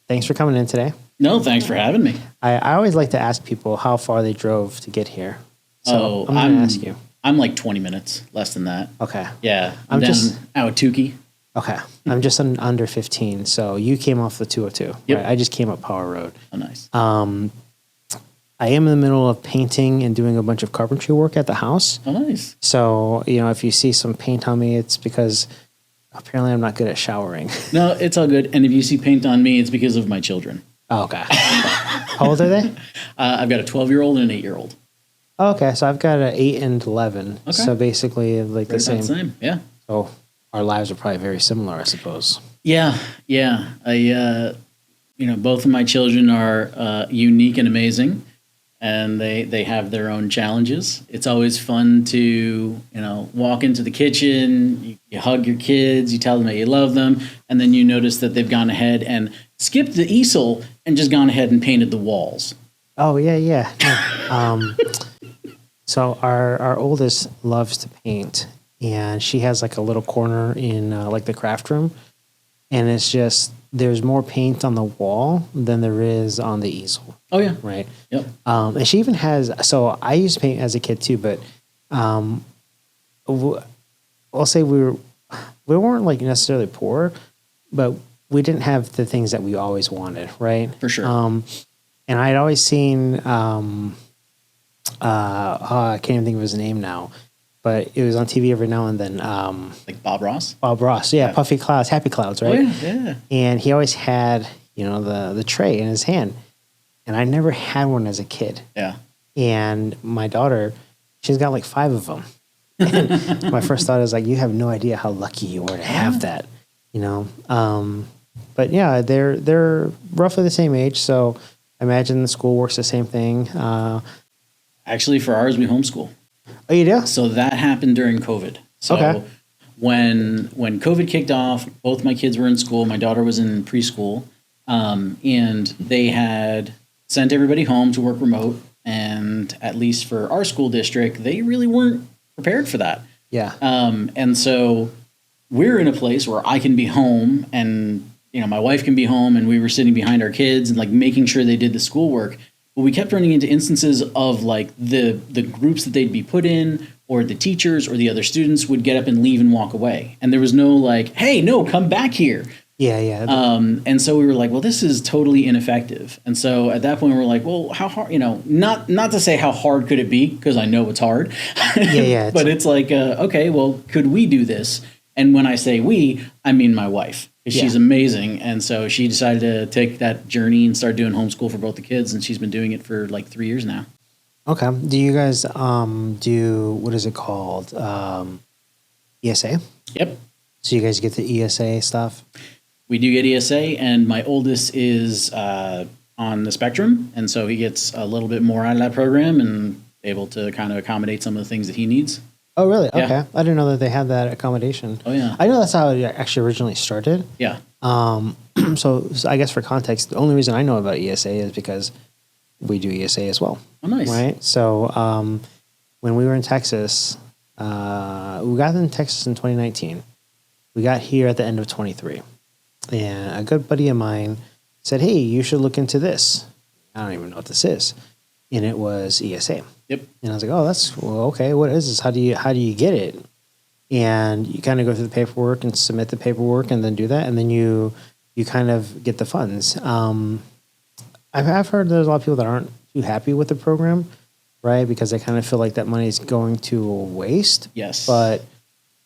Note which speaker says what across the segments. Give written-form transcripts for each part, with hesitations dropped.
Speaker 1: Thanks for coming in today.
Speaker 2: No, thanks for having me.
Speaker 1: I always like to ask people how far they drove to get here. So I'm going to ask you.
Speaker 2: I'm like 20 minutes, less than that.
Speaker 1: Okay.
Speaker 2: Yeah. I'm down Ahwatukee.
Speaker 1: Okay. I'm just under 15. So you came off the 202.
Speaker 2: Yep.
Speaker 1: Right? I just came up Power Road.
Speaker 2: Oh, nice.
Speaker 1: I am in the middle of painting and doing a bunch of carpentry work at the house.
Speaker 2: Oh, nice.
Speaker 1: So, if you see some paint on me, it's because apparently I'm not good at showering.
Speaker 2: No, it's all good. And if you see paint on me, it's because of my children.
Speaker 1: Oh, okay. How old are they?
Speaker 2: I've got a 12-year-old and an 8-year-old.
Speaker 1: Okay, so I've got an 8 and 11. Okay. So basically like
Speaker 2: right,
Speaker 1: the same.
Speaker 2: The same, yeah.
Speaker 1: So our lives are probably very similar, I suppose.
Speaker 2: Yeah. Both of my children are unique and amazing, and they have their own challenges. It's always fun to, walk into the kitchen, you hug your kids, you tell them that you love them, and then you notice that they've gone ahead and skipped the easel and just gone ahead and painted the walls.
Speaker 1: Oh, yeah. So our oldest loves to paint, and she has like a little corner in like the craft room, and it's just there's more paint on the wall than there is on the easel.
Speaker 2: Oh yeah,
Speaker 1: right.
Speaker 2: Yep.
Speaker 1: And she even has. So I used to paint as a kid too, but I'll say we weren't like necessarily poor, but we didn't have the things that we always wanted, right?
Speaker 2: For sure.
Speaker 1: And I'd always seen. I can't even think of his name now, but it was on TV every now and then.
Speaker 2: Like Bob Ross?
Speaker 1: Bob Ross, yeah. Puffy Clouds, Happy Clouds, right?
Speaker 2: Oh, yeah.
Speaker 1: And he always had, the tray in his hand. And I never had one as a kid.
Speaker 2: Yeah.
Speaker 1: And my daughter, she's got like 5 of them. And my first thought is like, you have no idea how lucky you are to have that, But yeah, they're roughly the same age, so I imagine the school works the same thing.
Speaker 2: Actually, for ours, we homeschool.
Speaker 1: Oh, you do?
Speaker 2: So that happened during COVID. So
Speaker 1: okay.
Speaker 2: when COVID kicked off, both my kids were in school. My daughter was in preschool, and they had sent everybody home to work remote. And at least for our school district, they really weren't prepared for that.
Speaker 1: Yeah.
Speaker 2: And so we're in a place where I can be home and, my wife can be home, and we were sitting behind our kids and like making sure they did the schoolwork. But we kept running into instances of like the groups that they'd be put in, or the teachers or the other students would get up and leave and walk away. And there was no like, hey, no, come back here.
Speaker 1: Yeah.
Speaker 2: And so we were like, well, this is totally ineffective. And so at that point we were like, well, how hard, not to say how hard could it be, because I know it's hard.
Speaker 1: Yeah.
Speaker 2: But it's like, okay, well, could we do this? And when I say we, I mean my wife. She's amazing. And so she decided to take that journey and start doing homeschool for both the kids. And she's been doing it for like 3 years now.
Speaker 1: Okay. Do you guys do, what is it called? ESA?
Speaker 2: Yep.
Speaker 1: So you guys get the ESA stuff?
Speaker 2: We do get ESA, and my oldest is on the spectrum. And so he gets a little bit more out of that program and able to kind of accommodate some of the things that he needs.
Speaker 1: Oh, really?
Speaker 2: Yeah.
Speaker 1: Okay. I didn't know that they had that accommodation.
Speaker 2: Oh, yeah.
Speaker 1: I know that's how it actually originally started.
Speaker 2: Yeah.
Speaker 1: So I guess for context, the only reason I know about ESA is because we do ESA as well.
Speaker 2: Oh, nice.
Speaker 1: Right? So when we were in Texas, we got in Texas in 2019. We got here at the end of 23. And a good buddy of mine said, hey, you should look into this. I don't even know what this is. And it was ESA.
Speaker 2: Yep.
Speaker 1: And I was like, oh, okay. What is this? How do you get it? And you kind of go through the paperwork and submit the paperwork and then do that. And then you kind of get the funds. I've heard there's a lot of people that aren't too happy with the program, right? Because they kind of feel like that money is going to waste.
Speaker 2: Yes.
Speaker 1: But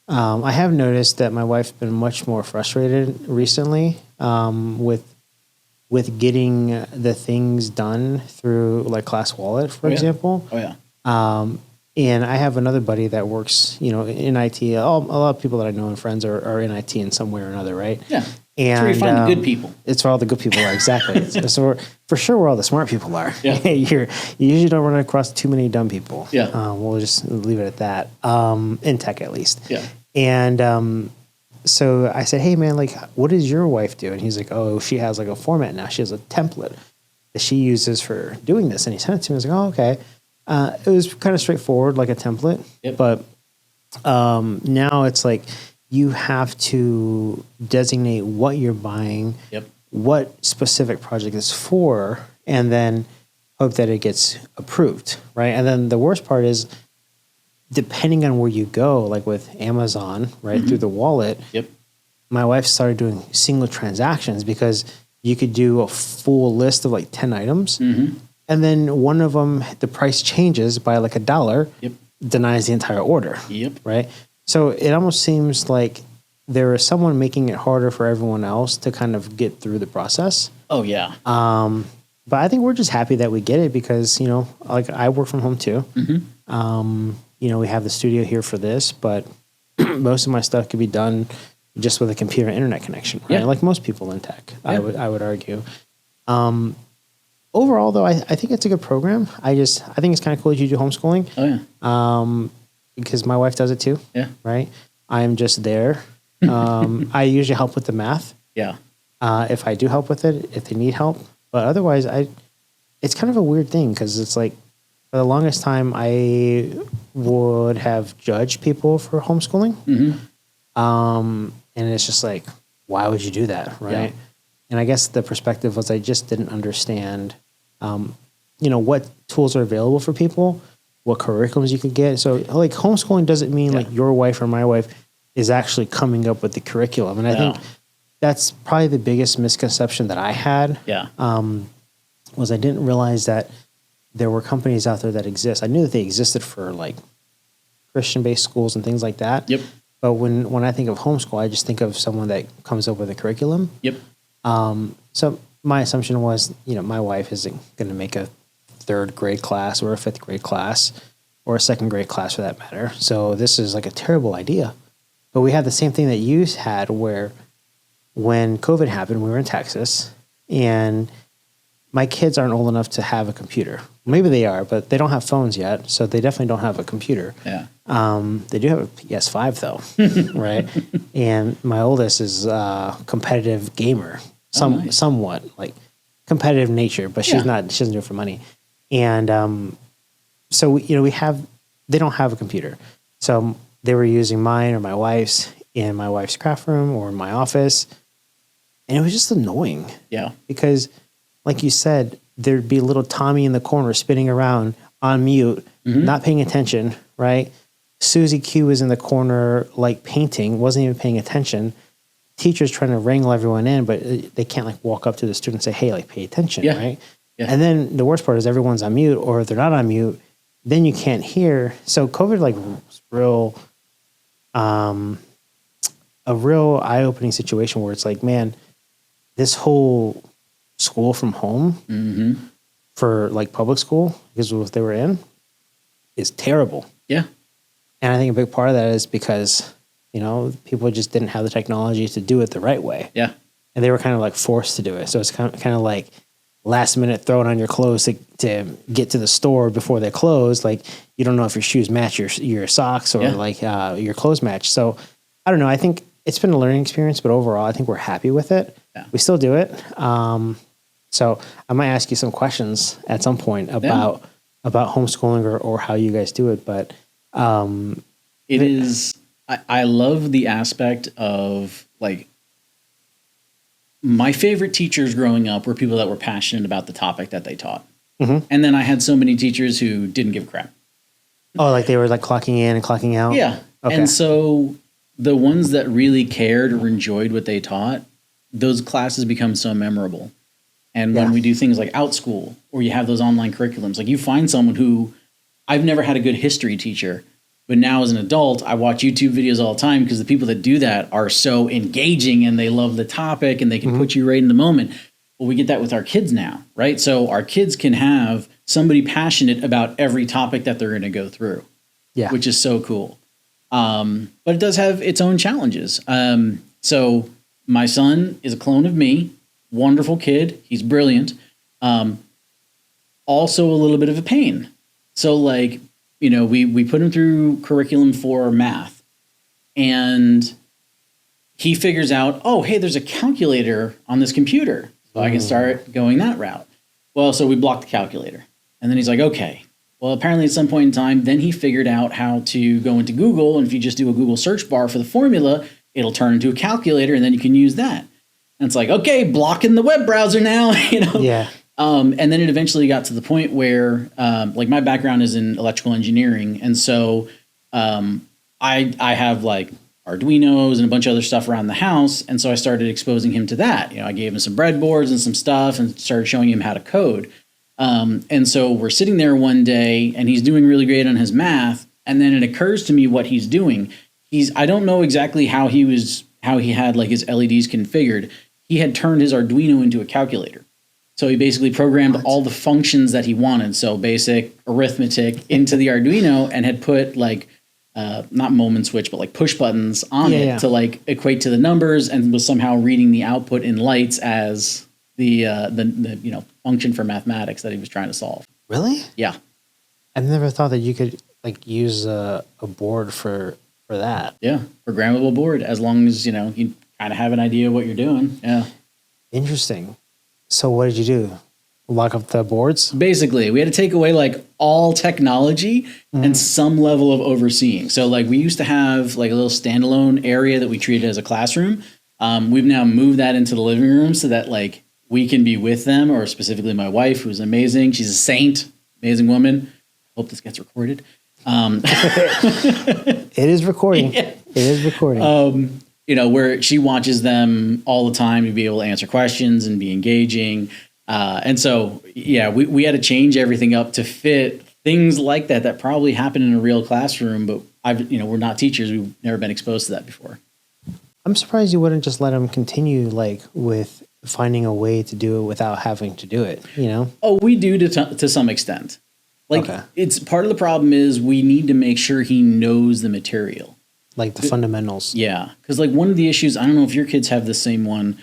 Speaker 1: I have noticed that my wife's been much more frustrated recently with getting the things done through like Class Wallet, for example.
Speaker 2: Oh, yeah.
Speaker 1: And I have another buddy that works, in IT. A lot of people that I know and friends are in IT in some way or another, right?
Speaker 2: Yeah.
Speaker 1: And
Speaker 2: it's where you find the good people.
Speaker 1: It's where all the good people are, exactly. So for sure where all the smart people are.
Speaker 2: Yeah.
Speaker 1: You usually don't run across too many dumb people.
Speaker 2: Yeah.
Speaker 1: We'll just leave it at that, in tech at least.
Speaker 2: Yeah.
Speaker 1: And so I said, hey, man, like, what does your wife do? And he's like, oh, she has like a format now. She has a template that she uses for doing this. And he sent it to me. I was like, oh, okay. It was kind of straightforward, like a template.
Speaker 2: Yep.
Speaker 1: But now it's like you have to designate what you're buying,
Speaker 2: Yep.
Speaker 1: what specific project it's for, and then hope that it gets approved, right? And then the worst part is, depending on where you go, like with Amazon, right, through the wallet,
Speaker 2: Yep.
Speaker 1: my wife started doing single transactions because you could do a full list of like 10 items. And then one of them, the price changes by like $1,
Speaker 2: Yep.
Speaker 1: denies the entire order.
Speaker 2: Yep.
Speaker 1: Right. So it almost seems like there is someone making it harder for everyone else to kind of get through the process.
Speaker 2: Oh yeah.
Speaker 1: But I think we're just happy that we get it because, you know, like I work from home too. You know, we have the studio here for this, but most of my stuff could be done just with a computer internet connection, right?
Speaker 2: Yeah.
Speaker 1: Like most people in tech,
Speaker 2: Yeah.
Speaker 1: I would argue. Overall, though, I think it's a good program. I think it's kind of cool that you do homeschooling.
Speaker 2: Oh yeah.
Speaker 1: Because my wife does it too.
Speaker 2: Yeah.
Speaker 1: Right. I'm just there. I usually help with the math.
Speaker 2: Yeah.
Speaker 1: If I do help with it, if they need help, but otherwise, it's kind of a weird thing because it's like for the longest time I would have judged people for homeschooling, and it's just like, why would you do that, right?
Speaker 2: Yeah.
Speaker 1: And I guess the perspective was I just didn't understand, you know, what tools are available for people, what curriculums you could get. So like homeschooling doesn't mean like your wife or my wife is actually coming up with the curriculum, and I think that's probably the biggest misconception that I had.
Speaker 2: Yeah.
Speaker 1: Was I didn't realize that there were companies out there that exist. I knew that they existed for like Christian-based schools and things like that.
Speaker 2: Yep.
Speaker 1: But when I think of homeschool, I just think of someone that comes up with a curriculum.
Speaker 2: Yep.
Speaker 1: So my assumption was, you know, my wife isn't going to make a 3rd grade class or a 5th grade class or a 2nd grade class for that matter. So this is like a terrible idea. But we had the same thing that you had where when COVID happened, we were in Texas and my kids aren't old enough to have a computer. Maybe they are, but they don't have phones yet. So they definitely don't have a computer.
Speaker 2: Yeah.
Speaker 1: They do have a PS5 though, right? And my oldest is a competitive gamer,
Speaker 2: Nice.
Speaker 1: somewhat like competitive nature, but she's
Speaker 2: Yeah.
Speaker 1: not. She doesn't do it for money. And so you know, they don't have a computer, so they were using mine or my wife's in my wife's craft room or in my office, and it was just annoying.
Speaker 2: Yeah.
Speaker 1: Because, like you said, there'd be little Tommy in the corner spinning around on mute, not paying attention, right? Susie Q was in the corner, like painting, wasn't even paying attention. Teacher's trying to wrangle everyone in, but they can't like walk up to the student and say, hey, like pay attention,
Speaker 2: Yeah.
Speaker 1: right?
Speaker 2: Yeah.
Speaker 1: And then the worst part is everyone's on mute or they're not on mute. Then you can't hear. So COVID like was real, a real eye-opening situation where it's like, man, this whole school from home for like public school, because of what they were in, is terrible.
Speaker 2: Yeah.
Speaker 1: And I think a big part of that is because, you know, people just didn't have the technology to do it the right way.
Speaker 2: Yeah.
Speaker 1: And they were kind of like forced to do it. So it's kind of like last minute throwing on your clothes to get to the store before they close. Like you don't know if your shoes match your socks or like your clothes match. So I don't know. I think it's been a learning experience, but overall, I think we're happy with it.
Speaker 2: Yeah.
Speaker 1: We still do it. So I might ask you some questions at some point about homeschooling or how you guys do it. But
Speaker 2: it is, I love the aspect of like my favorite teachers growing up were people that were passionate about the topic that they taught. And then I had so many teachers who didn't give a crap.
Speaker 1: Oh, like they were like clocking in and clocking out?
Speaker 2: Yeah.
Speaker 1: Okay.
Speaker 2: And so the ones that really cared or enjoyed what they taught, those classes become so memorable. And when we do things like OutSchool or you have those online curriculums, like you find someone who I've never had a good history teacher, but now as an adult, I watch YouTube videos all the time because the people that do that are so engaging and they love the topic and they can put you right in the moment. Well, we get that with our kids now, right? So our kids can have somebody passionate about every topic that they're going to go through, which is so cool. But it does have its own challenges. So my son is a clone of me, wonderful kid. He's brilliant. Also a little bit of a pain. So like, you know, we put him through curriculum for math and he figures out, oh, hey, there's a calculator on this computer. So I can start going that route. Well, so we blocked the calculator. And then he's like, okay. Well, apparently at some point in time, then he figured out how to go into Google. And if you just do a Google search bar for the formula, it'll turn into a calculator and then you can use that. And it's like, okay, blocking the web browser now,
Speaker 1: Yeah.
Speaker 2: And then it eventually got to the point where, like my background is in electrical engineering. And so I have like Arduinos and a bunch of other stuff around the house. And so I started exposing him to that. I gave him some breadboards and some stuff and started showing him how to code. And so we're sitting there one day and he's doing really great on his math. And then it occurs to me what he's doing. I don't know exactly how he had like his LEDs configured. He had turned his Arduino into a calculator. So he basically programmed all the functions that he wanted. So basic arithmetic into the Arduino and had put like, not moment switch, but like push buttons on it to like equate to the numbers and was somehow reading the output in lights as the function for mathematics that he was trying to solve.
Speaker 1: Really?
Speaker 2: Yeah.
Speaker 1: I've never thought that you could like use a board for that.
Speaker 2: Yeah. Programmable board, as long as, you kind of have an idea of what you're doing. Yeah.
Speaker 1: Interesting. So what did you do? Lock up the boards?
Speaker 2: Basically, we had to take away like all technology and some level of overseeing. So like we used to have like a little standalone area that we treated as a classroom. We've now moved that into the living room so that like we can be with them, or specifically my wife, who's amazing. She's a saint, amazing woman. Hope this gets recorded.
Speaker 1: It is recording. Yeah. It is recording.
Speaker 2: Where she watches them all the time to be able to answer questions and be engaging. And so, yeah, we had to change everything up to fit things like that probably happen in a real classroom, but we're not teachers. We've never been exposed to that before.
Speaker 1: I'm surprised you wouldn't just let them continue like with finding a way to do it without having to do it,
Speaker 2: Oh, we do to some extent. Like It's part of the problem is we need to make sure he knows the material.
Speaker 1: Like the fundamentals.
Speaker 2: Yeah. Because like one of the issues, I don't know if your kids have the same one.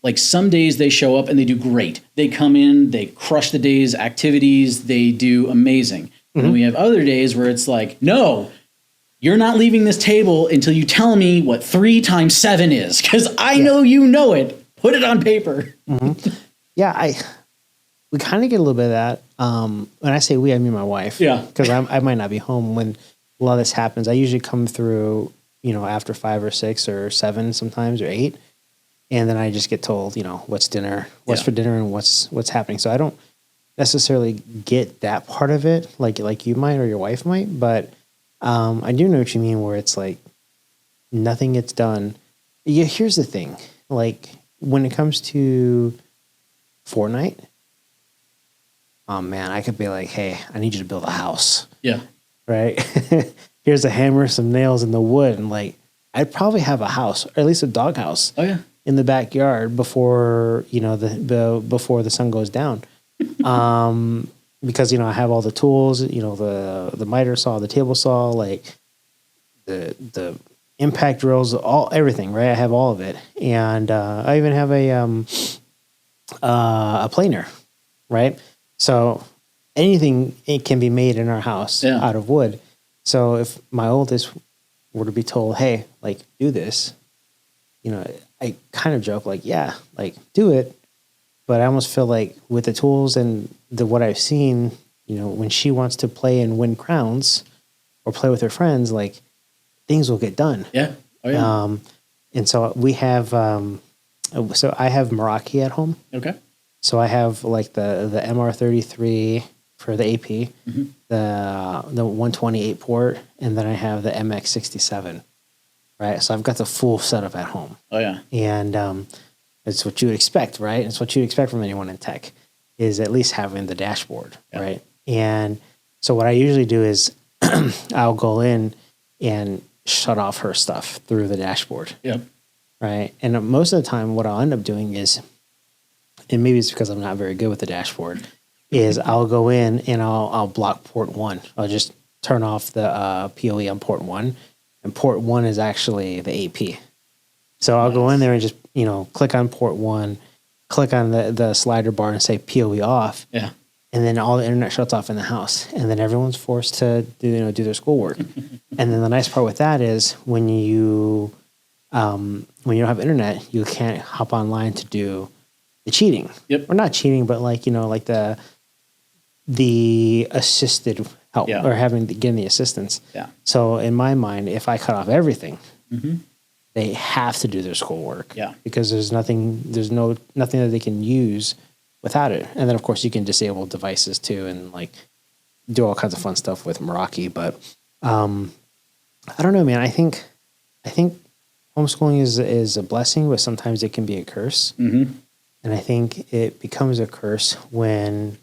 Speaker 2: Like some days they show up and they do great. They come in, they crush the day's activities, they do amazing. And we have other days where it's like, no, you're not leaving this table until you tell me what 3 times 7 is, because I know you know it. Put it on paper.
Speaker 1: Yeah, we kind of get a little bit of that. When I say we, I mean my wife.
Speaker 2: Yeah.
Speaker 1: Because I might not be home when a lot of this happens. I usually come through, after 5 or 6 or 7 sometimes, or 8. And then I just get told, what's dinner, what's for dinner, and what's happening. So I don't necessarily get that part of it, like you might or your wife might. But I do know what you mean, where it's like nothing gets done. Yeah, here's the thing. Like when it comes to Fortnite, oh man, I could be like, hey, I need you to build a house.
Speaker 2: Yeah.
Speaker 1: Right. Here's a hammer, some nails, and the wood, and like I'd probably have a house, or at least a dog house.
Speaker 2: Oh yeah.
Speaker 1: In the backyard before before the sun goes down, because I have all the tools, the miter saw, the table saw, like the impact drills, everything, right? I have all of it, and I even have a planer, right? So anything it can be made in our house out of wood. So if my oldest were to be told, hey, like do this, I kind of joke like, yeah, like do it. But I almost feel like with the tools and what I've seen, when she wants to play and win crowns or play with her friends, like things will get done.
Speaker 2: Yeah. Oh yeah.
Speaker 1: And so we have, so I have Meraki at home.
Speaker 2: Okay.
Speaker 1: So I have like the MR33 for the AP, the 128 port, and then I have the MX67. Right. So I've got the full setup at home.
Speaker 2: Oh, yeah.
Speaker 1: And it's what you would expect, right? It's what you expect from anyone in tech, is at least having the dashboard, right? And so what I usually do is I'll go in and shut off her stuff through the dashboard.
Speaker 2: Yep.
Speaker 1: Right. And most of the time what I'll end up doing is, and maybe it's because I'm not very good with the dashboard, is I'll go in and I'll block port 1. I'll just turn off the PoE on port 1. And port 1 is actually the AP. So I'll go in there and just, click on port 1, click on the slider bar and say PoE off.
Speaker 2: Yeah.
Speaker 1: And then all the internet shuts off in the house. And then everyone's forced to do their schoolwork. And then the nice part with that is when you don't have internet, you can't hop online to do the cheating.
Speaker 2: Yep.
Speaker 1: Or not cheating, but like the assisted help or getting the assistance.
Speaker 2: Yeah.
Speaker 1: So in my mind, if I cut off everything, then they have to do their schoolwork.
Speaker 2: Yeah.
Speaker 1: Because there's nothing that they can use without it. And then of course you can disable devices too and like do all kinds of fun stuff with Meraki. But I don't know, man. I think homeschooling is a blessing, but sometimes it can be a curse.
Speaker 2: Mm-hmm.
Speaker 1: And I think it becomes a curse when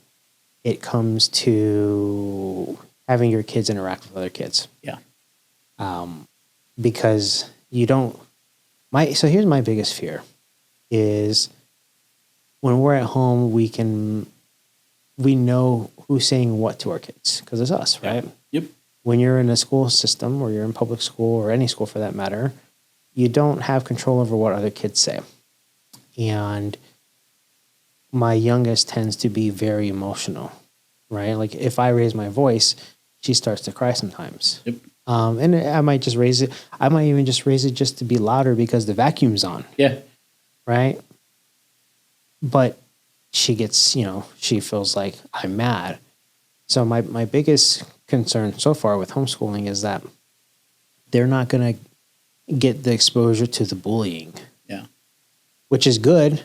Speaker 1: it comes to having your kids interact with other kids.
Speaker 2: Yeah.
Speaker 1: Because you don't. So here's my biggest fear: is when we're at home, we know who's saying what to our kids because it's us, right?
Speaker 2: Yep.
Speaker 1: When you're in a school system or you're in public school or any school for that matter, you don't have control over what other kids say. And my youngest tends to be very emotional, right? Like if I raise my voice, she starts to cry sometimes.
Speaker 2: Yep.
Speaker 1: And I might just raise it. I might even just raise it just to be louder because the vacuum's on.
Speaker 2: Yeah.
Speaker 1: Right. But she gets, she feels like I'm mad. So my biggest concern so far with homeschooling is that they're not going to get the exposure to the bullying.
Speaker 2: Yeah.
Speaker 1: Which is good,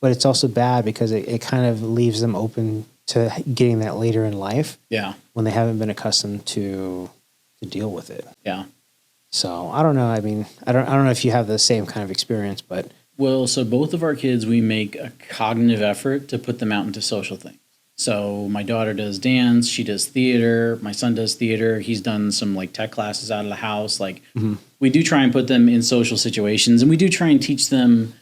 Speaker 1: but it's also bad because it kind of leaves them open to getting that later in life.
Speaker 2: Yeah.
Speaker 1: When they haven't been accustomed to deal with it.
Speaker 2: Yeah.
Speaker 1: So I don't know. I mean, I don't know if you have the same kind of experience, but
Speaker 2: well, so both of our kids, we make a cognitive effort to put them out into social things. So my daughter does dance, she does theater, my son does theater. He's done some like tech classes out of the house. Like we do try and put them in social situations, and we do try and teach them,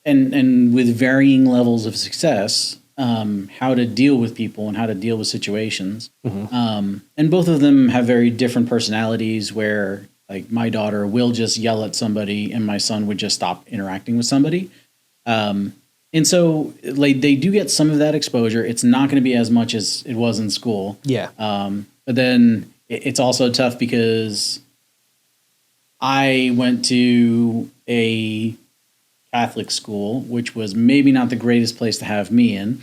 Speaker 2: and with varying levels of success, how to deal with people and how to deal with situations. And both of them have very different personalities where like my daughter will just yell at somebody and my son would just stop interacting with somebody. And so like they do get some of that exposure. It's not going to be as much as it was in school.
Speaker 1: yeah.
Speaker 2: But then it's also tough because I went to a Catholic school, which was maybe not the greatest place to have me in.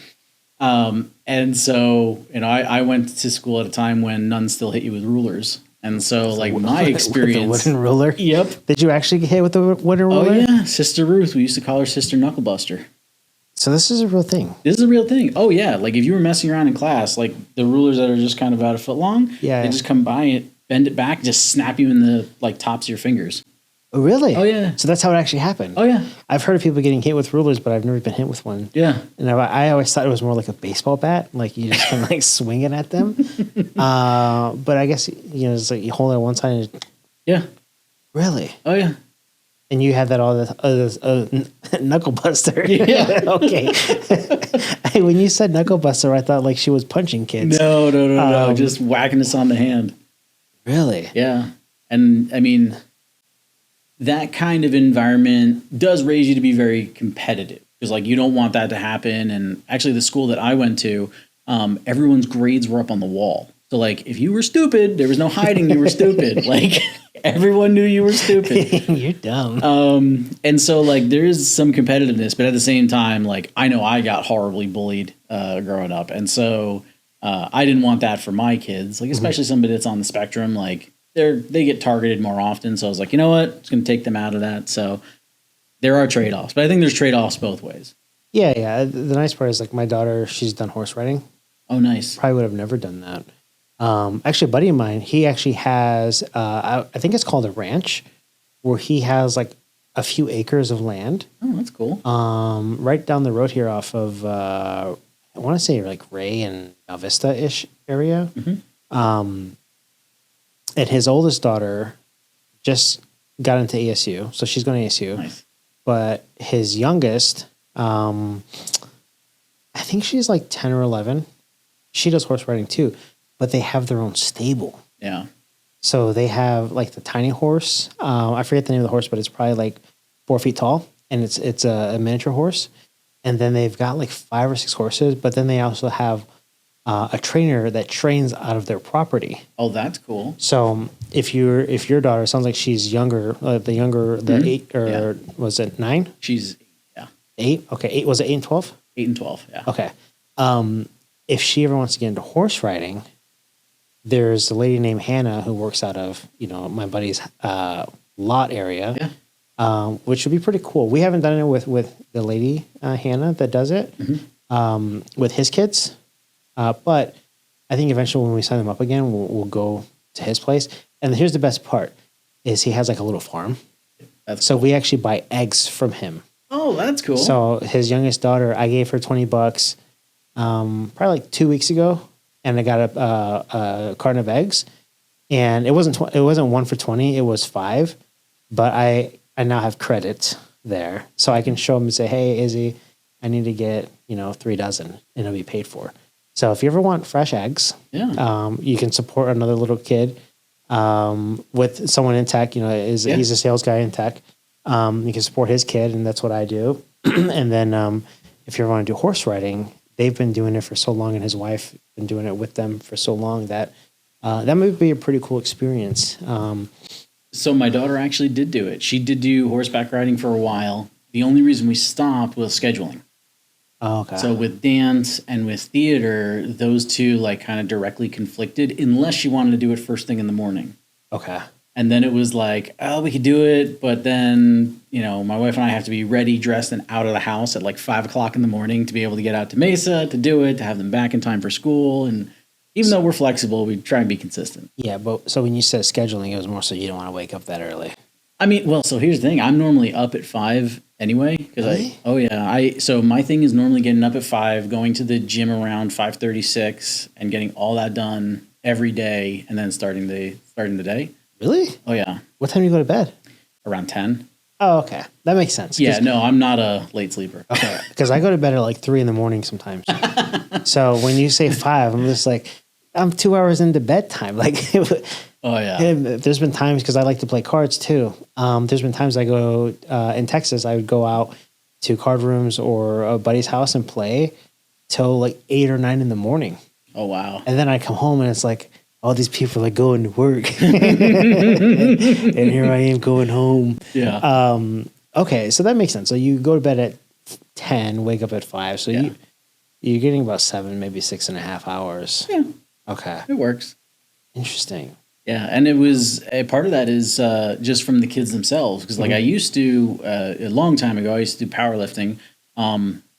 Speaker 2: And so, I went to school at a time when nuns still hit you with rulers. And so like my experience.
Speaker 1: With the wooden ruler?
Speaker 2: Yep.
Speaker 1: Did you actually get hit with the wooden ruler?
Speaker 2: Oh yeah. Sister Ruth. We used to call her Sister Knucklebuster.
Speaker 1: So this is a real thing.
Speaker 2: This is a real thing. Oh yeah. Like if you were messing around in class, like the rulers that are just kind of about a foot long,
Speaker 1: yeah,
Speaker 2: they just come by and bend it back, just snap you in the like tops of your fingers.
Speaker 1: Oh, really?
Speaker 2: Oh yeah.
Speaker 1: So that's how it actually happened.
Speaker 2: Oh yeah.
Speaker 1: I've heard of people getting hit with rulers, but I've never been hit with one.
Speaker 2: Yeah.
Speaker 1: And I always thought it was more like a baseball bat, like you just kind of like swing it at them. But I guess it's like you hold it on one side. And
Speaker 2: yeah.
Speaker 1: Really?
Speaker 2: Oh yeah.
Speaker 1: And you had that all the knuckle buster.
Speaker 2: Yeah.
Speaker 1: Okay. Hey, when you said knuckle buster, I thought like she was punching kids.
Speaker 2: No. Just whacking us on the hand.
Speaker 1: Really?
Speaker 2: Yeah. And I mean, that kind of environment does raise you to be very competitive because like you don't want that to happen. And actually the school that I went to, everyone's grades were up on the wall. So like if you were stupid, there was no hiding you were stupid. Like everyone knew you were stupid.
Speaker 1: You're dumb.
Speaker 2: And so like there is some competitiveness, but at the same time, like I know I got horribly bullied growing up. And so I didn't want that for my kids, like especially somebody that's on the spectrum, like they get targeted more often. So I was like, you know what? It's going to take them out of that. So there are trade-offs, but I think there's trade-offs both ways.
Speaker 1: Yeah. The nice part is like my daughter, she's done horse riding.
Speaker 2: Oh, nice.
Speaker 1: Probably would have never done that. Actually, a buddy of mine, he actually has, I think it's called a ranch, where he has like a few acres of land.
Speaker 2: Oh, that's cool.
Speaker 1: Right down the road here off of, I want to say like Ray and Vista-ish area. And his oldest daughter just got into ASU, so she's going to ASU.
Speaker 2: Nice.
Speaker 1: But his youngest, I think she's like 10 or 11. She does horse riding too, but they have their own stable.
Speaker 2: Yeah.
Speaker 1: So they have like the tiny horse. I forget the name of the horse, but it's probably like 4 feet tall, and it's a miniature horse. And then they've got like 5 or 6 horses, but then they also have a trainer that trains out of their property.
Speaker 2: Oh, that's cool.
Speaker 1: So if your daughter sounds like she's younger, the 8 or was it 9?
Speaker 2: She's
Speaker 1: 8. Okay, 8 was it 8 and 12?
Speaker 2: 8 and 12. Yeah.
Speaker 1: Okay. If she ever wants to get into horse riding, there's a lady named Hannah who works out of my buddy's lot area,
Speaker 2: Yeah.
Speaker 1: which would be pretty cool. We haven't done it with the lady, Hannah, that does it, with his kids. But I think eventually when we sign them up again, we'll go to his place. And here's the best part is he has like a little farm. So we actually buy eggs from him.
Speaker 2: Oh, that's cool.
Speaker 1: So his youngest daughter, I gave her $20, probably like 2 weeks ago, and I got a carton of eggs. And it wasn't 1 for 20, it was 5. But I now have credit there, so I can show him and say, "Hey, Izzy, I need to get 3 dozen, and it'll be paid for." So if you ever want fresh eggs, you can support another little kid with someone in tech. He's a sales guy in tech. You can support his kid, and that's what I do. And then if you ever want to do horse riding, they've been doing it for so long, and his wife been doing it with them for so long that that might be a pretty cool experience.
Speaker 2: So my daughter actually did do it. She did do horseback riding for a while. The only reason we stopped was scheduling.
Speaker 1: Oh, okay.
Speaker 2: So with dance and with theater, those two like kind of directly conflicted unless she wanted to do it first thing in the morning.
Speaker 1: Okay.
Speaker 2: And then it was like, oh, we could do it. But then, my wife and I have to be ready, dressed, and out of the house at like 5 o'clock in the morning to be able to get out to Mesa to do it, to have them back in time for school. And even though we're flexible, we try and be consistent.
Speaker 1: Yeah. But so when you said scheduling, it was more so you don't want to wake up that early.
Speaker 2: I mean, well, so here's the thing. I'm normally up at 5 anyway.
Speaker 1: Really?
Speaker 2: So my thing is normally getting up at 5, going to the gym around 5:36 and getting all that done every day and then starting the day.
Speaker 1: Really?
Speaker 2: Oh, yeah.
Speaker 1: What time do you go to bed?
Speaker 2: Around 10.
Speaker 1: Oh, okay. That makes sense.
Speaker 2: Yeah, no, I'm not a late sleeper.
Speaker 1: Okay. Because I go to bed at like 3 a.m. sometimes. So when you say 5, I'm just like, I'm 2 hours into bedtime. Like,
Speaker 2: oh, yeah.
Speaker 1: There's been times, because I like to play cards too. There's been times I go, in Texas, I would go out to card rooms or a buddy's house and play till like 8 or 9 in the morning.
Speaker 2: Oh, wow.
Speaker 1: And then I come home and it's like, all these people are going to work. And here I am going home.
Speaker 2: Yeah.
Speaker 1: Okay, so that makes sense. So you go to bed at 10, wake up at 5. So you're getting about 7, maybe 6.5 hours.
Speaker 2: Yeah.
Speaker 1: Okay.
Speaker 2: It works.
Speaker 1: Interesting.
Speaker 2: Yeah, and it was a part of that is just from the kids themselves, because like I used to a long time ago, I used to do powerlifting,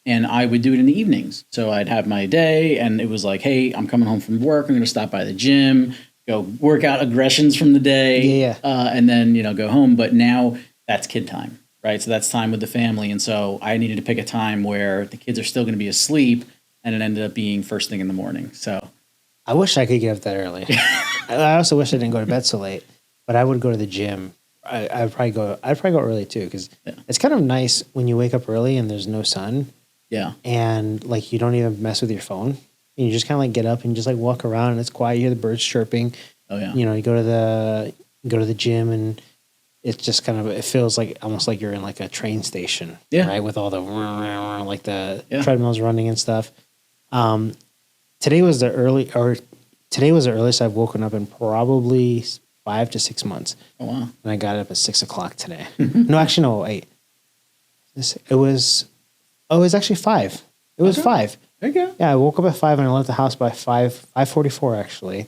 Speaker 2: and I would do it in the evenings. So I'd have my day, and it was like, hey, I'm coming home from work, I'm going to stop by the gym, go work out aggressions from the day, and then go home. But now that's kid time, right? So that's time with the family, and so I needed to pick a time where the kids are still going to be asleep, and it ended up being first thing in the morning. So.
Speaker 1: I wish I could get up that early. I also wish I didn't go to bed so late, but I would go to the gym. I'd probably go early too, because it's kind of nice when you wake up early and there's no sun.
Speaker 2: Yeah.
Speaker 1: And like you don't even mess with your phone. And you just kind of like get up and just like walk around, and it's quiet. You hear the birds chirping.
Speaker 2: Oh yeah.
Speaker 1: You go to the gym, and it's just kind of, it feels like almost like you're in like a train station.
Speaker 2: Yeah.
Speaker 1: Right, with all the like the treadmills running and stuff. Today was the earliest I've woken up in probably 5 to 6 months.
Speaker 2: Oh wow!
Speaker 1: And I got up at 6 o'clock today. No, actually, no, wait. It was actually 5. It was 5.
Speaker 2: There you go.
Speaker 1: Yeah, I woke up at 5 and I left the house by 5:44 actually,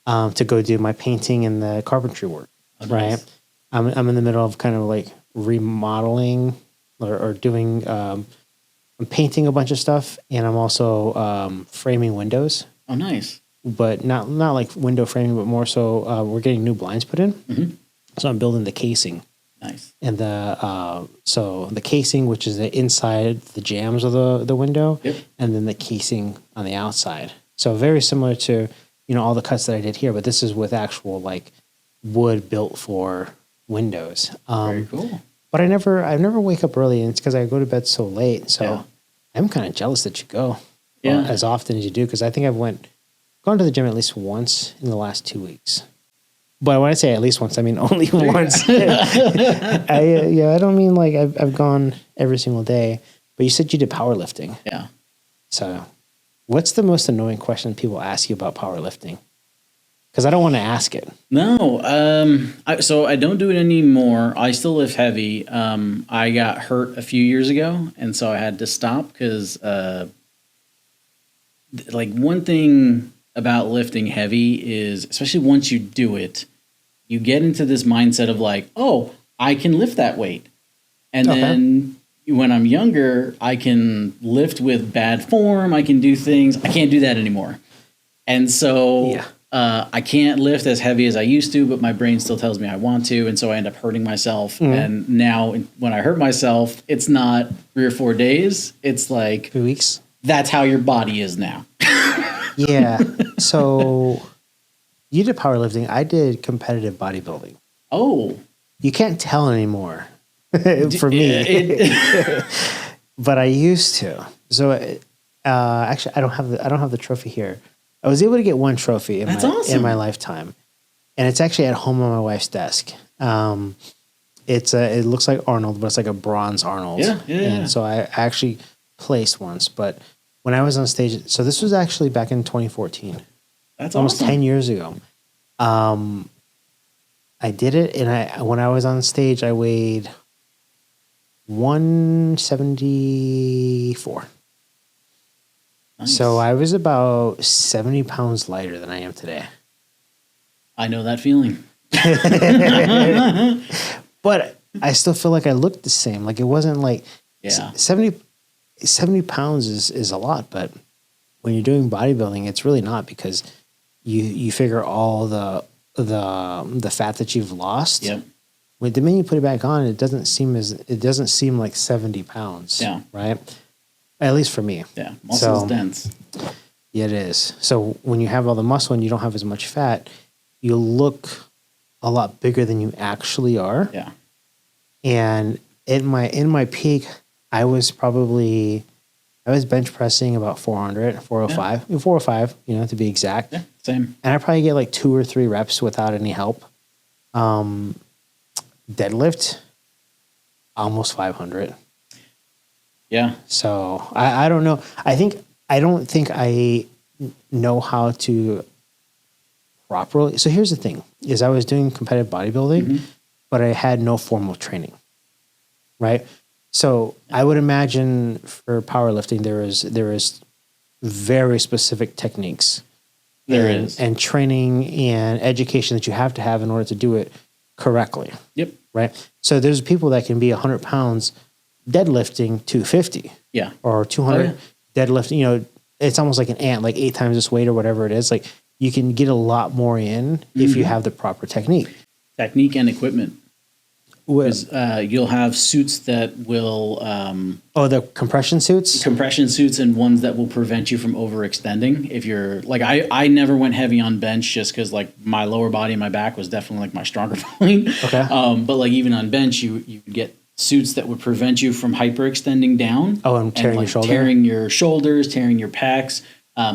Speaker 1: to go do my painting and the carpentry work. Oh, nice. Right. I'm in the middle of kind of like remodeling or doing. I'm painting a bunch of stuff, and I'm also framing windows.
Speaker 2: Oh, nice.
Speaker 1: But not like window framing, but more so we're getting new blinds put in. Mm-hmm. So I'm building the casing.
Speaker 2: Nice.
Speaker 1: And the casing, which is the inside, the jambs of the window, and then the casing on the outside. So very similar to all the cuts that I did here, but this is with actual like wood built for windows.
Speaker 2: Very cool.
Speaker 1: But I never wake up early, and it's because I go to bed so late. So I'm kind of jealous that you go as often as you do, because I think I've gone to the gym at least once in the last 2 weeks. But when I say at least once, I mean only once. I don't mean like I've gone every single day. But you said you did powerlifting.
Speaker 2: Yeah.
Speaker 1: So what's the most annoying question people ask you about powerlifting? Because I don't want to ask it.
Speaker 2: No. So I don't do it anymore. I still lift heavy. I got hurt a few years ago, and so I had to stop because like one thing about lifting heavy is, especially once you do it, you get into this mindset of like, oh, I can lift that weight. And then when I'm younger, I can lift with bad form. I can do things. I can't do that anymore. And so I can't lift as heavy as I used to, but my brain still tells me I want to. And so I end up hurting myself. And now when I hurt myself, it's not 3 or 4 days. It's like
Speaker 1: 3 weeks.
Speaker 2: That's how your body is now.
Speaker 1: Yeah. So you did powerlifting. I did competitive bodybuilding.
Speaker 2: Oh.
Speaker 1: You can't tell anymore for me. But I used to. So actually, I don't have the trophy here. I was able to get one trophy in my lifetime, and it's actually at home on my wife's desk. It looks like Arnold, but it's like a bronze Arnold. And so I actually placed once, but when I was on stage, so this was actually back in 2014.
Speaker 2: That's
Speaker 1: almost 10 years ago. I did it, and when I was on stage, I weighed 174. Nice. So I was about 70 pounds lighter than I am today.
Speaker 2: I know that feeling.
Speaker 1: But I still feel like I looked the same. Like it wasn't like 70 pounds is a lot, but when you're doing bodybuilding, it's really not, because you figure all the fat that you've lost.
Speaker 2: Yep.
Speaker 1: When the minute you put it back on, it doesn't seem like 70 pounds.
Speaker 2: Yeah.
Speaker 1: Right. At least for me.
Speaker 2: Yeah. Muscle's dense.
Speaker 1: Yeah, it is. So when you have all the muscle and you don't have as much fat, you look a lot bigger than you actually are.
Speaker 2: Yeah.
Speaker 1: And in my peak, I was bench pressing about 400, 405, 405, to be exact.
Speaker 2: Yeah, same.
Speaker 1: And I probably get like 2 or 3 reps without any help. Deadlift, almost 500.
Speaker 2: Yeah.
Speaker 1: So I don't know. I don't think I know how to properly. So here's the thing: is I was doing competitive bodybuilding, but I had no formal training. Right. So I would imagine for powerlifting, there is very specific techniques. And training and education that you have to have in order to do it correctly.
Speaker 2: Yep.
Speaker 1: Right. So there's people that can be 100 pounds deadlifting 250.
Speaker 2: Yeah.
Speaker 1: Or 200 deadlifting. It's almost like an ant, like 8 times this weight or whatever it is. Like you can get a lot more in if you have the proper technique.
Speaker 2: Technique and equipment. You'll have suits that will...
Speaker 1: the compression suits?
Speaker 2: Compression suits, and ones that will prevent you from overextending. If you're... Like, I never went heavy on bench just because, like, my lower body and my back was definitely, like, my stronger point. Okay. But, like, even on bench, you get suits that would prevent you from hyperextending down.
Speaker 1: Oh, and tearing your shoulder?
Speaker 2: Tearing your shoulders, tearing your pecs.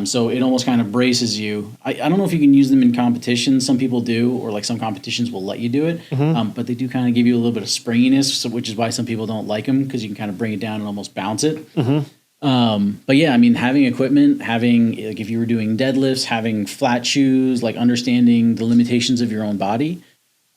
Speaker 2: So it almost kind of braces you. I don't know if you can use them in competition. Some people do, or like some competitions will let you do it. But they do kind of give you a little bit of springiness, which is why some people don't like them, because you can kind of bring it down and almost bounce it. But yeah, I mean, having equipment, like if you were doing deadlifts, having flat shoes, like understanding the limitations of your own body.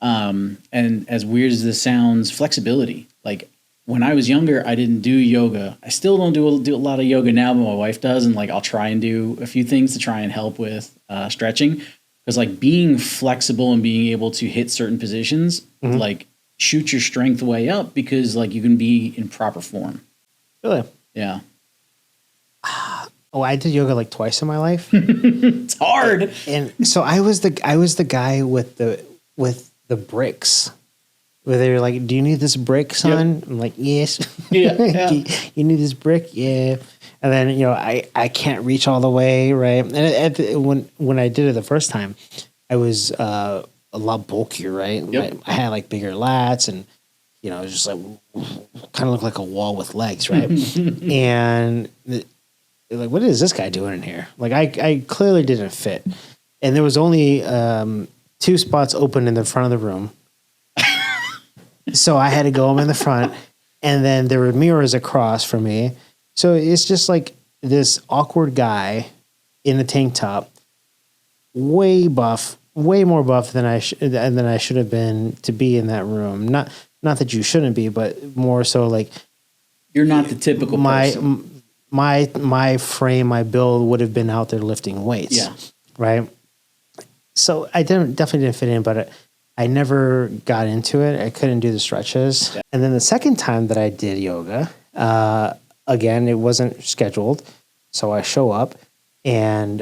Speaker 2: And as weird as this sounds, flexibility. Like, when I was younger, I didn't do yoga. I still don't do a lot of yoga now, but my wife does. And like, I'll try and do a few things to try and help with stretching. Because like being flexible and being able to hit certain positions, like shoot your strength way up, because like you can be in proper form.
Speaker 1: Really?
Speaker 2: Yeah.
Speaker 1: Oh, I did yoga like twice in my life.
Speaker 2: It's hard.
Speaker 1: And so I was the guy with the bricks. Where they were like, "Do you need this brick, son?" Yep. I'm like, "Yes."
Speaker 2: Yeah.
Speaker 1: You need this brick, yeah. And then I can't reach all the way, right? And when I did it the first time, I was a lot bulkier, right?
Speaker 2: Yep.
Speaker 1: I had like bigger lats, and it was just like kind of looked like a wall with legs, right? And like, what is this guy doing in here? Like, I clearly didn't fit, and there was only 2 spots open in the front of the room. So I had to go in the front, and then there were mirrors across from me. So it's just like this awkward guy in a tank top, way more buff than I should have been to be in that room. Not that you shouldn't be, but more so like
Speaker 2: you're not the typical person.
Speaker 1: My frame, my build would have been out there lifting weights.
Speaker 2: Yeah.
Speaker 1: Right. So I definitely didn't fit in, but I never got into it. I couldn't do the stretches.
Speaker 2: Yeah.
Speaker 1: And then the second time that I did yoga, again, it wasn't scheduled. So I show up and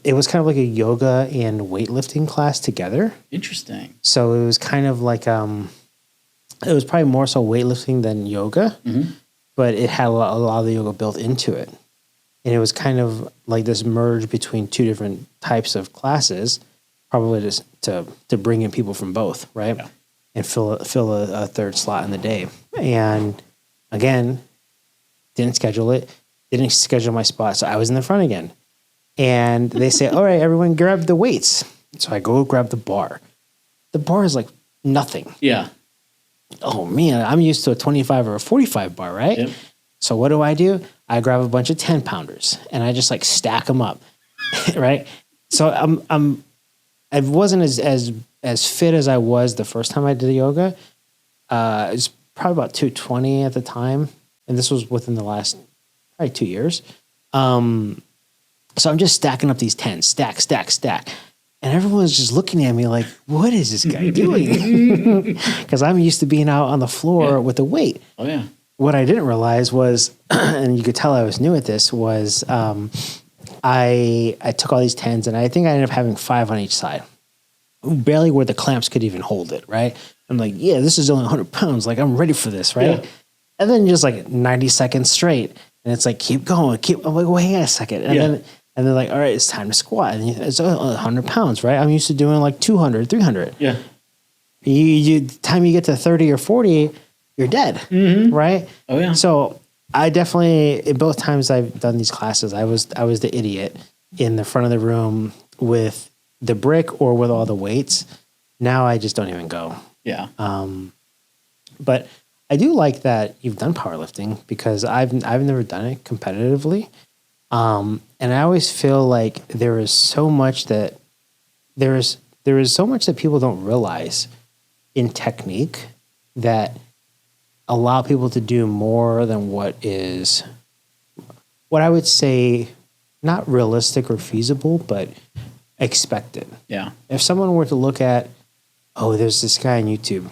Speaker 1: it was kind of like a yoga and weightlifting class together.
Speaker 2: Interesting.
Speaker 1: So it was kind of like, it was probably more so weightlifting than yoga, but it had a lot of the yoga built into it. And it was kind of like this merge between two different types of classes, probably just to bring in people from both, right?
Speaker 2: Yeah.
Speaker 1: And fill a third slot in the day. And again, didn't schedule it, didn't schedule my spot. So I was in the front again. And they say, all right, everyone grab the weights. So I go grab the bar. The bar is like nothing.
Speaker 2: Yeah.
Speaker 1: Oh man, I'm used to a 25 or a 45 bar, right?
Speaker 2: Yep.
Speaker 1: So what do? I grab a bunch of 10 pounders and I just like stack them up, right? So I wasn't as fit as I was the first time I did yoga. It's probably about 220 at the time, and this was within the last probably 2 years. So I'm just stacking up these 10, stack, and everyone's just looking at me like, "What is this guy doing?" Because I'm used to being out on the floor with a weight.
Speaker 2: Oh yeah.
Speaker 1: What I didn't realize was, and you could tell I was new at this, was I took all these 10s and I think I ended up having 5 on each side. Barely where the clamps could even hold it, right? I'm like, yeah, this is only 100 pounds. Like, I'm ready for this, right?
Speaker 2: Yeah.
Speaker 1: And then just like 90 seconds straight. And it's like, keep going. I'm like, wait a second. And then they're like, all right, it's time to squat. And it's 100 pounds, right? I'm used to doing like 200, 300.
Speaker 2: Yeah.
Speaker 1: Time you get to 30 or 40, you're dead, right?
Speaker 2: Oh yeah.
Speaker 1: So I definitely, in both times I've done these classes, I was the idiot in the front of the room with the brick or with all the weights. Now I just don't even go.
Speaker 2: Yeah.
Speaker 1: But I do like that you've done powerlifting because I've never done it competitively. And I always feel like there is so much that people don't realize in technique that allow people to do more than what I would say not realistic or feasible, but expected.
Speaker 2: Yeah.
Speaker 1: If someone were to look at, there's this guy on YouTube.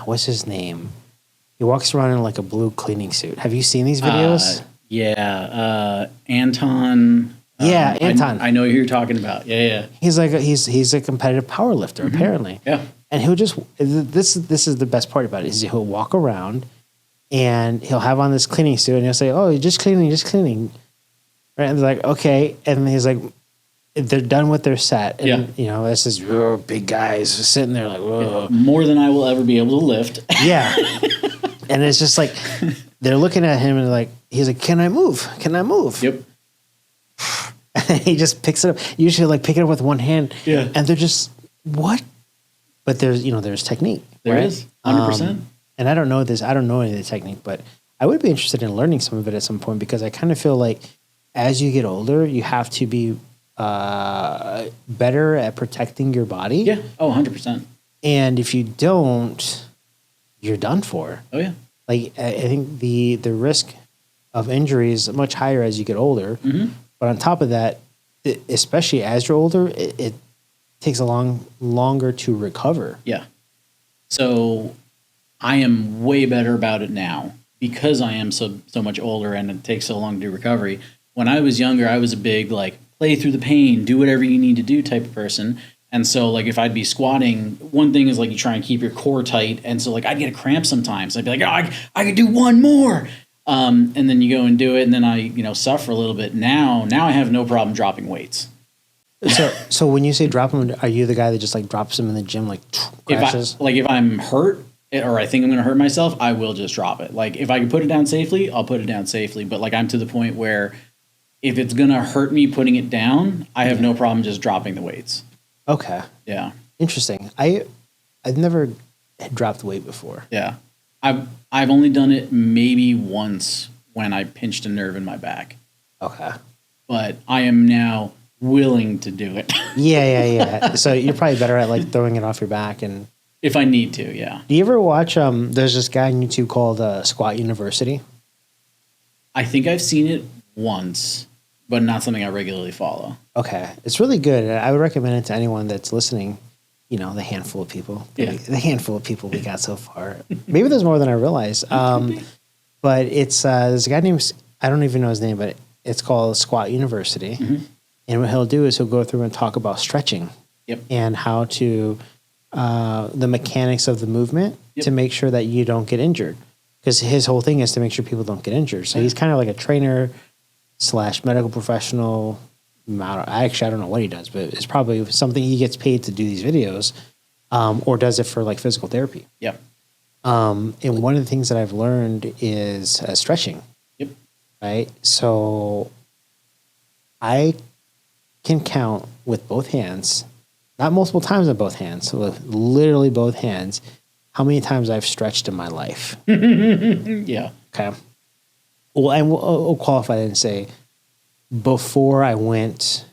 Speaker 1: What's his name? He walks around in like a blue cleaning suit. Have you seen these videos?
Speaker 2: Yeah. Anton.
Speaker 1: Anton.
Speaker 2: I know who you're talking about. Yeah.
Speaker 1: He's like he's a competitive power lifter, apparently.
Speaker 2: Yeah.
Speaker 1: And he'll just this is the best part about it is he'll walk around and he'll have on this cleaning suit and he'll say, "Oh, just cleaning." Right? And they're like, "Okay." And he's like, they're done with their set. And, this is big guys sitting there like, whoa.
Speaker 2: More than I will ever be able to lift.
Speaker 1: Yeah. And it's just like, they're looking at him and like, he's like, "Can I move? Can I move?"
Speaker 2: Yep.
Speaker 1: And he just picks it up. Usually like pick it up with one hand.
Speaker 2: Yeah.
Speaker 1: And they're just, what? But there's technique.
Speaker 2: There
Speaker 1: right?
Speaker 2: is 100%.
Speaker 1: And I don't know any of the technique, but I would be interested in learning some of it at some point because I kind of feel like as you get older, you have to be better at protecting your body.
Speaker 2: Yeah. Oh, 100%.
Speaker 1: And if you don't, you're done for.
Speaker 2: Oh yeah.
Speaker 1: Like I think the risk of injury is much higher as you get older. Mm-hmm. But on top of that, especially as you're older, it takes longer to recover.
Speaker 2: Yeah. So I am way better about it now because I am so much older and it takes so long to do recovery. When I was younger, I was a big like play through the pain, do whatever you need to do type of person. And so like if I'd be squatting, one thing is like you try and keep your core tight. And so like I'd get a cramp sometimes. I'd be like, oh, I could do one more. And then you go and do it. And then I, suffer a little bit. Now I have no problem dropping weights.
Speaker 1: So when you say drop them, are you the guy that just like drops them in the gym, like crashes?
Speaker 2: If I'm hurt or I think I'm going to hurt myself, I will just drop it. Like if I can put it down safely, I'll put it down safely. But like I'm to the point where if it's going to hurt me putting it down, I have no problem just dropping the weights.
Speaker 1: Okay.
Speaker 2: Yeah.
Speaker 1: Interesting. I've never dropped weight before.
Speaker 2: Yeah. I've only done it maybe once when I pinched a nerve in my back.
Speaker 1: Okay.
Speaker 2: But I am now willing to do it.
Speaker 1: Yeah. So you're probably better at like throwing it off your back and
Speaker 2: if I need to, yeah.
Speaker 1: Do you ever watch there's this guy on YouTube called Squat University?
Speaker 2: I think I've seen it once, but not something I regularly follow.
Speaker 1: Okay. It's really good. I would recommend it to anyone that's listening. the handful of people,
Speaker 2: Yeah.
Speaker 1: the handful of people we got so far. Maybe there's more than I realized. But it's there's a guy named, I don't even know his name, but it's called Squat University. And what he'll do is he'll go through and talk about stretching and how to the mechanics of the movement to make sure that you don't get injured. Because his whole thing is to make sure people don't get injured. So he's kind of like a trainer / medical professional. I don't know what he does, but it's probably something he gets paid to do these videos, or does it for like physical therapy.
Speaker 2: Yep.
Speaker 1: And one of the things that I've learned is stretching.
Speaker 2: Yep.
Speaker 1: Right. So I can count with both hands, not multiple times with both hands, so with literally both hands, how many times I've stretched in my life.
Speaker 2: Yeah.
Speaker 1: Okay. Well, and we'll qualify it and say before I went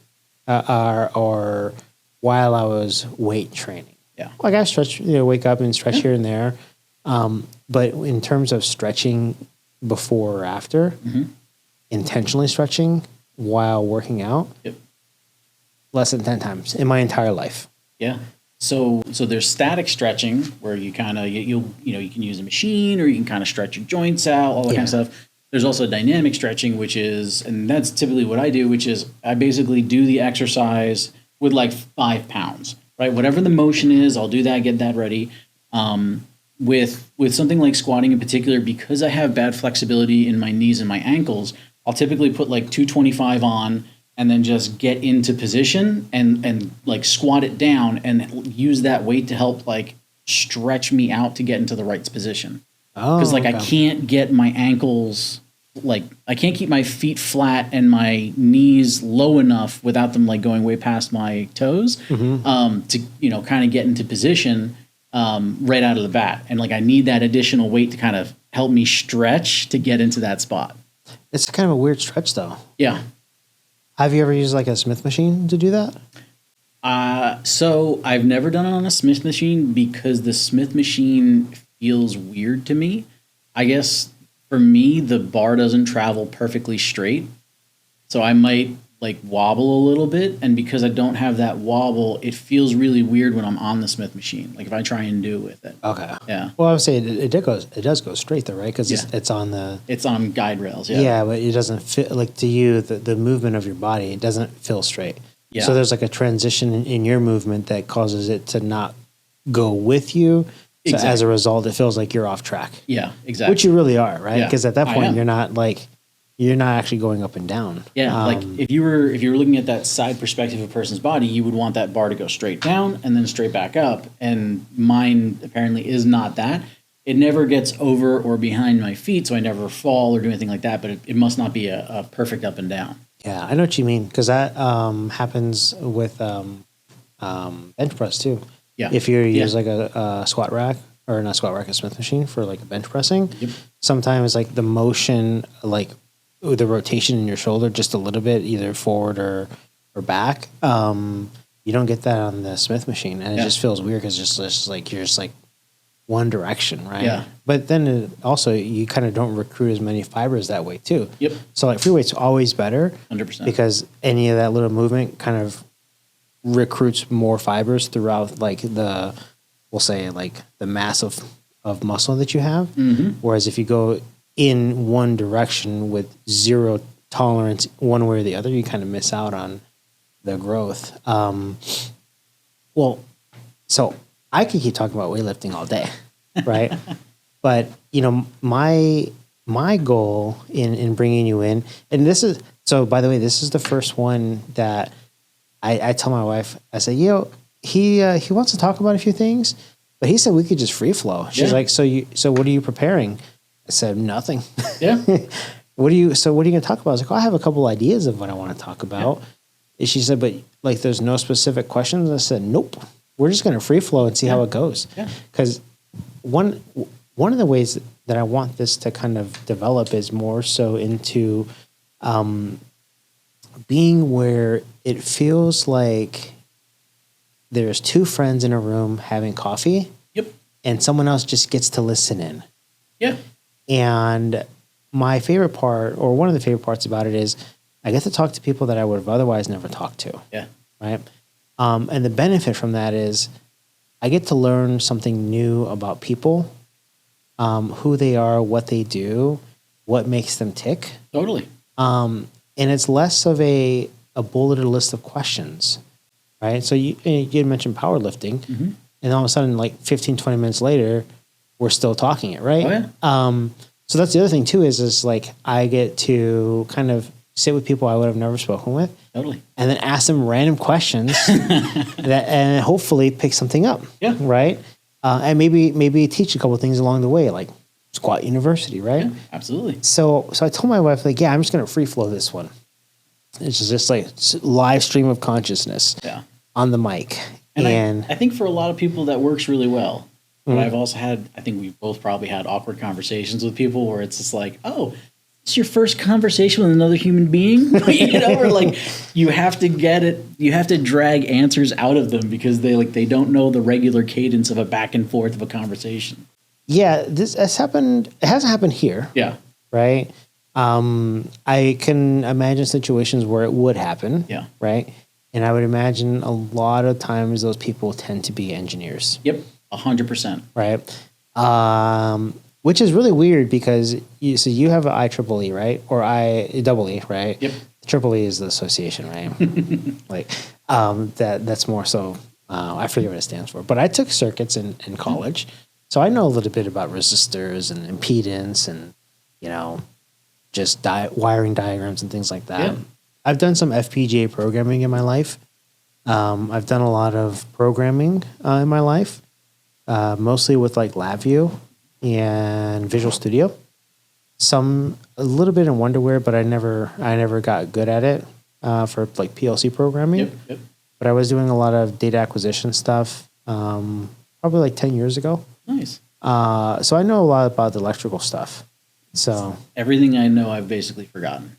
Speaker 1: or while I was weight training.
Speaker 2: Yeah.
Speaker 1: Like I stretch, wake up and stretch here and there. But in terms of stretching before or after, intentionally stretching while working out, less than 10 times in my entire life.
Speaker 2: Yeah. So there's static stretching where you kind of you can use a machine or you can kind of stretch your joints out, all that kind of stuff. There's also dynamic stretching, which is, and that's typically what I do, which is I basically do the exercise with like 5 pounds, right? Whatever the motion is, I'll do that, get that ready. With something like squatting in particular, because I have bad flexibility in my knees and my ankles, I'll typically put like 225 on and then just get into position and like squat it down and use that weight to help like stretch me out to get into the right position. Because I can't get my ankles, like I can't keep my feet flat and my knees low enough without them like going way past my toes to kind of get into position right out of the bat. And like I need that additional weight to kind of help me stretch to get into that spot.
Speaker 1: It's kind of a weird stretch though.
Speaker 2: Yeah.
Speaker 1: Have you ever used like a Smith machine to do that?
Speaker 2: So I've never done it on a Smith machine because the Smith machine feels weird to me. I guess for me, the bar doesn't travel perfectly straight. So I might like wobble a little bit. And because I don't have that wobble, it feels really weird when I'm on the Smith machine. Like if I try and do it with it. Okay. Yeah.
Speaker 1: Well, I would say it does go straight though, right? Because it's on
Speaker 2: guide rails. Yeah.
Speaker 1: Yeah, but it doesn't feel like to you, the movement of your body, it doesn't feel straight.
Speaker 2: Yeah.
Speaker 1: So there's like a transition in your movement that causes it to not go with you. So as a result, it feels like you're off track.
Speaker 2: Yeah, exactly.
Speaker 1: Which you really are, right? Because at that point, you're not actually going up and down.
Speaker 2: Yeah, like if you were looking at that side perspective of a person's body, you would want that bar to go straight down and then straight back up. And mine apparently is not that. It never gets over or behind my feet, so I never fall or do anything like that. But it must not be a perfect up and down.
Speaker 1: Yeah, I know what you mean because that happens with bench press too. Yeah. If you use like a squat rack or not squat rack, a Smith machine for like a bench pressing, sometimes like the motion, like the rotation in your shoulder just a little bit, either forward or back, you don't get that on the Smith machine. And it just feels weird because it's just like you're just like one direction, right? Yeah. But then also you kind of don't recruit as many fibers that way too. Yep. So like free weight's always better. 100%. Because any of that little movement kind of recruits more fibers throughout like we'll say like the mass of muscle that you have. Whereas if you go in one direction with zero tolerance one way or the other, you kind of miss out on the growth. Well, so I could keep talking about weightlifting all day, right? But my goal in bringing you in, and this is, so by the way, this is the first one that I tell my wife, I say, he wants to talk about a few things, but he said we could just free flow. She's like, so what are you preparing? I said, nothing. Yeah. What are you going to talk about? I was like, I have a couple ideas of what I want to talk about. Yeah. And she said, but like, there's no specific questions. I said, nope. We're just going to free flow and see how it goes. Yeah. Because one of the ways that I want this to kind of develop is more so into being where it feels like there's two friends in a room having coffee. Yep. And someone else just gets to listen in. Yeah. And my favorite part, or one of the favorite parts about it, is I get to talk to people that I would have otherwise never talked to. Yeah. Right. And the benefit from that is I get to learn something new about people, who they are, what they do, what makes them tick.
Speaker 2: Totally.
Speaker 1: And it's less of a bulleted list of questions, right? So you had mentioned powerlifting, and all of a sudden, like 15, 20 minutes later, we're still talking it, right?
Speaker 2: Oh, yeah.
Speaker 1: So that's the other thing too, is like I get to kind of sit with people I would have never spoken with.
Speaker 2: Totally.
Speaker 1: And then ask them random questions and hopefully pick something up.
Speaker 2: Yeah.
Speaker 1: Right. And maybe teach a couple of things along the way, like Squat University, right?
Speaker 2: Yeah, absolutely.
Speaker 1: So I told my wife, like, yeah, I'm just going to free flow this one. It's just like live stream of consciousness on the mic.
Speaker 2: And I think for a lot of people that works really well. But I've also I think we've both probably had awkward conversations with people where it's just like, oh, it's your first conversation with another human being, or like you have to get it. You have to drag answers out of them because they don't know the regular cadence of a back and forth of a conversation.
Speaker 1: Yeah, this has happened. It hasn't happened here.
Speaker 2: Yeah.
Speaker 1: Right. I can imagine situations where it would happen.
Speaker 2: Yeah.
Speaker 1: Right. And I would imagine a lot of times those people tend to be engineers.
Speaker 2: Yep. 100%.
Speaker 1: Right. Which is really weird because you have an IEEE, right? Or IEE, right?
Speaker 2: Yep.
Speaker 1: Triple E is the association, right? Like that's more so. I forget what it stands for, but I took circuits in college, so I know a little bit about resistors and impedance and just wiring diagrams and things like that.
Speaker 2: Yeah.
Speaker 1: I've done some FPGA programming in my life. I've done a lot of programming in my life, mostly with like LabVIEW and Visual Studio. A little bit in Wonderware, but I never got good at it for like PLC programming.
Speaker 2: Yep.
Speaker 1: But I was doing a lot of data acquisition stuff probably like 10 years ago.
Speaker 2: Nice.
Speaker 1: So I know a lot about the electrical stuff. So
Speaker 2: everything I know, I've basically forgotten.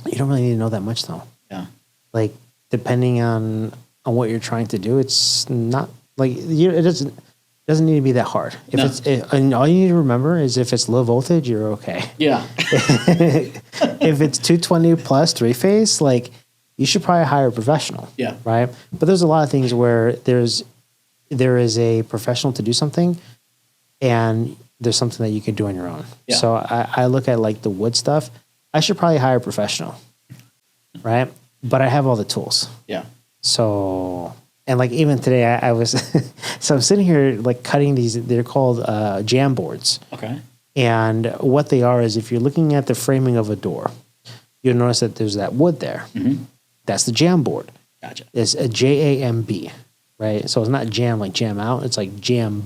Speaker 1: You don't really need to know that much, though.
Speaker 2: Yeah.
Speaker 1: Like depending on what you're trying to do, it's not like it doesn't need to be that hard. And all you need to remember is if it's low voltage, you're okay.
Speaker 2: Yeah.
Speaker 1: If it's 220 plus 3-phase, like you should probably hire a professional.
Speaker 2: Yeah.
Speaker 1: Right. But there's a lot of things where there is a professional to do something, and there's something that you can do on your own.
Speaker 2: Yeah.
Speaker 1: So I look at like the wood stuff. I should probably hire a professional. Right. But I have all the tools.
Speaker 2: Yeah.
Speaker 1: So, and like even today I was, so I'm sitting here like cutting these, they're called jam boards.
Speaker 2: Okay.
Speaker 1: And what they are is if you're looking at the framing of a door, you'll notice that there's that wood there. Mm-hmm. That's the jam board.
Speaker 2: Gotcha.
Speaker 1: It's a JAMB, right? So it's not jam like jam out, it's like jamb.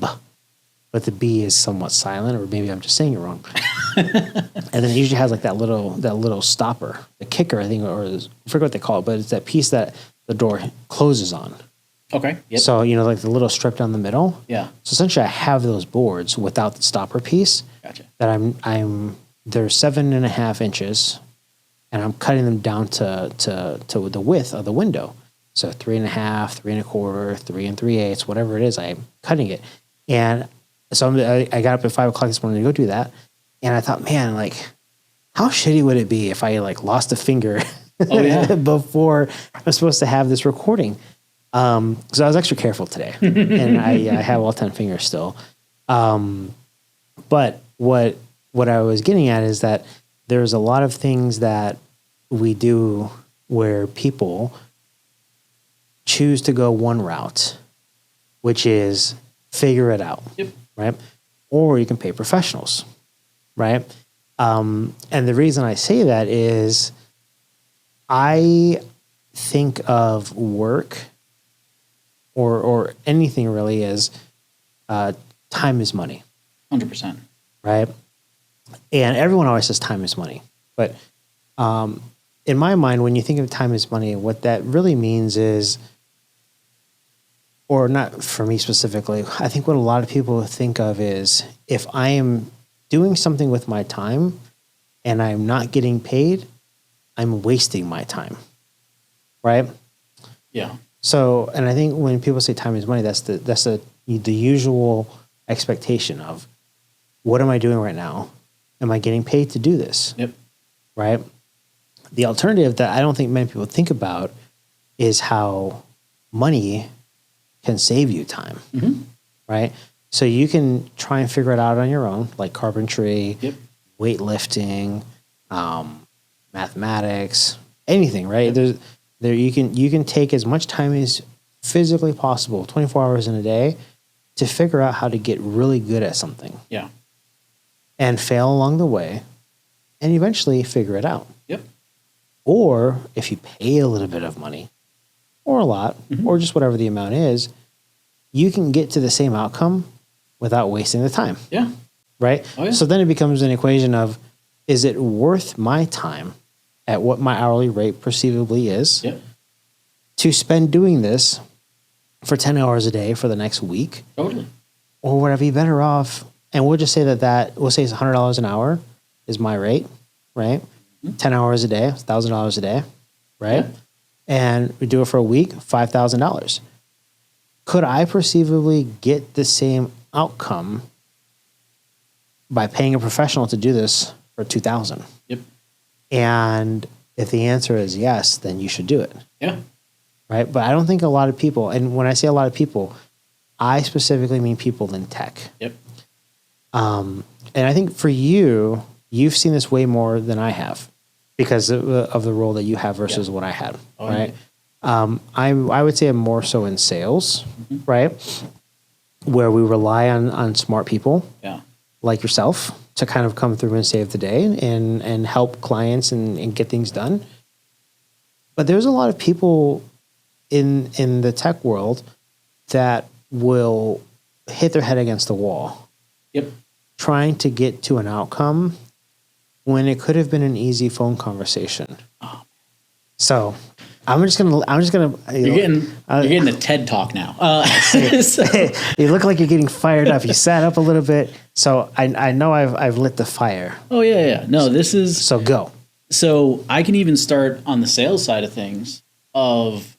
Speaker 1: But the B is somewhat silent, or maybe I'm just saying it wrong. And then it usually has like that little stopper, the kicker, I think, or I forget what they call it, but it's that piece that the door closes on.
Speaker 2: Okay. Yep.
Speaker 1: So, like the little strip down the middle.
Speaker 2: Yeah.
Speaker 1: So essentially I have those boards without the stopper piece.
Speaker 2: Gotcha.
Speaker 1: That they're 7.5 inches, and I'm cutting them down to the width of the window. So 3.5, 3 1/4, 3 3/8, whatever it is, I'm cutting it. And so I got up at 5 o'clock this morning to go do that. And I thought, man, like, how shitty would it be if I like lost a finger before I'm supposed to have this recording? So I was extra careful today, and I have all 10 fingers still. But what I was getting at is that there's a lot of things that we do where people choose to go one route, which is figure it out.
Speaker 2: Yep.
Speaker 1: Right? Or you can pay professionals, right? And the reason I say that is I think of work or anything really as time is money.
Speaker 2: 100%.
Speaker 1: Right? And everyone always says time is money. But in my mind, when you think of time is money, what that really means is, or not for me specifically, I think what a lot of people think of is if I am doing something with my time and I'm not getting paid, I'm wasting my time. Right?
Speaker 2: Yeah.
Speaker 1: So, and I think when people say time is money, that's the usual expectation of what am I doing right now? Am I getting paid to do this?
Speaker 2: Yep.
Speaker 1: Right? The alternative that I don't think many people think about is how money can save you time, right? So you can try and figure it out on your own, like carpentry, weightlifting, mathematics, anything, right? There you can take as much time as physically possible, 24 hours in a day, to figure out how to get really good at something.
Speaker 2: Yeah.
Speaker 1: And fail along the way, and eventually figure it out.
Speaker 2: Yep.
Speaker 1: Or if you pay a little bit of money, or a lot, or just whatever the amount is, you can get to the same outcome without wasting the time.
Speaker 2: Yeah.
Speaker 1: Right?
Speaker 2: Oh, yeah.
Speaker 1: So then it becomes an equation of, is it worth my time at what my hourly rate perceivably is to spend doing this for 10 hours a day for the next week?
Speaker 2: Totally.
Speaker 1: Or would I be better off? And we'll just say we'll say it's $100 an hour is my rate, right? 10 hours a day, $1,000 a day, right?
Speaker 2: Yeah.
Speaker 1: And we do it for a week, $5,000. Could I perceivably get the same outcome by paying a professional to do this for $2,000?
Speaker 2: Yep.
Speaker 1: And if the answer is yes, then you should do it.
Speaker 2: Yeah.
Speaker 1: Right? But I don't think a lot of people, and when I say a lot of people, I specifically mean people in tech.
Speaker 2: Yep.
Speaker 1: And I think for you, you've seen this way more than I have because of the role that you have versus what I had, right? I would say I'm more so in sales, right? Where we rely on smart people like yourself to kind of come through and save the day and help clients and get things done. But there's a lot of people in the tech world that will hit their head against the wall.
Speaker 2: Yep. Trying
Speaker 1: to get to an outcome when it could have been an easy phone conversation. So I'm just gonna. You're getting
Speaker 2: a TED talk now.
Speaker 1: You look like you're getting fired up. You sat up a little bit, so I know I've lit the fire.
Speaker 2: Oh yeah. No, this is
Speaker 1: so go.
Speaker 2: So I can even start on the sales side of things of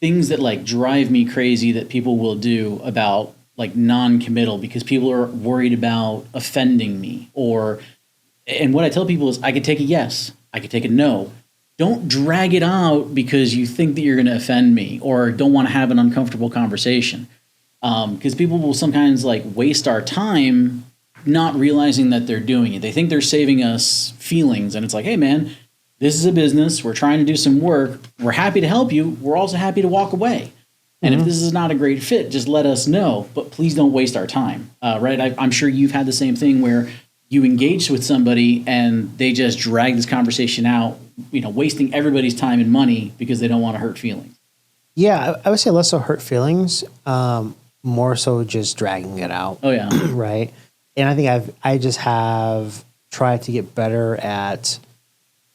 Speaker 2: things that like drive me crazy that people will do about like non-committal because people are worried about offending me and what I tell people is I could take a yes, I could take a no. Don't drag it out because you think that you're going to offend me or don't want to have an uncomfortable conversation. Because people will sometimes like waste our time not realizing that they're doing it. They think they're saving us feelings. And it's like, hey, man, this is a business. We're trying to do some work. We're happy to help you. We're also happy to walk away. And if this is not a great fit, just let us know. But please don't waste our time. Right? I'm sure you've had the same thing where you engaged with somebody and they just drag this conversation out, wasting everybody's time and money because they don't want to hurt feelings.
Speaker 1: Yeah, I would say less so hurt feelings, more so just dragging it out.
Speaker 2: Oh yeah.
Speaker 1: Right. And I think I just have tried to get better at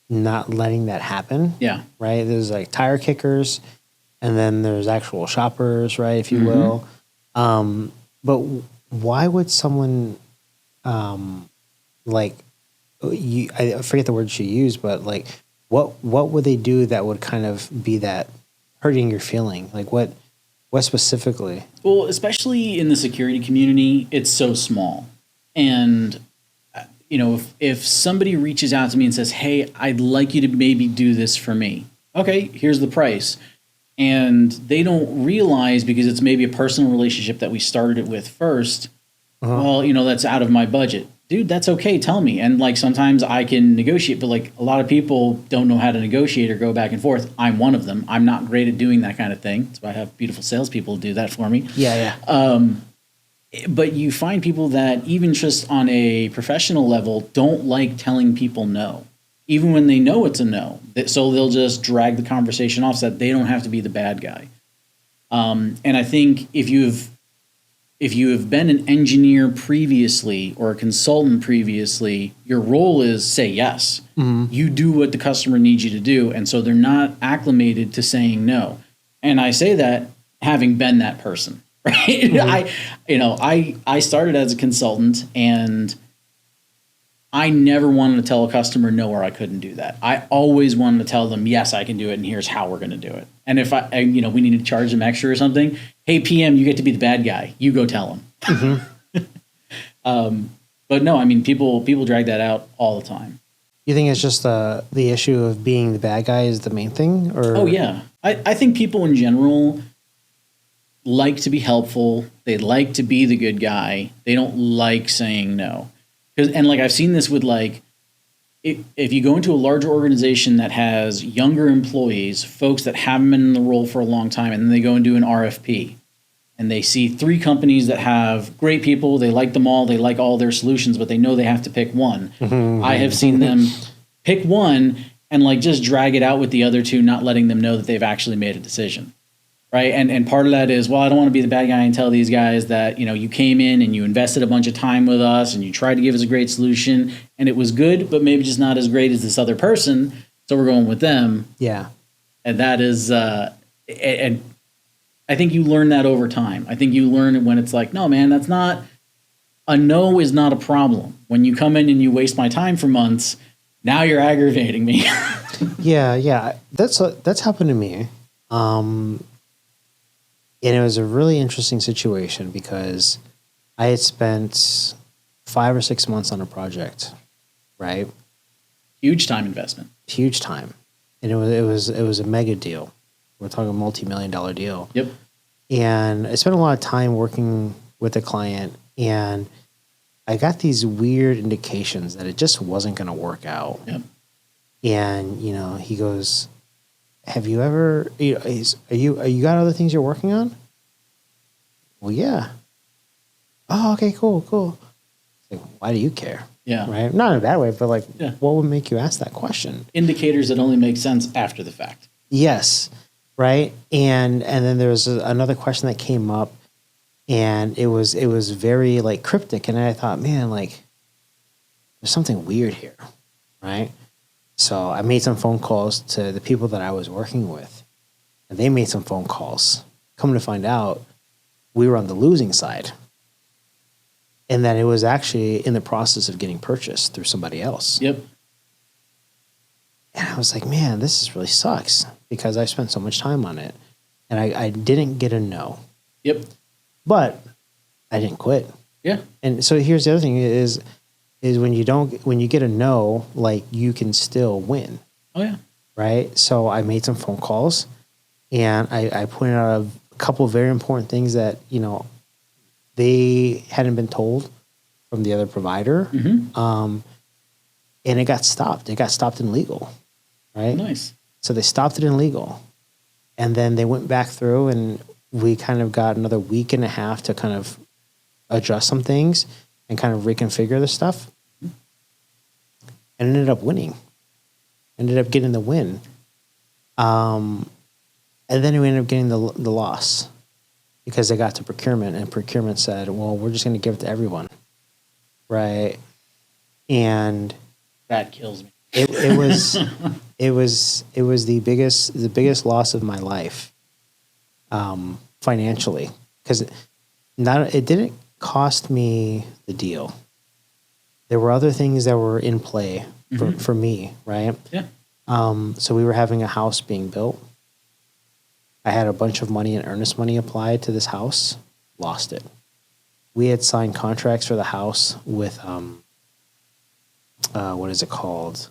Speaker 1: not letting that happen.
Speaker 2: Yeah.
Speaker 1: Right. There's like tire kickers and then there's actual shoppers, right, if you will. But why would someone I forget the word she used, but like what would they do that would kind of be that hurting your feeling? Like what specifically?
Speaker 2: Well, especially in the security community, it's so small. And if somebody reaches out to me and says, "Hey, I'd like you to maybe do this for me." Okay, here's the price. And they don't realize because it's maybe a personal relationship that we started it with first. Well, that's out of my budget. Dude, that's okay. Tell me. And like sometimes I can negotiate, but like a lot of people don't know how to negotiate or go back and forth. I'm one of them. I'm not great at doing that kind of thing. That's why I have beautiful salespeople do that for me.
Speaker 1: Yeah.
Speaker 2: But you find people that even just on a professional level don't like telling people no, even when they know it's a no. So they'll just drag the conversation off so that they don't have to be the bad guy. And I think if you have been an engineer previously or a consultant previously, your role is say yes. You do what the customer needs you to do. And so they're not acclimated to saying no. And I say that having been that person, right? I started as a consultant and I never wanted to tell a customer no or I couldn't do that. I always wanted to tell them, yes, I can do it and here's how we're going to do it. And if we need to charge them extra or something, hey, PM, you get to be the bad guy. You go tell them. But no, I mean, people drag that out all the time.
Speaker 1: You think it's just the issue of being the bad guy is the main thing? Or?
Speaker 2: Oh, yeah. I think people in general like to be helpful. They like to be the good guy. They don't like saying no. And like I've seen this with like, if you go into a larger organization that has younger employees, folks that haven't been in the role for a long time, and then they go and do an RFP, and they see 3 companies that have great people, they like them all, they like all their solutions, but they know they have to pick one. I have seen them pick one and like just drag it out with the other 2, not letting them know that they've actually made a decision. Right. And part of that is, well, I don't want to be the bad guy and tell these guys that, you know, you came in and you invested a bunch of time with us and you tried to give us a great solution and it was good, but maybe just not as great as this other person. So we're going with them.
Speaker 1: Yeah.
Speaker 2: And that is, and I think you learn that over time. I think you learn it when it's like, no, man, that's not, a no is not a problem. When you come in and you waste my time for months, now you're aggravating me.
Speaker 1: Yeah. That's happened to me. And it was a really interesting situation because I had spent 5 or 6 months on a project, right?
Speaker 2: Huge time investment.
Speaker 1: Huge time. And it was a mega deal. We're talking a multi-million-dollar deal.
Speaker 2: Yep.
Speaker 1: And I spent a lot of time working with the client, and I got these weird indications that it just wasn't going to work out.
Speaker 2: Yep.
Speaker 1: And, you know, he goes, have you ever, are you got other things you're working on? Well, yeah. Oh, okay, cool. Like, why do you care?
Speaker 2: Yeah.
Speaker 1: Right. Not in a bad way, but like, what would make you ask that question?
Speaker 2: Indicators that only make sense after the fact.
Speaker 1: Yes. Right. And then there was another question that came up, and it was very like cryptic. And I thought, man, like there's something weird here. Right. So I made some phone calls to the people that I was working with, and they made some phone calls. Come to find out, we were on the losing side, and that it was actually in the process of getting purchased through somebody else.
Speaker 2: Yep.
Speaker 1: And I was like, man, this really sucks because I spent so much time on it, and I didn't get a no.
Speaker 2: Yep.
Speaker 1: But I didn't quit.
Speaker 2: Yeah.
Speaker 1: And so here's the other thing is when you get a no, like you can still win.
Speaker 2: Oh yeah.
Speaker 1: Right. So I made some phone calls, and I pointed out a couple of very important things that, you know, they hadn't been told from the other provider.
Speaker 2: Mm-hmm.
Speaker 1: And it got stopped. It got stopped in legal. Right.
Speaker 2: Nice.
Speaker 1: So they stopped it in legal, and then they went back through, and we kind of got another week and a half to kind of adjust some things and kind of reconfigure the stuff. And ended up winning. Ended up getting the win. And then we ended up getting the loss because they got to procurement, and procurement said, well, we're just going to give it to everyone. Right. And
Speaker 2: that kills me.
Speaker 1: It was the biggest loss of my life, financially, because it didn't cost me the deal. There were other things that were in play for me, right?
Speaker 2: Yeah.
Speaker 1: So we were having a house being built. I had a bunch of money and earnest money applied to this house, lost it. We had signed contracts for the house with, what is it called?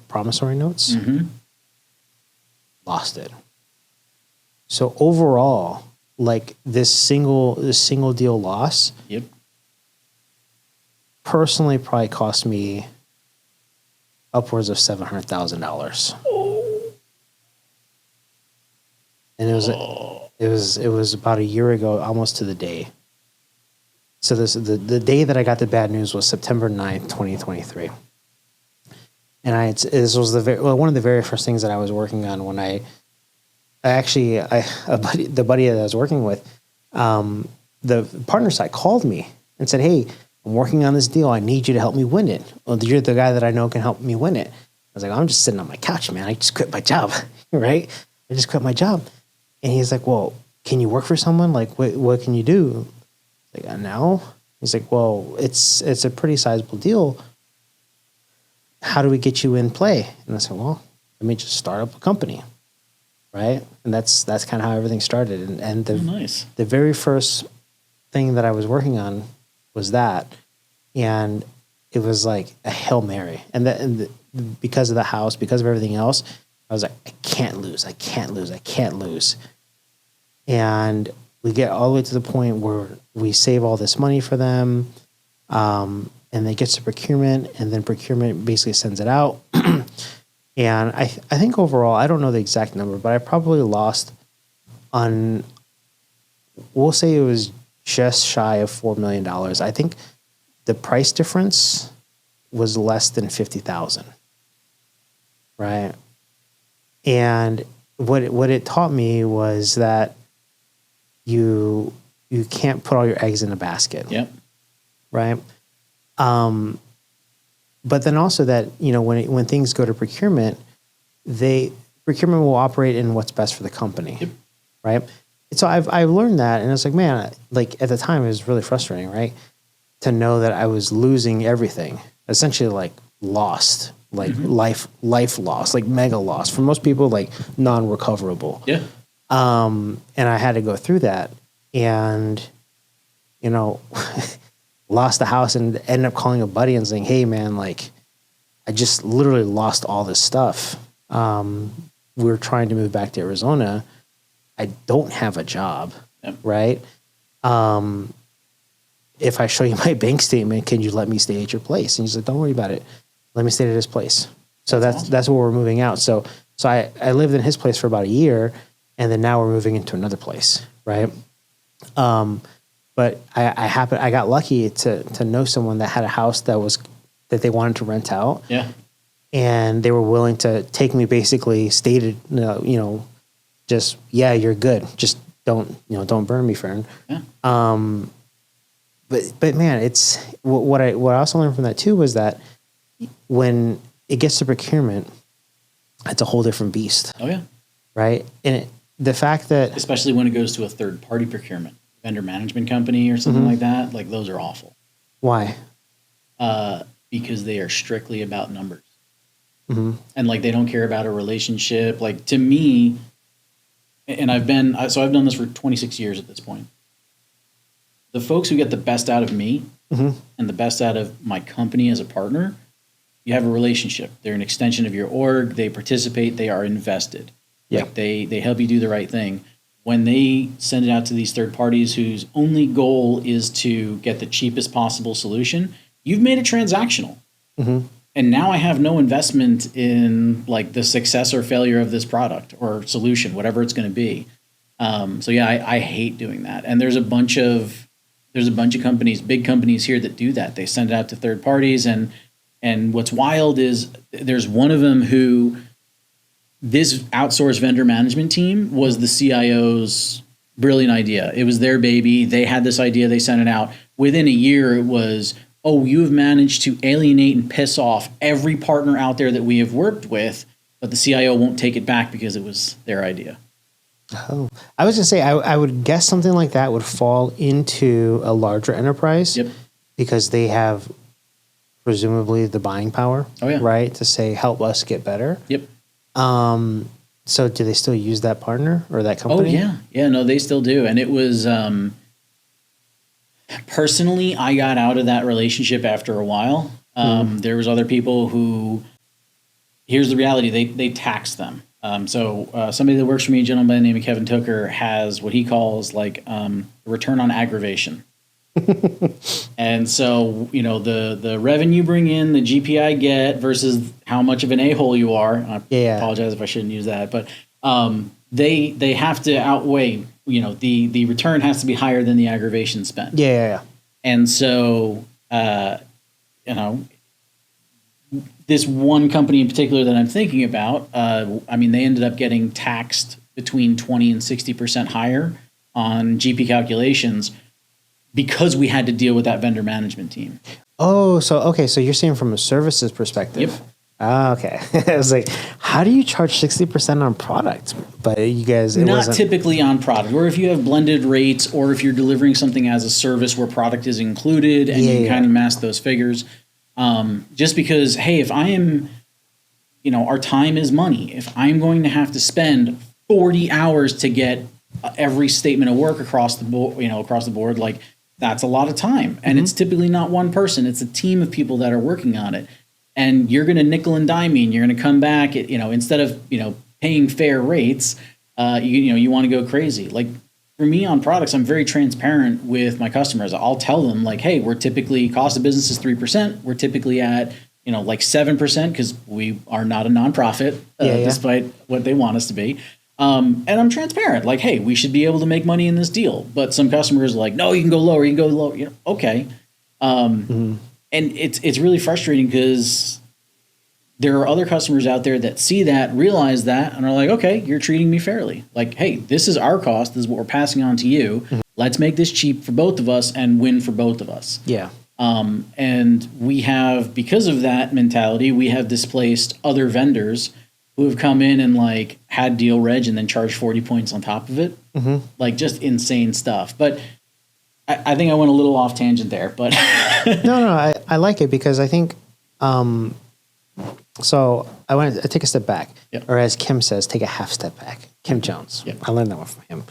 Speaker 1: Promissory notes.
Speaker 2: Mm-hmm.
Speaker 1: Lost it. So overall, like this single deal loss,
Speaker 2: Yep.
Speaker 1: personally probably cost me upwards of $700,000. And it was about a year ago, almost to the day. So the day that I got the bad news was September 9th, 2023. And this was one of the very first things that I was working on when the buddy that I was working with, the partner side called me and said, hey, I'm working on this deal. I need you to help me win it. Well, you're the guy that I know can help me win it. I was like, I'm just sitting on my couch, man. I just quit my job, right? I just quit my job. And he's like, well, can you work for someone? Like, what can you do? Like, no. He's like, well, it's a pretty sizable deal. How do we get you in play? And I said, well, let me just start up a company, right? And that's kind of how everything started. And
Speaker 2: nice.
Speaker 1: The very first thing that I was working on was that, and it was like a Hail Mary. And because of the house, because of everything else, I was like, I can't lose. And we get all the way to the point where we save all this money for them, and it gets to procurement, and then procurement basically sends it out. And I think overall, I don't know the exact number, but I probably lost on, we'll say it was just shy of $4 million. I think the price difference was less than 50,000. Right. And what it taught me was that you can't put all your eggs in a basket.
Speaker 2: Yep.
Speaker 1: Right. But then also that, when things go to procurement, procurement will operate in what's best for the company.
Speaker 2: Yep.
Speaker 1: Right. And so I've learned that, and it's like, man, like at the time it was really frustrating, right? To know that I was losing everything, essentially like lost, like life loss, like mega loss. For most people, like non-recoverable.
Speaker 2: Yeah.
Speaker 1: And I had to go through that, and lost the house, and ended up calling a buddy and saying, "Hey, man, like I just literally lost all this stuff. We're trying to move back to Arizona. I don't have a job, right? If I show you my bank statement, can you let me stay at your place?" And he's like, "Don't worry about it. Let me stay at his place." So that's where we're moving out. So I lived in his place for about a year, and then now we're moving into another place, right? But I got lucky to know someone that had a house that they wanted to rent out.
Speaker 2: Yeah.
Speaker 1: And they were willing to take me, basically stated, just, yeah, you're good. Just don't burn me, friend.
Speaker 2: Yeah.
Speaker 1: But man, it's what I also learned from that too was that when it gets to procurement, it's a whole different beast.
Speaker 2: Oh yeah.
Speaker 1: Right. And the fact that,
Speaker 2: especially when it goes to a third party procurement, vendor management company or something like that, like those are awful.
Speaker 1: Why?
Speaker 2: Because they are strictly about numbers. And like, they don't care about a relationship. Like, to me, and I've done this for 26 years at this point. The folks who get the best out of me and the best out of my company as a partner, you have a relationship. They're an extension of your org. They participate. They are invested.
Speaker 1: Yeah.
Speaker 2: Like, they help you do the right thing. When they send it out to these third parties whose only goal is to get the cheapest possible solution, you've made it transactional. And now I have no investment in like the success or failure of this product or solution, whatever it's going to be. So yeah, I hate doing that. And there's a bunch of companies, big companies here that do that. They send it out to third parties, and what's wild is there's one of them who, this outsourced vendor management team was the CIO's brilliant idea. It was their baby. They had this idea. They sent it out. Within a year, it was, "Oh, you have managed to alienate and piss off every partner out there that we have worked with, but the CIO won't take it back because it was their idea."
Speaker 1: Oh, I was going to say, I would guess something like that would fall into a larger enterprise.
Speaker 2: Yep.
Speaker 1: Because they have presumably the buying power.
Speaker 2: Oh, yeah.
Speaker 1: Right. To say, help us get better.
Speaker 2: Yep.
Speaker 1: So do they still use that partner or that company?
Speaker 2: Oh yeah. Yeah, no, they still do. And it was, personally, I got out of that relationship after a while. There was other people who, here's the reality, they tax them. So somebody that works for me, a gentleman by the name of Kevin Tooker, has what he calls like return on aggravation. And so, the revenue you bring in, the GP I get versus how much of an a-hole you are. I apologize if I shouldn't use that, but they have to outweigh, the return has to be higher than the aggravation spent.
Speaker 1: Yeah.
Speaker 2: And so, this one company in particular that I'm thinking about, they ended up getting taxed between 20 and 60% higher on GP calculations because we had to deal with that vendor management team.
Speaker 1: Oh, so you're saying from a services perspective.
Speaker 2: Yep.
Speaker 1: Ah, okay. I was like, how do you charge 60% on product? But you guys,
Speaker 2: not typically on product, or if you have blended rates, or if you're delivering something as a service where product is included, and you can kind of mask those figures. Just because, hey, if I am, our time is money. If I'm going to have to spend 40 hours to get every statement of work across the board, like, that's a lot of time. And it's typically not one person. It's a team of people that are working on it. And you're going to nickel and dime me, and you're going to come back at, instead of, paying fair rates, you want to go crazy. Like, for me on products, I'm very transparent with my customers. I'll tell them like, hey, we're typically cost of business is 3%. We're typically at, like 7% because we are not a nonprofit, despite what they want us to be. And I'm transparent, like, hey, we should be able to make money in this deal. But some customers are like, no, you can go lower, you can go lower. Okay. And it's really frustrating because there are other customers out there that see that, realize that, and are like, okay, you're treating me fairly. Like, hey, this is our cost. This is what we're passing on to you. Mm-hmm. Let's make this cheap for both of us and win for both of us.
Speaker 1: Yeah.
Speaker 2: And we have, because of that mentality, we have displaced other vendors who have come in and like had deal reg and then charged 40 points on top of it. Mm-hmm. Like just insane stuff. But I think I went a little off tangent there, but
Speaker 1: No, I like it because I think, so I want to take a step back, or as Kim says, take a half step back. Kim Jones. I learned that one from him.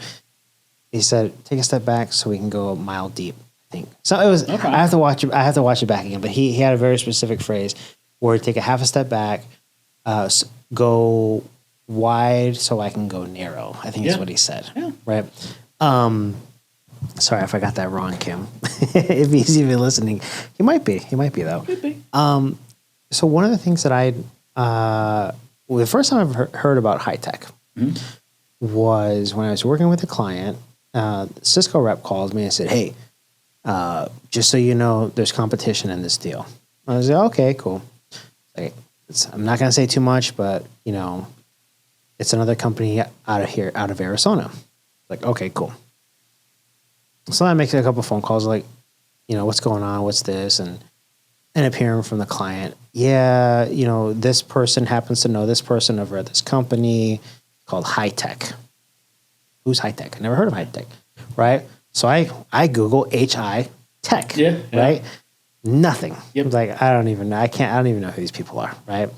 Speaker 1: He said, take a step back so we can go a mile deep, I think. So it was, okay. I have to watch it back again, but he had a very specific phrase where take a half a step back, go wide so I can go narrow, I think is what he said. Yeah. Right. Sorry if I got that wrong, Kim. If he's even listening, he might be though.
Speaker 2: Could be.
Speaker 1: So one of the things that the first time I've heard about high tech was when I was working with a client. Cisco rep called me and said, "Hey, just so you know, there's competition in this deal." I was like, "Okay, cool." Like, I'm not going to say too much, but it's another company out of Arizona. Like, okay, cool. So I make a couple phone calls, like, what's going on? What's this? And end up hearing from the client, this person happens to know this person over at this company called High Tech. Who's High Tech? I never heard of High Tech, right? So I Google HI Tech, right? Nothing. Yep. Like, I don't even know who these people are, right?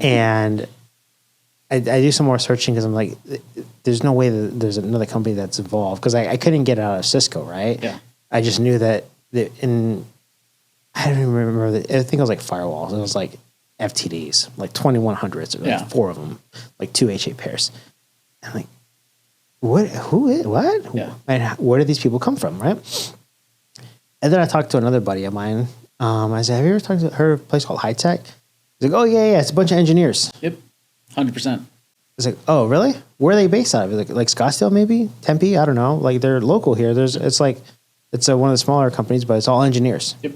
Speaker 1: And I do some more searching because I'm like, there's no way that there's another company that's involved because I couldn't get it out of Cisco, right? Yeah. I just knew that I don't even remember. I think it was like firewalls. It was like FTDs, like 2100s, or like 4 of them, like 2 HA pairs. I'm like, what? Yeah. And where did these people come from, right? And then I talked to another buddy of mine. I said, have you ever heard of a place called High Tech? He's like, oh, yeah, it's a bunch of engineers.
Speaker 2: Yep, 100%.
Speaker 1: I was like, oh, really? Where are they based out of? Like Scottsdale, maybe? Tempe? I don't know. Like, they're local here. It's one of the smaller companies, but it's all engineers.
Speaker 2: Yep.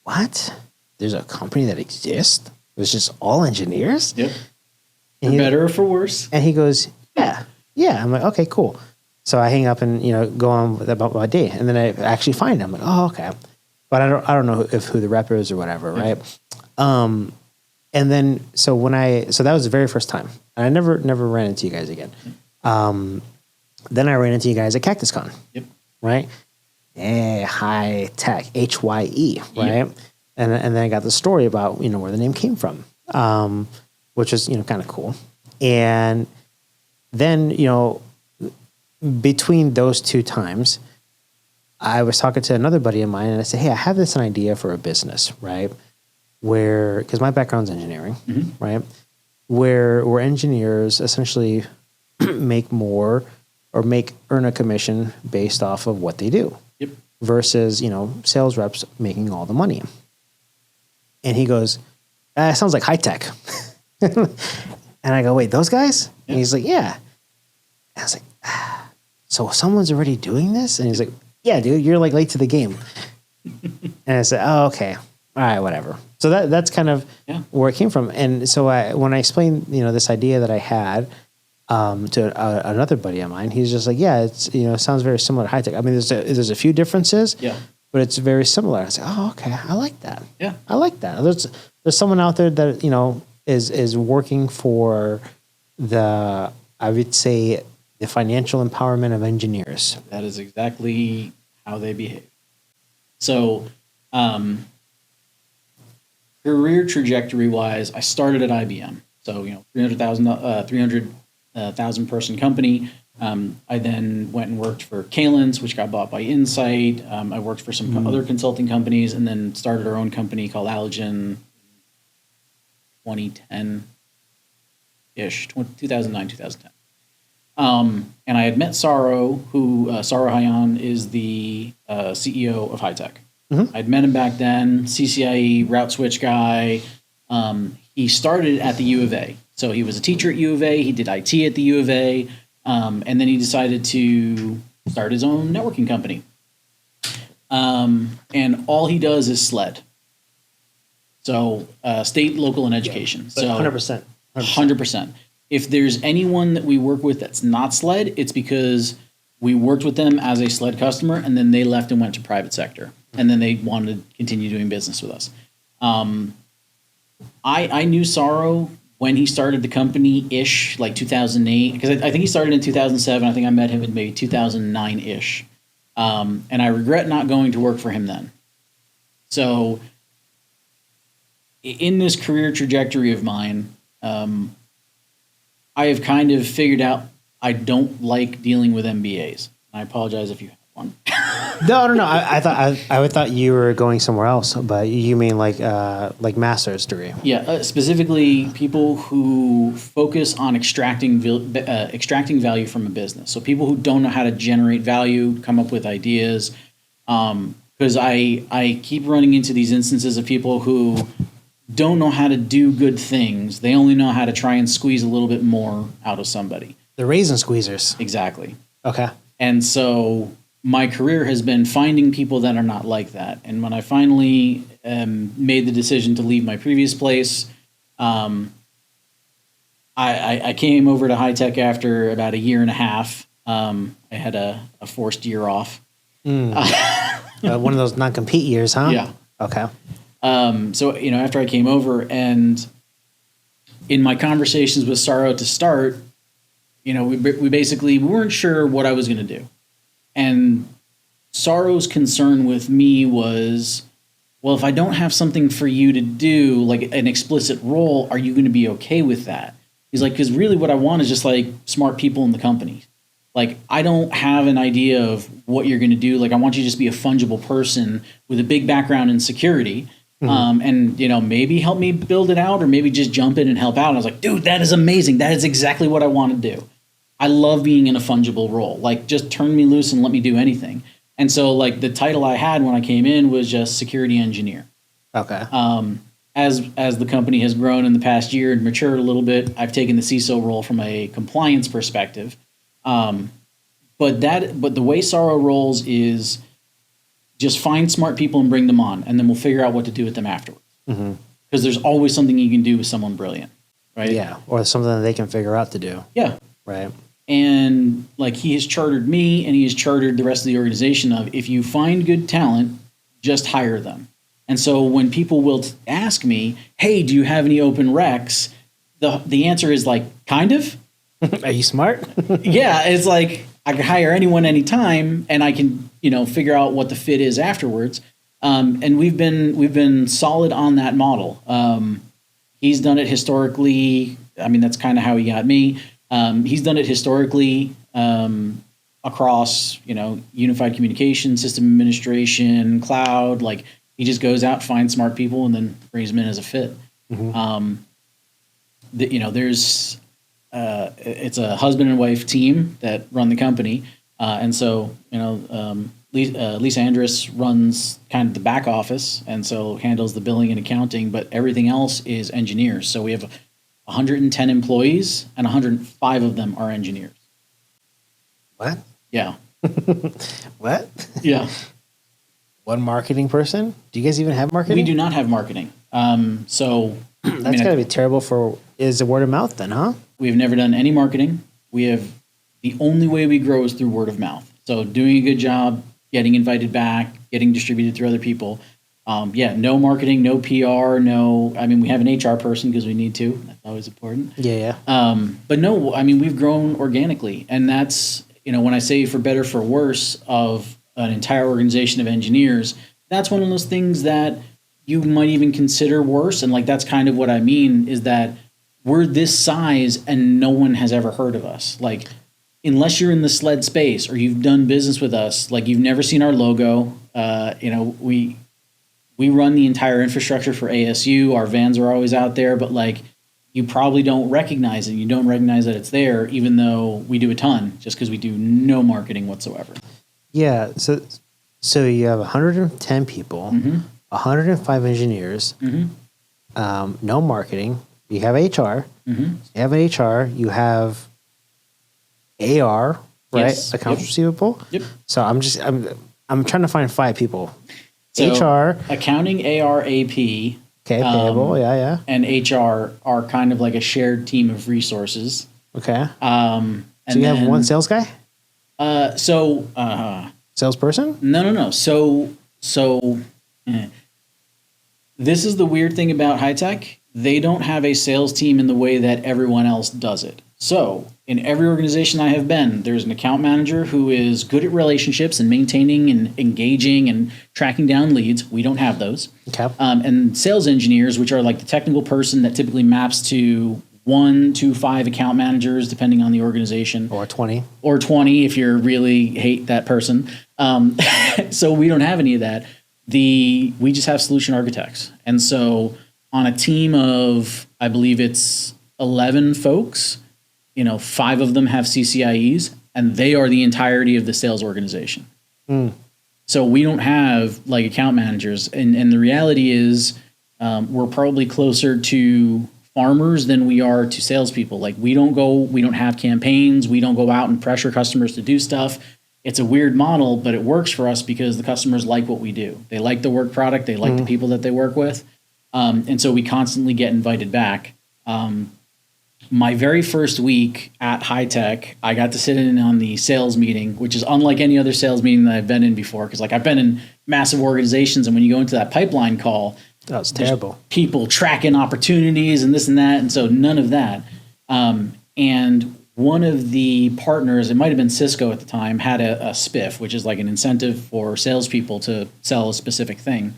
Speaker 1: What? There's a company that exists? It's just all engineers?
Speaker 2: Yep. For better or for worse.
Speaker 1: And he goes, yeah. I'm like, okay, cool. So I hang up and, go on about my day. And then I actually find him. I'm like, oh, okay. But I don't know who the rep is or whatever, right? And then, so that was the very first time. And I never ran into you guys again. Then I ran into you guys at CactusCon.
Speaker 2: Yep.
Speaker 1: Right? High Tech, HYE, right? Yep. And then I got the story about, where the name came from, which was, kind of cool. And then, between those two times, I was talking to another buddy of mine and I said, hey, I have this idea for a business, right? Because my background's engineering, right? Where engineers essentially make more or earn a commission based off of what they do.
Speaker 2: Yep.
Speaker 1: Versus, sales reps making all the money. And he goes, sounds like High Tech. And I go, wait, those guys? Yep. And he's like, yeah. And I was like, so someone's already doing this? And he's like, yeah, dude, you're like late to the game. And I said, oh, okay. All right, whatever. So that's kind of where it came from. And so when I explained, this idea that I had to another buddy of mine, he's just like, yeah, it's, it sounds very similar to High Tech. I mean, there's a few differences, but it's very similar. I said, oh, okay. I like that.
Speaker 2: Yeah.
Speaker 1: I like that. There's someone out there that, is working for I would say, the financial empowerment of engineers.
Speaker 2: That is exactly how they behave. So, career trajectory wise, I started at IBM. So, 300,000 person company. I then went and worked for Kalins, which got bought by Insight. I worked for some other consulting companies and then started our own company called Allergen 2010-ish, 2009, 2010. And I had met Saro, who Saro Hayan is the CEO of High Tech. I'd met him back then, CCIE, route switch guy. He started at the U of A. So he was a teacher at U of A. He did IT at the U of A. And then he decided to start his own networking company. And all he does is SLED. So state, local, and education. So
Speaker 1: 100%.
Speaker 2: 100%. If there's anyone that we work with that's not SLED, it's because we worked with them as a SLED customer, and then they left and went to private sector, and then they wanted to continue doing business with us. I knew Saro when he started the company-ish, like 2008, because I think he started in 2007. I think I met him in maybe 2009-ish. And I regret not going to work for him then. So in this career trajectory of mine, I have kind of figured out I don't like dealing with MBAs. I apologize if you have one.
Speaker 1: No. I thought you were going somewhere else, but you mean like master's degree?
Speaker 2: Yeah, specifically people who focus on extracting value from a business. So people who don't know how to generate value, come up with ideas. Because I keep running into these instances of people who don't know how to do good things. They only know how to try and squeeze a little bit more out of somebody.
Speaker 1: The raisin squeezers.
Speaker 2: Exactly.
Speaker 1: Okay.
Speaker 2: And so my career has been finding people that are not like that. And when I finally made the decision to leave my previous place, I came over to High Tech after about a year and a half. I had a forced year off.
Speaker 1: One of those non-compete years, huh?
Speaker 2: Yeah.
Speaker 1: Okay.
Speaker 2: So, after I came over, and in my conversations with Saro to start, we weren't sure what I was going to do. And Saro's concern with me was, well, if I don't have something for you to do, like an explicit role, are you going to be okay with that? He's like, because really what I want is just like smart people in the company. Like, I don't have an idea of what you're going to do. Like, I want you to just be a fungible person with a big background in security. And maybe help me build it out, or maybe just jump in and help out. And I was like, dude, that is amazing. That is exactly what I want to do. I love being in a fungible role. Like, just turn me loose and let me do anything. And so, like, the title I had when I came in was just security engineer. Okay. As the company has grown in the past year and matured a little bit, I've taken the CISO role from a compliance perspective. But the way Saro rolls is just find smart people and bring them on, and then we'll figure out what to do with them afterwards. Because there's always something you can do with someone brilliant, right?
Speaker 1: Yeah, or something that they can figure out to do.
Speaker 2: Yeah.
Speaker 1: Right.
Speaker 2: And like, he has chartered me, and he has chartered the rest of the organization of, if you find good talent, just hire them. And so when people will ask me, hey, do you have any open recs? The answer is like, kind of.
Speaker 1: Are you smart?
Speaker 2: Yeah, it's like, I can hire anyone anytime, and I can, figure out what the fit is afterwards. And we've been solid on that model. He's done it historically. I mean, that's kind of how he got me. He's done it historically across, unified communication, system administration, cloud. Like, he just goes out, finds smart people, and then brings them in as a fit. There's it's a husband and wife team that run the company. And so, Lisa Andrus runs kind of the back office, and so handles the billing and accounting, but everything else is engineers. So we have 110 employees, and 105 of them are engineers.
Speaker 1: What?
Speaker 2: Yeah.
Speaker 1: What?
Speaker 2: Yeah.
Speaker 1: One marketing person? Do you guys even have marketing?
Speaker 2: We do not have marketing. So
Speaker 1: that's got to be terrible is the word of mouth then, huh?
Speaker 2: We've never done any marketing. The only way we grow is through word of mouth. So doing a good job, getting invited back, getting distributed through other people. No marketing, no PR, we have an HR person because we need to. That's always important.
Speaker 1: Yeah.
Speaker 2: But no, we've grown organically. And that's, when I say for better, for worse of an entire organization of engineers, that's one of those things that you might even consider worse. And like, that's kind of what I mean, is that we're this size and no one has ever heard of us. Like, unless you're in the SLED space or you've done business with us, like, you've never seen our logo. We run the entire infrastructure for ASU. Our vans are always out there, but like, you probably don't recognize it. You don't recognize that it's there, even though we do a ton, just because we do no marketing whatsoever.
Speaker 1: Yeah. So you have 110 people, 105 engineers, no marketing. You have HR. You have an HR. You have AR, right?
Speaker 2: Yes.
Speaker 1: Accounts receivable.
Speaker 2: Yep.
Speaker 1: So I'm trying to find 5 people.
Speaker 2: So
Speaker 1: HR,
Speaker 2: accounting, AR, AP,
Speaker 1: okay, payable, yeah.
Speaker 2: and HR are kind of like a shared team of resources.
Speaker 1: Okay.
Speaker 2: And
Speaker 1: So you have one sales guy? Salesperson?
Speaker 2: No. This is the weird thing about high tech. They don't have a sales team in the way that everyone else does it. So in every organization I have been, there's an account manager who is good at relationships and maintaining and engaging and tracking down leads. We don't have those.
Speaker 1: Okay.
Speaker 2: And sales engineers, which are like the technical person that typically maps to 1 to 5 account managers, depending on the organization.
Speaker 1: Or 20.
Speaker 2: Or 20 if you really hate that person. So we don't have any of that. We just have solution architects. And so on a team of, I believe it's 11 folks, 5 of them have CCIEs, and they are the entirety of the sales organization. So we don't have like account managers. And the reality is we're probably closer to farmers than we are to salespeople. Like we don't have campaigns. We don't go out and pressure customers to do stuff. It's a weird model, but it works for us because the customers like what we do. They like the work product. They like the people that they work with. And so we constantly get invited back. My very first week at High Tech, I got to sit in on the sales meeting, which is unlike any other sales meeting that I've been in before. Because like I've been in massive organizations, and when you go into that pipeline call,
Speaker 1: that was terrible.
Speaker 2: People tracking opportunities and this and that, and so none of that. And one of the partners, it might have been Cisco at the time, had a spiff, which is like an incentive for salespeople to sell a specific thing.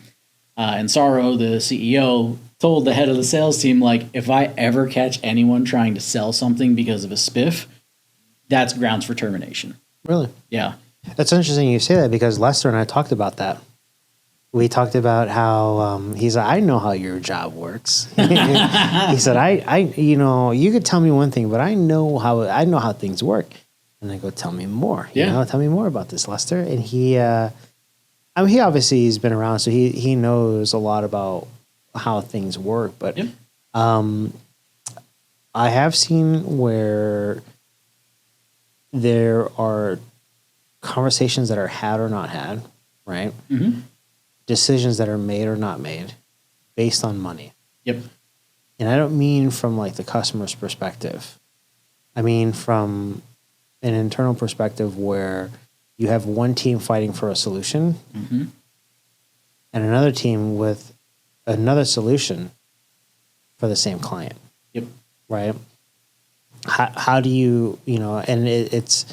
Speaker 2: And Saro, the CEO, told the head of the sales team, like, if I ever catch anyone trying to sell something because of a spiff, that's grounds for termination.
Speaker 1: Really?
Speaker 2: Yeah.
Speaker 1: That's interesting you say that, because Lester and I talked about that. We talked about how he said, I know how your job works. He said, I you could tell me one thing, but I know how things work. And I go, tell me more. Tell me more about this, Lester. And he obviously he's been around, so he knows a lot about how things work. But I have seen where there are conversations that are had or not had, right? Mm-hmm. Decisions that are made or not made based on money.
Speaker 2: Yep.
Speaker 1: And I don't mean from like the customer's perspective. I mean from an internal perspective where you have one team fighting for a solution and another team with another solution for the same client.
Speaker 2: Yep.
Speaker 1: Right? How do you, and it's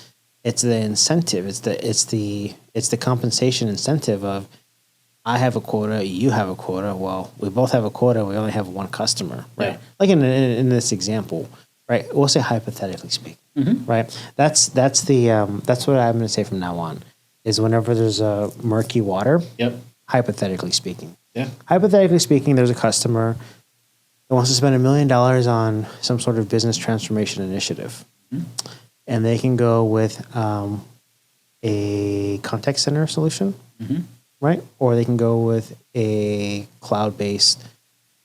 Speaker 1: the incentive, it's the compensation incentive of, I have a quota, you have a quota. Well, we both have a quota. We only have one customer, right? Yeah. Like in this example, right? We'll say hypothetically speaking, right? That's what I'm going to say from now on. Is whenever there's a murky water, hypothetically speaking, hypothetically speaking, there's a customer that wants to spend $1 million on some sort of business transformation initiative, and they can go with a contact center solution. Right? Or they can go with a cloud-based,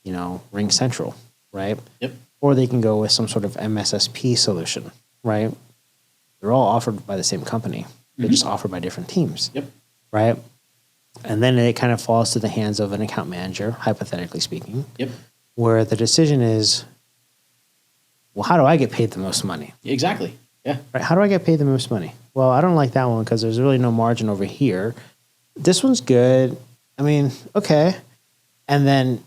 Speaker 1: Ring Central, right?
Speaker 2: Yep.
Speaker 1: Or they can go with some sort of MSSP solution, right? They're all offered by the same company. They're just offered by different teams.
Speaker 2: Yep.
Speaker 1: Right? And then it kind of falls to the hands of an account manager, hypothetically speaking.
Speaker 2: Yep.
Speaker 1: Where the decision is, well, how do I get paid the most money?
Speaker 2: Exactly. Yeah.
Speaker 1: Right? How do I get paid the most money? Well, I don't like that one because there's really no margin over here. This one's good. I mean, okay. And then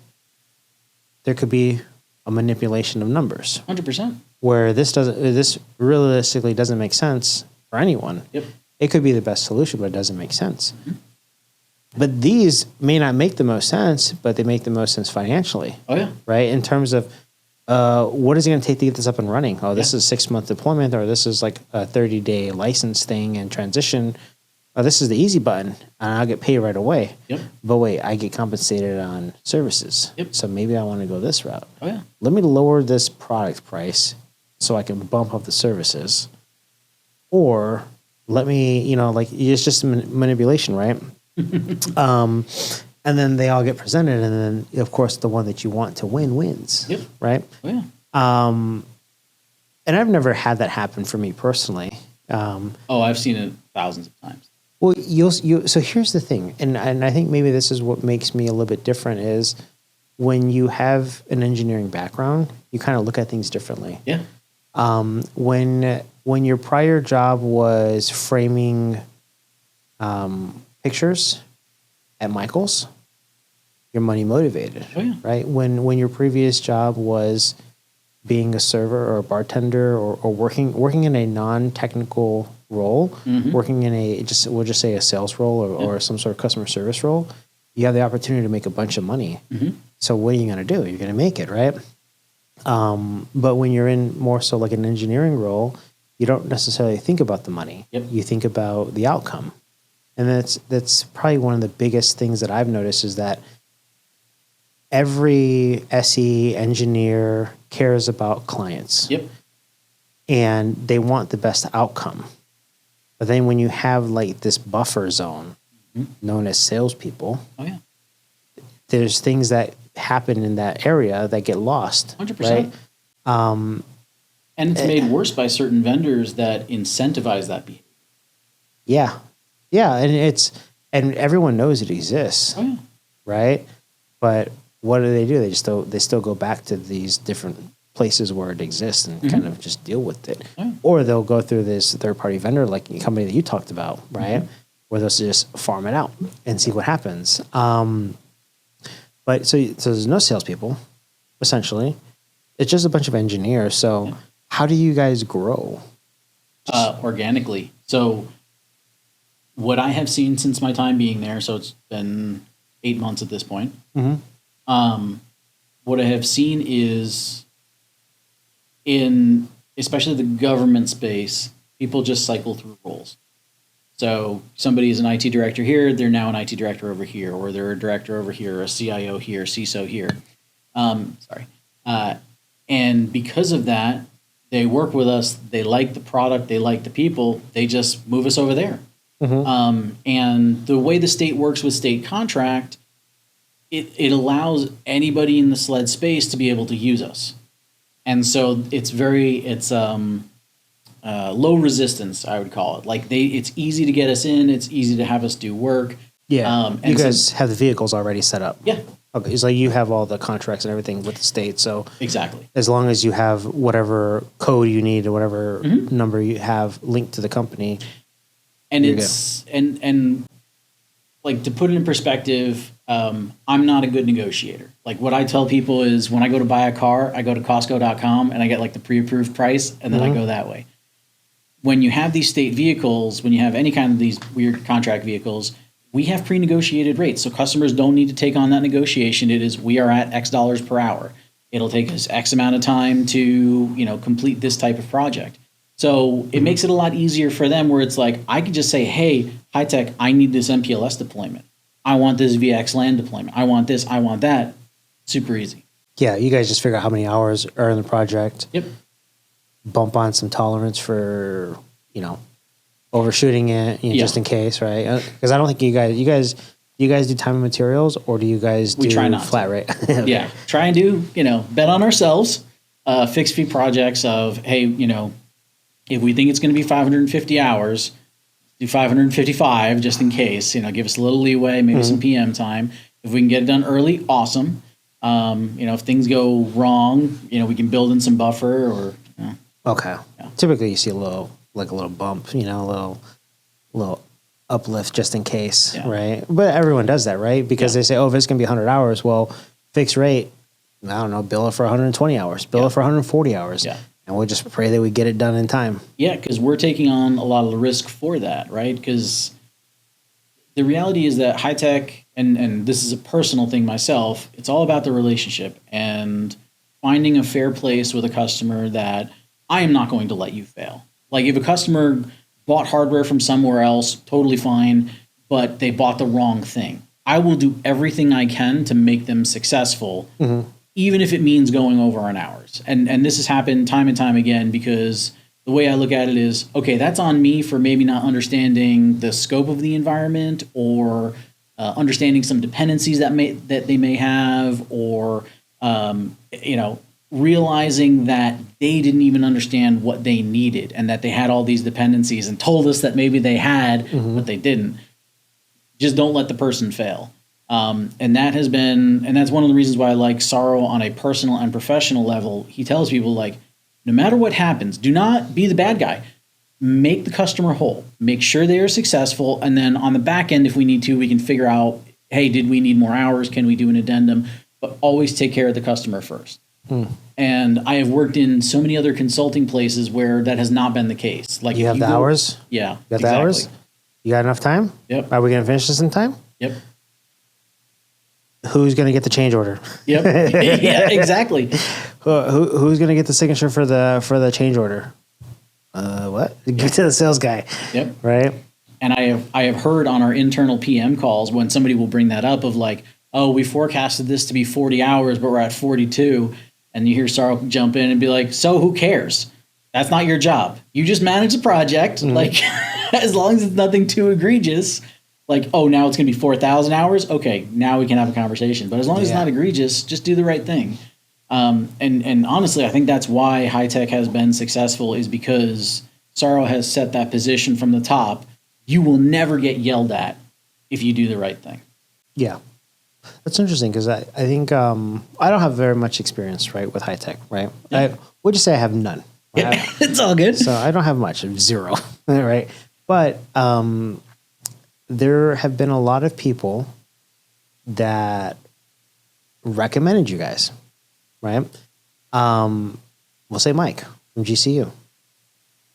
Speaker 1: there could be a manipulation of numbers.
Speaker 2: 100%.
Speaker 1: Where this realistically doesn't make sense for anyone.
Speaker 2: Yep.
Speaker 1: It could be the best solution, but it doesn't make sense. But these may not make the most sense, but they make the most sense financially.
Speaker 2: Oh, yeah.
Speaker 1: Right? In terms of what is it going to take to get this up and running? Oh, this is a 6-month deployment, or this is like a 30-day license thing and transition. oh, this is the easy button, and I'll get paid right away.
Speaker 2: Yep.
Speaker 1: But wait, I get compensated on services.
Speaker 2: Yep.
Speaker 1: So maybe I want to go this route.
Speaker 2: Oh yeah.
Speaker 1: Let me lower this product price so I can bump up the services. Or let me, it's just manipulation, right? And then they all get presented, and then of course the one that you want to win wins.
Speaker 2: Yep.
Speaker 1: Right.
Speaker 2: Oh yeah.
Speaker 1: And I've never had that happen for me personally.
Speaker 2: I've seen it thousands of times.
Speaker 1: Well, so here's the thing, and I think maybe this is what makes me a little bit different is when you have an engineering background, you kind of look at things differently.
Speaker 2: Yeah.
Speaker 1: When your prior job was framing pictures at Michael's, you're money motivated.
Speaker 2: Oh, yeah.
Speaker 1: Right? When your previous job was being a server or a bartender or working in a non-technical role, working in we'll just say a sales role or some sort of customer service role, you have the opportunity to make a bunch of money. So what are you going to do? You're going to make it, right? But when you're in more so like an engineering role, you don't necessarily think about the money.
Speaker 2: Yep.
Speaker 1: You think about the outcome. And that's probably one of the biggest things that I've noticed is that every SE engineer cares about clients.
Speaker 2: Yep.
Speaker 1: And they want the best outcome. But then when you have like this buffer zone known as salespeople,
Speaker 2: Oh yeah.
Speaker 1: there's things that happen in that area that get lost.
Speaker 2: 100%.
Speaker 1: Right?
Speaker 2: And it's made worse by certain vendors that incentivize that behavior.
Speaker 1: Yeah. Yeah. And everyone knows it exists.
Speaker 2: Oh yeah.
Speaker 1: Right? But what do? They still go back to these different places where it exists and kind of just deal with it.
Speaker 2: Yeah.
Speaker 1: Or they'll go through this third party vendor like the company that you talked about, right? Where they'll just farm it out and see what happens. But so there's no salespeople, essentially. It's just a bunch of engineers. So how do you guys grow?
Speaker 2: Organically. So what I have seen since my time being there, so it's been 8 months at this point. What I have seen is in especially the government space, people just cycle through roles. So somebody is an IT director here, they're now an IT director over here, or they're a director over here, a CIO here, CISO here. And because of that, they work with us, they like the product, they like the people, they just move us over there. And the way the state works with state contract, it allows anybody in the SLED space to be able to use us. And so it's low resistance, I would call it. Like it's easy to get us in. It's easy to have us do work.
Speaker 1: Yeah. And you guys have the vehicles already set up.
Speaker 2: Yeah.
Speaker 1: Okay. It's like you have all the contracts and everything with the state. So
Speaker 2: exactly.
Speaker 1: As long as you have whatever code you need or whatever number you have linked to the company.
Speaker 2: And and like to put it in perspective, I'm not a good negotiator. Like what I tell people is when I go to buy a car, I go to Costco.com and I get like the pre-approved price and then I go that way. When you have these state vehicles, when you have any kind of these weird contract vehicles, we have pre-negotiated rates. So customers don't need to take on that negotiation. It is, we are at X dollars per hour. It'll take us X amount of time to, complete this type of project. So it makes it a lot easier for them where it's like, I could just say, hey, high tech, I need this MPLS deployment. I want this VXLAN deployment. I want this, I want that. Super easy.
Speaker 1: Yeah, you guys just figure out how many hours are in the project.
Speaker 2: Yep.
Speaker 1: Bump on some tolerance for, overshooting it, just in case, right? Because I don't think you guys do time and materials, or do you guys do
Speaker 2: try not
Speaker 1: flat
Speaker 2: to.
Speaker 1: rate?
Speaker 2: Okay. Yeah, try and do, bet on ourselves, fixed fee projects of, hey, if we think it's going to be 550 hours, do 555 just in case, give us a little leeway, maybe some PM time. If we can get it done early, awesome. If things go wrong, we can build in some buffer or.
Speaker 1: Okay.
Speaker 2: Yeah.
Speaker 1: Typically you see a little bump, a little uplift just in case, right? But everyone does that, right? Because they say, if it's going to be 100 hours, well, fixed rate, I don't know, bill it for 120 hours, bill it for 140 hours. Yeah. And we'll just pray that we get it done in time. Yeah,
Speaker 2: because we're taking on a lot of the risk for that, right? Because the reality is that high tech, and this is a personal thing myself, it's all about the relationship and finding a fair place with a customer that I am not going to let you fail. Like if a customer bought hardware from somewhere else, totally fine, but they bought the wrong thing. I will do everything I can to make them successful, even if it means going over on hours. And this has happened time and time again, because the way I look at it is, okay, that's on me for maybe not understanding the scope of the environment, or understanding some dependencies that they may have, or realizing that they didn't even understand what they needed, and that they had all these dependencies and told us that maybe they had, but they didn't. Just don't let the person fail. And that's one of the reasons why I like Saro on a personal and professional level. He tells people, like, no matter what happens, do not be the bad guy. Make the customer whole. Make sure they are successful. And then on the back end, if we need to, we can figure out, hey, did we need more hours? Can we do an addendum? But always take care of the customer first. And I have worked in so many other consulting places where that has not been the case. Like,
Speaker 1: you have the hours?
Speaker 2: Yeah.
Speaker 1: You got the hours? You got enough time?
Speaker 2: Yep.
Speaker 1: Are we going to finish this in time?
Speaker 2: Yep.
Speaker 1: Who's going to get the change order?
Speaker 2: Yep. Yeah, exactly.
Speaker 1: Who's going to get the signature for the change order? What? Give it to the sales guy. Yep. Right.
Speaker 2: And I have heard on our internal PM calls when somebody will bring that up of like, oh, we forecasted this to be 40 hours, but we're at 42. And you hear Saro jump in and be like, so who cares? That's not your job. You just manage the project. Like, as long as it's nothing too egregious, like, oh, now it's going to be 4,000 hours. Okay, now we can have a conversation. But as long as it's not egregious, just do the right thing. And honestly, I think that's why high tech has been successful, is because Saro has set that position from the top. You will never get yelled at if you do the right thing.
Speaker 1: Yeah. That's interesting, because I think I don't have very much experience, right, with high tech, right? Yeah. Would you say I have none?
Speaker 2: Yeah, it's all good.
Speaker 1: So I don't have much, zero, right? But there have been a lot of people that recommended you guys, right? We'll say Mike from GCU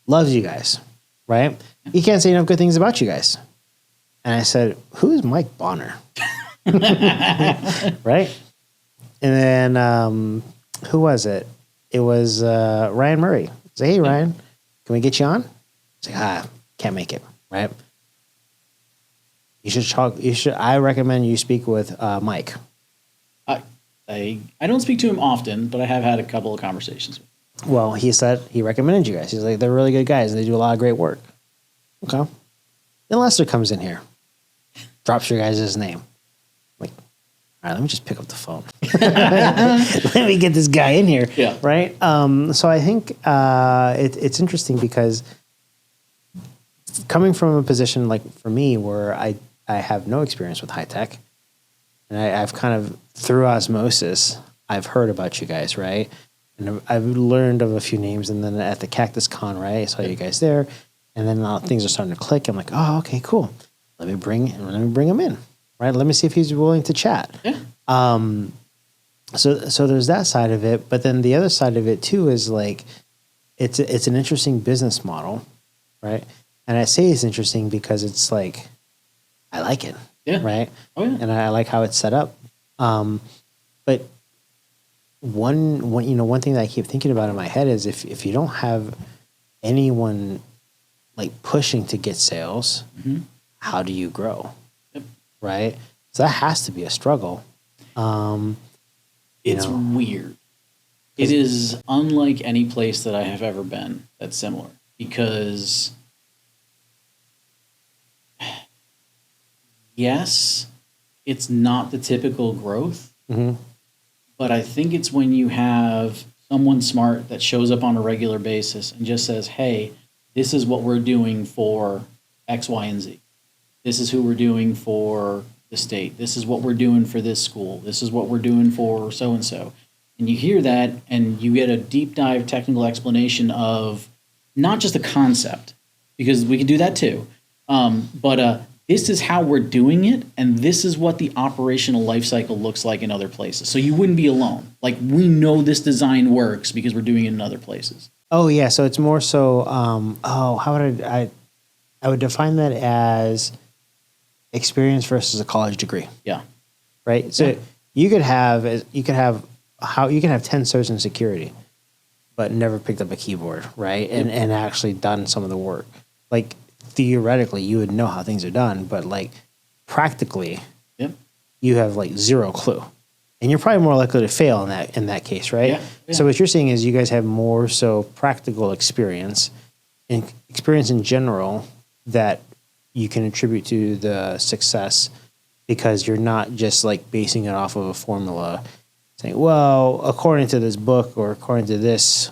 Speaker 1: loves you guys, right? He can't say enough good things about you guys. And I said, who is Mike Bonner? Right? And then who was it? It was Ryan Murray. I said, hey, Ryan, can we get you on? He's like, can't make it, right? You should talk. I recommend you speak with Mike.
Speaker 2: I don't speak to him often, but I have had a couple of conversations with him.
Speaker 1: Well, he said he recommended you guys. He's like, they're really good guys and they do a lot of great work. Okay. Then Lester comes in here, drops your guys' name. Like, all right, let me just pick up the phone. Let me get this guy in here.
Speaker 2: Yeah.
Speaker 1: Right. So I think it's interesting, because coming from a position like for me where I have no experience with high tech, and I've kind of through osmosis, I've heard about you guys, right? And I've learned of a few names, and then at the Cactus Con, right, I saw you guys there, and then things are starting to click. I'm like, oh, okay, cool. Let me bring him in, right? Let me see if he's willing to chat.
Speaker 2: Yeah.
Speaker 1: So there's that side of it, but then the other side of it too is like, it's an interesting business model, right? And I say it's interesting because it's like, I like it, right?
Speaker 2: Oh, yeah.
Speaker 1: And I like how it's set up. But one thing that I keep thinking about in my head is if you don't have anyone like pushing to get sales, how do you grow?
Speaker 2: Yep.
Speaker 1: Right? So that has to be a struggle.
Speaker 2: It's weird. It is unlike any place that I have ever been that's similar, because yes, it's not the typical growth, but I think it's when you have someone smart that shows up on a regular basis and just says, hey, this is what we're doing for X, Y, and Z. This is who we're doing for the state. This is what we're doing for this school. This is what we're doing for so-and-so. And you hear that and you get a deep dive technical explanation of not just a concept, because we can do that too, but this is how we're doing it, and this is what the operational life cycle looks like in other places. So you wouldn't be alone. Like, we know this design works because we're doing it in other places.
Speaker 1: Oh, yeah. So it's more so, how would I would define that as experience versus a college degree.
Speaker 2: Yeah.
Speaker 1: Right? So you could have 10 certs in security, but never picked up a keyboard, right? And actually done some of the work. like theoretically you would know how things are done, but like practically
Speaker 2: Yep.
Speaker 1: you have like zero clue. And you're probably more likely to fail in that case, right?
Speaker 2: Yeah.
Speaker 1: So what you're saying is you guys have more so practical experience and experience in general that you can attribute to the success because you're not just like basing it off of a formula saying, well, according to this book or according to this,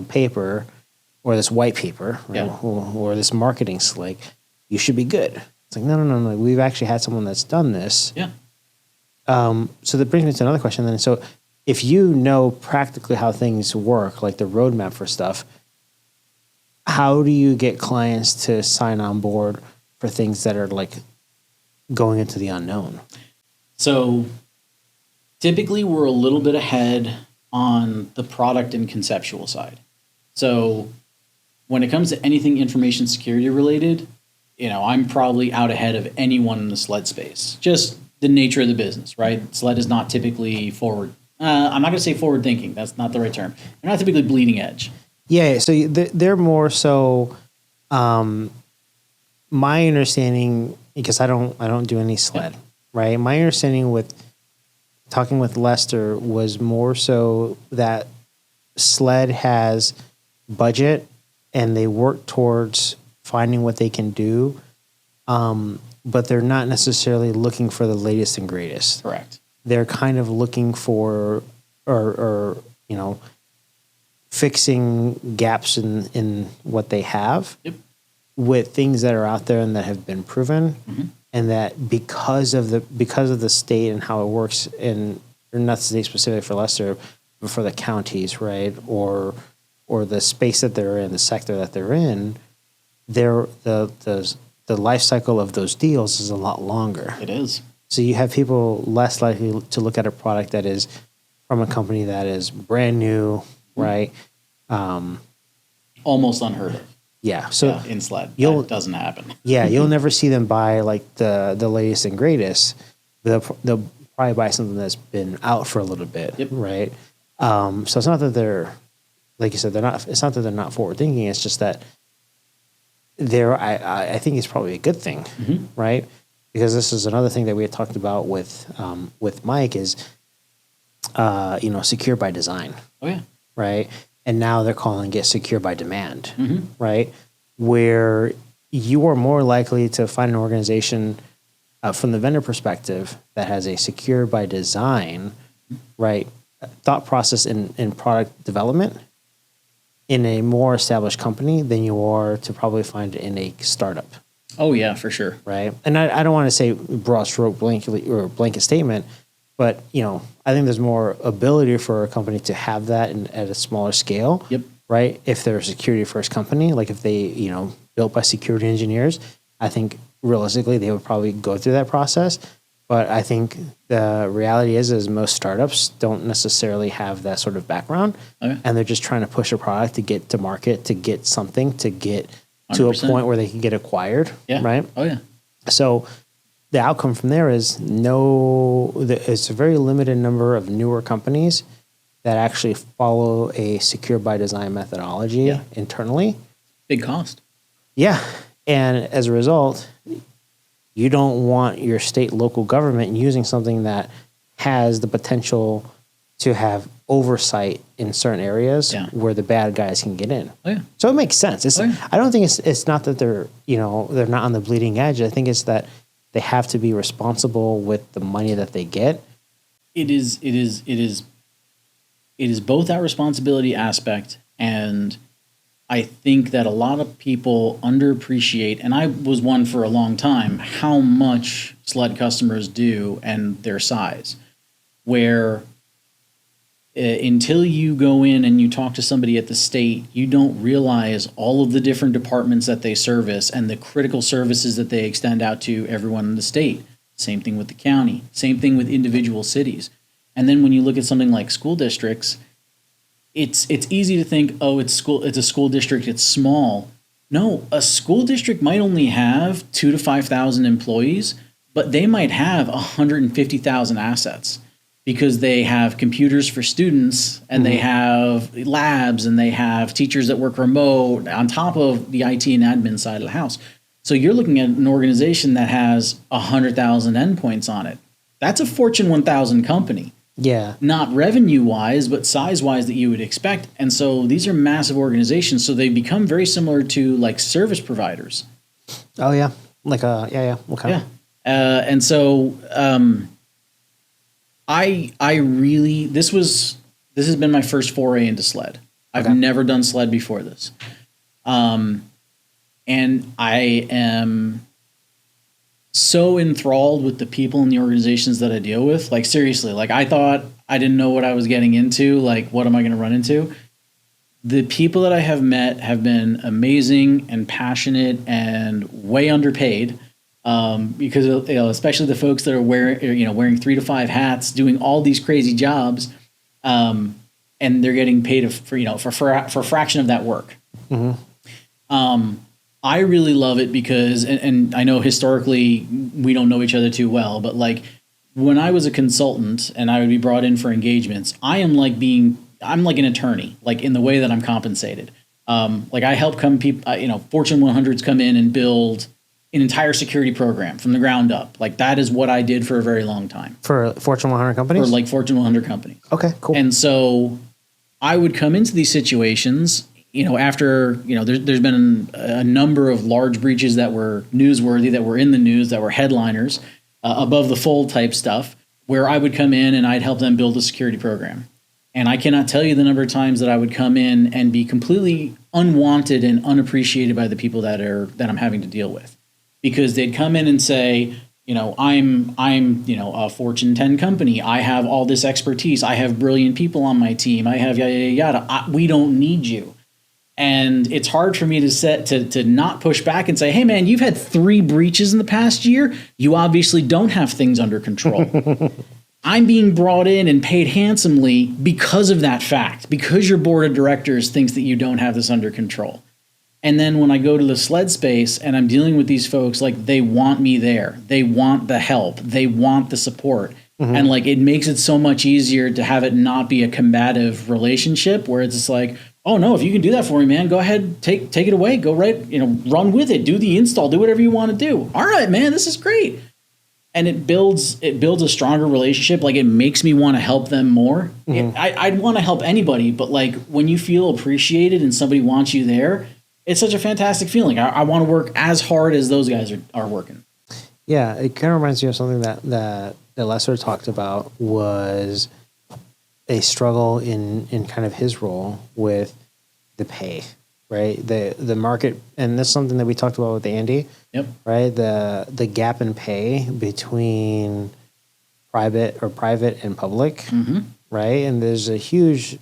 Speaker 1: paper or this white paper, right?
Speaker 2: Yeah.
Speaker 1: or this marketing slick, you should be good. It's like, no. We've actually had someone that's done this.
Speaker 2: Yeah.
Speaker 1: So that brings me to another question then. So if you know practically how things work, like the roadmap for stuff, how do you get clients to sign on board for things that are like going into the unknown?
Speaker 2: So typically we're a little bit ahead on the product and conceptual side. So when it comes to anything information security related, I'm probably out ahead of anyone in the SLED space. Just the nature of the business, right? SLED is not typically forward. I'm not going to say forward thinking. That's not the right term. They're not typically bleeding edge.
Speaker 1: Yeah. So they're more so, my understanding, because I don't do any SLED, right? My understanding with talking with Lester was more so that SLED has budget and they work towards finding what they can do. But they're not necessarily looking for the latest and greatest.
Speaker 2: Correct.
Speaker 1: They're kind of looking for, or fixing gaps in what they have.
Speaker 2: Yep.
Speaker 1: With things that are out there and that have been proven, and that because of the state and how it works, and not state specific for Leicester, but for the counties, right, or the space that they're in, the sector that they're in, the life cycle of those deals is a lot longer.
Speaker 2: It is.
Speaker 1: So you have people less likely to look at a product that is from a company that is brand new, right?
Speaker 2: Almost unheard of.
Speaker 1: Yeah. So
Speaker 2: in SLED, that doesn't happen.
Speaker 1: Yeah, you'll never see them buy like the latest and greatest. They'll probably buy something that's been out for a little bit, right? So it's not that they're, like you said, they're not. It's not that they're not forward thinking. It's just that I think it's probably a good thing, right? Because this is another thing that we had talked about with Mike is, secure by design.
Speaker 2: Oh yeah.
Speaker 1: Right. And now they're calling it secure by demand, right? Where you are more likely to find an organization from the vendor perspective that has a secure by design, right, thought process in product development in a more established company than you are to probably find in a startup.
Speaker 2: Oh yeah, for sure.
Speaker 1: Right. And I don't want to say broad stroke blanket statement, but I think there's more ability for a company to have that at a smaller scale.
Speaker 2: Yep.
Speaker 1: Right. If they're a security first company, like if they, built by security engineers, I think realistically they would probably go through that process. But I think the reality is most startups don't necessarily have that sort of background.
Speaker 2: Okay.
Speaker 1: And they're just trying to push a product to get to market, to get something, to get
Speaker 2: 100%.
Speaker 1: to a point where they can get acquired.
Speaker 2: Yeah.
Speaker 1: Right.
Speaker 2: Oh yeah.
Speaker 1: So the outcome from there is it's a very limited number of newer companies that actually follow a secure by design methodology internally.
Speaker 2: Big cost.
Speaker 1: Yeah. And as a result, you don't want your state, local government using something that has the potential to have oversight in certain areas where the bad guys can get in.
Speaker 2: Oh, yeah.
Speaker 1: So it makes sense. I don't think it's not that they're not on the bleeding edge. I think it's that they have to be responsible with the money that they get.
Speaker 2: It is both that responsibility aspect, and I think that a lot of people underappreciate, and I was one for a long time, how much SLED customers do and their size. Where until you go in and you talk to somebody at the state, you don't realize all of the different departments that they service and the critical services that they extend out to everyone in the state. Same thing with the county. Same thing with individual cities. And then when you look at something like school districts, it's easy to think, oh, it's a school district, it's small. No, a school district might only have 2,000 to 5,000 employees, but they might have 150,000 assets. because they have computers for students and they have labs and they have teachers that work remote on top of the IT and admin side of the house. So you're looking at an organization that has 100,000 endpoints on it. That's a Fortune 1000 company.
Speaker 1: Yeah.
Speaker 2: Not revenue-wise, but size-wise that you would expect. And so these are massive organizations. So they become very similar to like service providers.
Speaker 1: Oh, yeah. Like, yeah. Okay.
Speaker 2: Yeah. And so I really, this has been my first foray into sled. I've never done sled before this. And I am so enthralled with the people and the organizations that I deal with. Like, seriously, like I thought I didn't know what I was getting into. Like, what am I going to run into? The people that I have met have been amazing and passionate and way underpaid. Because especially the folks that are wearing 3 to 5 hats, doing all these crazy jobs, and they're getting paid for a fraction of that work. I really love it because, and I know historically we don't know each other too well, but like when I was a consultant and I would be brought in for engagements, I'm like an attorney, like in the way that I'm compensated. Like I help Fortune 100s come in and build an entire security program from the ground up. Like that is what I did for a very long time. For
Speaker 1: Fortune 100 companies?
Speaker 2: For like Fortune 100 companies.
Speaker 1: Okay, cool.
Speaker 2: And so I would come into these situations, after, there's been a number of large breaches that were newsworthy, that were in the news, that were headliners, above the fold type stuff, where I would come in and I'd help them build a security program. And I cannot tell you the number of times that I would come in and be completely unwanted and unappreciated by the people that I'm having to deal with. Because they'd come in and say, I'm a Fortune 10 company. I have all this expertise. I have brilliant people on my team. I have yada, yada, yada. We don't need you. And it's hard for me to not push back and say, hey, man, you've had 3 breaches in the past year. You obviously don't have things under control. I'm being brought in and paid handsomely because of that fact, because your board of directors thinks that you don't have this under control. And then when I go to the sled space and I'm dealing with these folks, like they want me there. They want the help. They want the support. And like it makes it so much easier to have it not be a combative relationship where it's just like, oh no, if you can do that for me, man, go ahead, take it away, go run with it, do the install, do whatever you want to do. All right, man, this is great. And it builds a stronger relationship. Like it makes me want to help them more. I'd want to help anybody, but like when you feel appreciated and somebody wants you there, it's such a fantastic feeling. I want to work as hard as those guys are working.
Speaker 1: Yeah, it kind of reminds me of something that Lester talked about was a struggle in kind of his role with the pay, right? The market, and this is something that we talked about with Andy.
Speaker 2: Yep.
Speaker 1: Right? The gap in pay between private and public, right? And there's a huge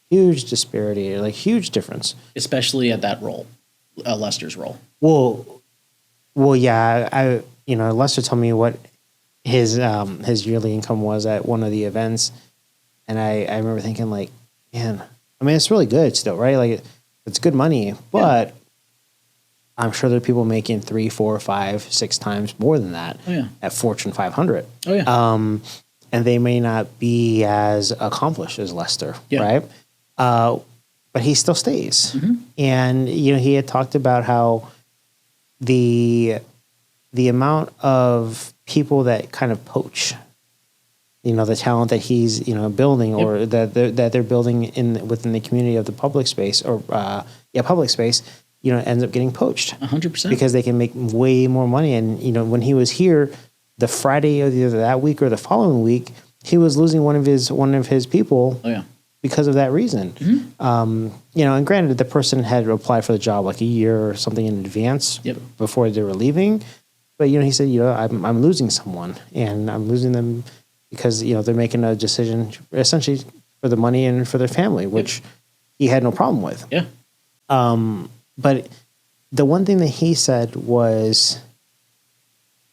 Speaker 1: disparity, like huge difference.
Speaker 2: Especially at that role, Lester's role.
Speaker 1: Well, yeah. Lester told me what his yearly income was at one of the events, and I remember thinking like, man, I mean, it's really good still, right? Like it's good money, but I'm sure there are people making 3, 4, 5, 6 times more than that at Fortune 500.
Speaker 2: Oh yeah.
Speaker 1: And they may not be as accomplished as Lester, right? But he still stays. And he had talked about how the amount of people that kind of poach, the talent that he's building or that they're building within the community of the public space or public space, ends up getting poached
Speaker 2: 100%
Speaker 1: because they can make way more money. And when he was here, the Friday of either that week or the following week, he was losing one of his people. Oh yeah. Because of that reason. And granted, the person had applied for the job like a year or something in advance before they were leaving. But, he said, I'm losing someone, and I'm losing them because, they're making a decision essentially for the money and for their family, which he had no problem with.
Speaker 2: Yeah.
Speaker 1: But the one thing that he said was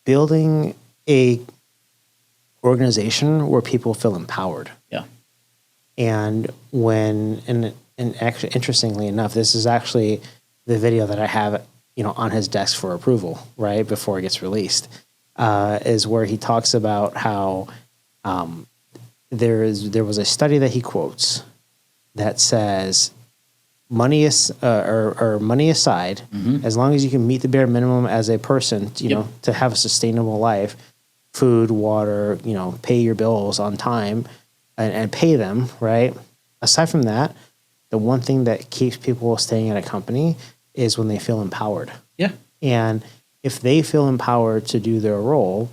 Speaker 1: building a organization where people feel empowered.
Speaker 2: Yeah.
Speaker 1: And actually, interestingly enough, this is actually the video that I have, on his desk for approval, right before it gets released, is where he talks about how there was a study that he quotes that says money is or money aside, as long as you can meet the bare minimum as a person, you know, to have a sustainable life, food, water, you know, pay your bills on time and pay them, right? Aside from that, the one thing that keeps people staying at a company is when they feel empowered.
Speaker 2: Yeah.
Speaker 1: And if they feel empowered to do their role,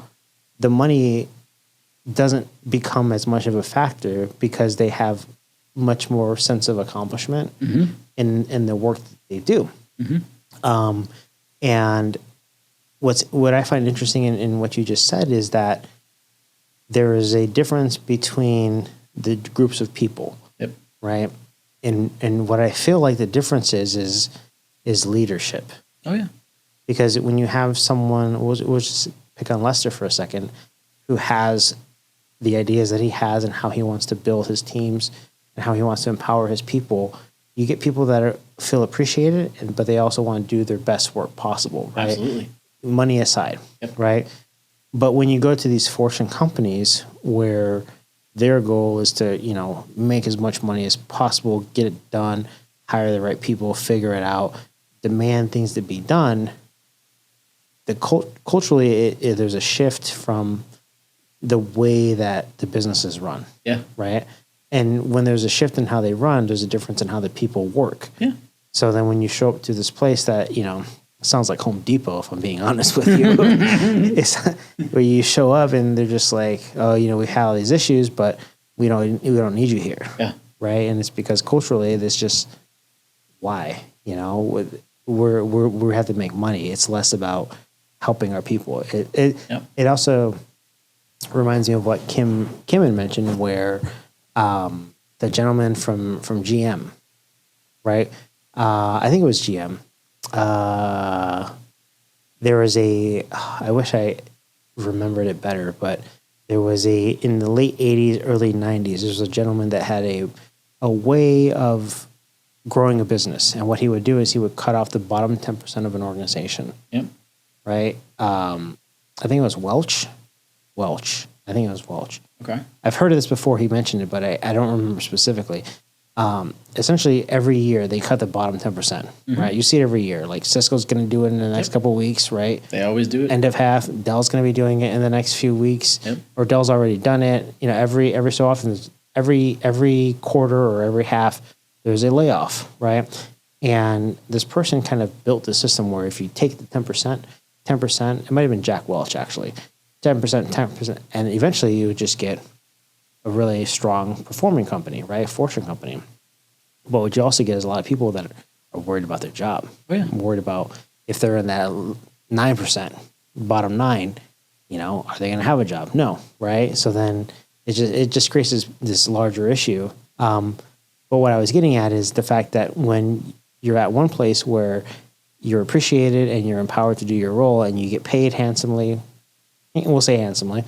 Speaker 1: the money doesn't become as much of a factor because they have much more sense of accomplishment in the work that they do. And what I find interesting in what you just said is that there is a difference between the groups of people, right? And what I feel like the difference is leadership.
Speaker 2: Oh yeah.
Speaker 1: Because when you have someone, we'll just pick on Lester for a second, who has the ideas that he has and how he wants to build his teams and how he wants to empower his people, you get people that feel appreciated, but they also want to do their best work possible, right?
Speaker 2: Absolutely.
Speaker 1: Money aside, right? But when you go to these Fortune companies where their goal is to, you know, make as much money as possible, get it done, hire the right people, figure it out, demand things to be done, culturally, there's a shift from the way that the business is run. Yeah. Right. And when there's a shift in how they run, there's a difference in how the people work. Yeah. So then when you show up to this place that, you know, sounds like Home Depot, if I'm being honest with you, it's where you show up and they're just like, oh, you know, we have all these issues, but we don't need you here. Yeah. Right. And it's because culturally, it's just why, you know, we have to make money. It's less about helping our people. It also reminds me of what Kim had mentioned, where the gentleman from GM, right? I think it was GM. There was I wish I remembered it better, but there was in the late 80s, early 90s, there was a gentleman that had a way of growing a business. And what he would do is he would cut off the bottom 10% of an organization. Yep. Right? I think it was Welch. I think it was Welch. Okay. I've heard of this before. He mentioned it, but I don't remember specifically. Essentially, every year they cut the bottom 10%, right? You see it every year. Like Cisco's going to do it in the next couple of weeks, right?
Speaker 2: They always do it.
Speaker 1: End of half. Dell's going to be doing it in the next few weeks, or Dell's already done it. You know, every so often, every quarter or every half, there's a layoff, right? And this person kind of built the system where if you take the 10%, it might have been Jack Welch actually, 10%, and eventually you would just get a really strong performing company, right? Fortune company. But what you also get is a lot of people that are worried about their job. Oh, yeah. Worried about if they're in that 9%, bottom 9, you know, are they going to have a job? No, right? So then it just creates this larger issue. But what I was getting at is the fact that when you're at one place where you're appreciated and you're empowered to do your role and you get paid handsomely, we'll say handsomely,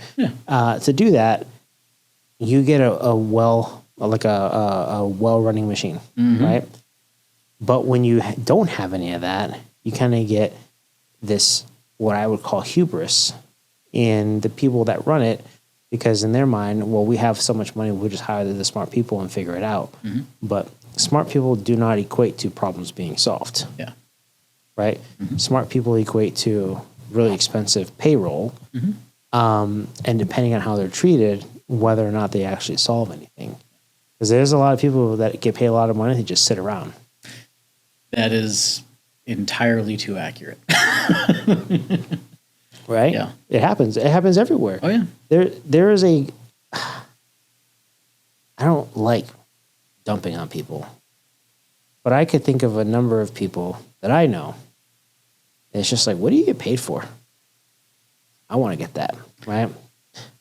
Speaker 1: to do that, you get a well-running machine, right? But when you don't have any of that, you kind of get this, what I would call hubris in the people that run it, because in their mind, well, we have so much money, we'll just hire the smart people and figure it out. But smart people do not equate to problems being solved. Yeah. Right? Smart people equate to really expensive payroll, and depending on how they're treated, whether or not they actually solve anything. Because there's a lot of people that get paid a lot of money to just sit around.
Speaker 2: That is entirely too accurate.
Speaker 1: Right? Yeah. It happens. It happens everywhere. Oh, yeah. There is I don't like dumping on people, but I could think of a number of people that I know. And it's just like, what do you get paid for? I want to get that, right?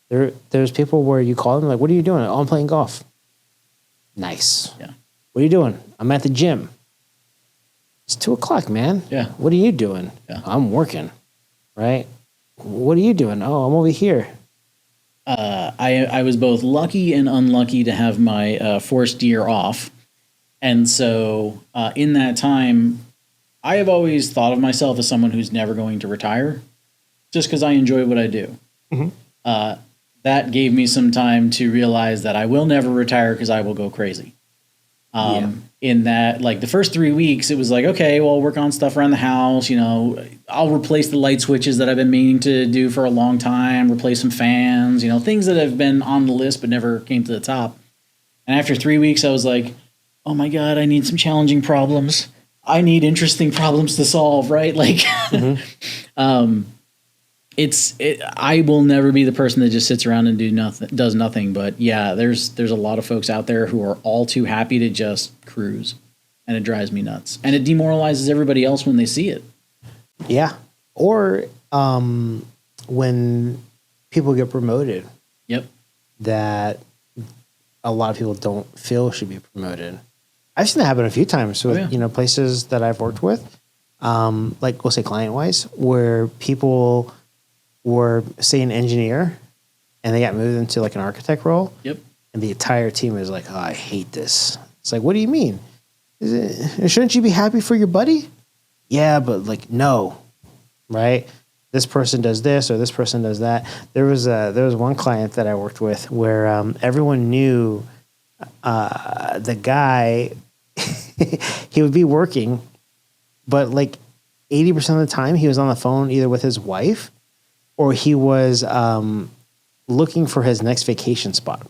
Speaker 1: There's people where you call them like, what are you doing? Oh, I'm playing golf. Nice. Yeah. What are you doing? I'm at the gym. It's 2:00, man. Yeah. What are you doing? Yeah. I'm working. Right? What are you doing? Oh, I'm over here.
Speaker 2: I was both lucky and unlucky to have my forced year off. And so in that time, I have always thought of myself as someone who's never going to retire just because I enjoy what I do. that gave me some time to realize that I will never retire because I will go crazy. In that, like the first 3 weeks, it was like, okay, well, I'll work on stuff around the house. You know, I'll replace the light switches that I've been meaning to do for a long time, replace some fans, you know, things that have been on the list but never came to the top. And after 3 weeks, I was like, oh my God, I need some challenging problems. I need interesting problems to solve, right? Like, I will never be the person that just sits around and does nothing. But yeah, there's a lot of folks out there who are all too happy to just cruise, and it drives me nuts. And it demoralizes everybody else when they see it.
Speaker 1: Yeah. Or when people get promoted.
Speaker 2: Yep.
Speaker 1: That a lot of people don't feel should be promoted. I've seen that happen a few times with, you know, places that I've worked with, like we'll say client-wise, where people were, say, an engineer and they got moved into like an architect role.
Speaker 2: Yep.
Speaker 1: And the entire team is like, oh, I hate this. It's like, what do you mean? Shouldn't you be happy for your buddy? Yeah, but like, no, right? This person does this or this person does that. There was one client that I worked with where everyone knew the guy, he would be working, but like 80% of the time he was on the phone either with his wife or he was looking for his next vacation spot.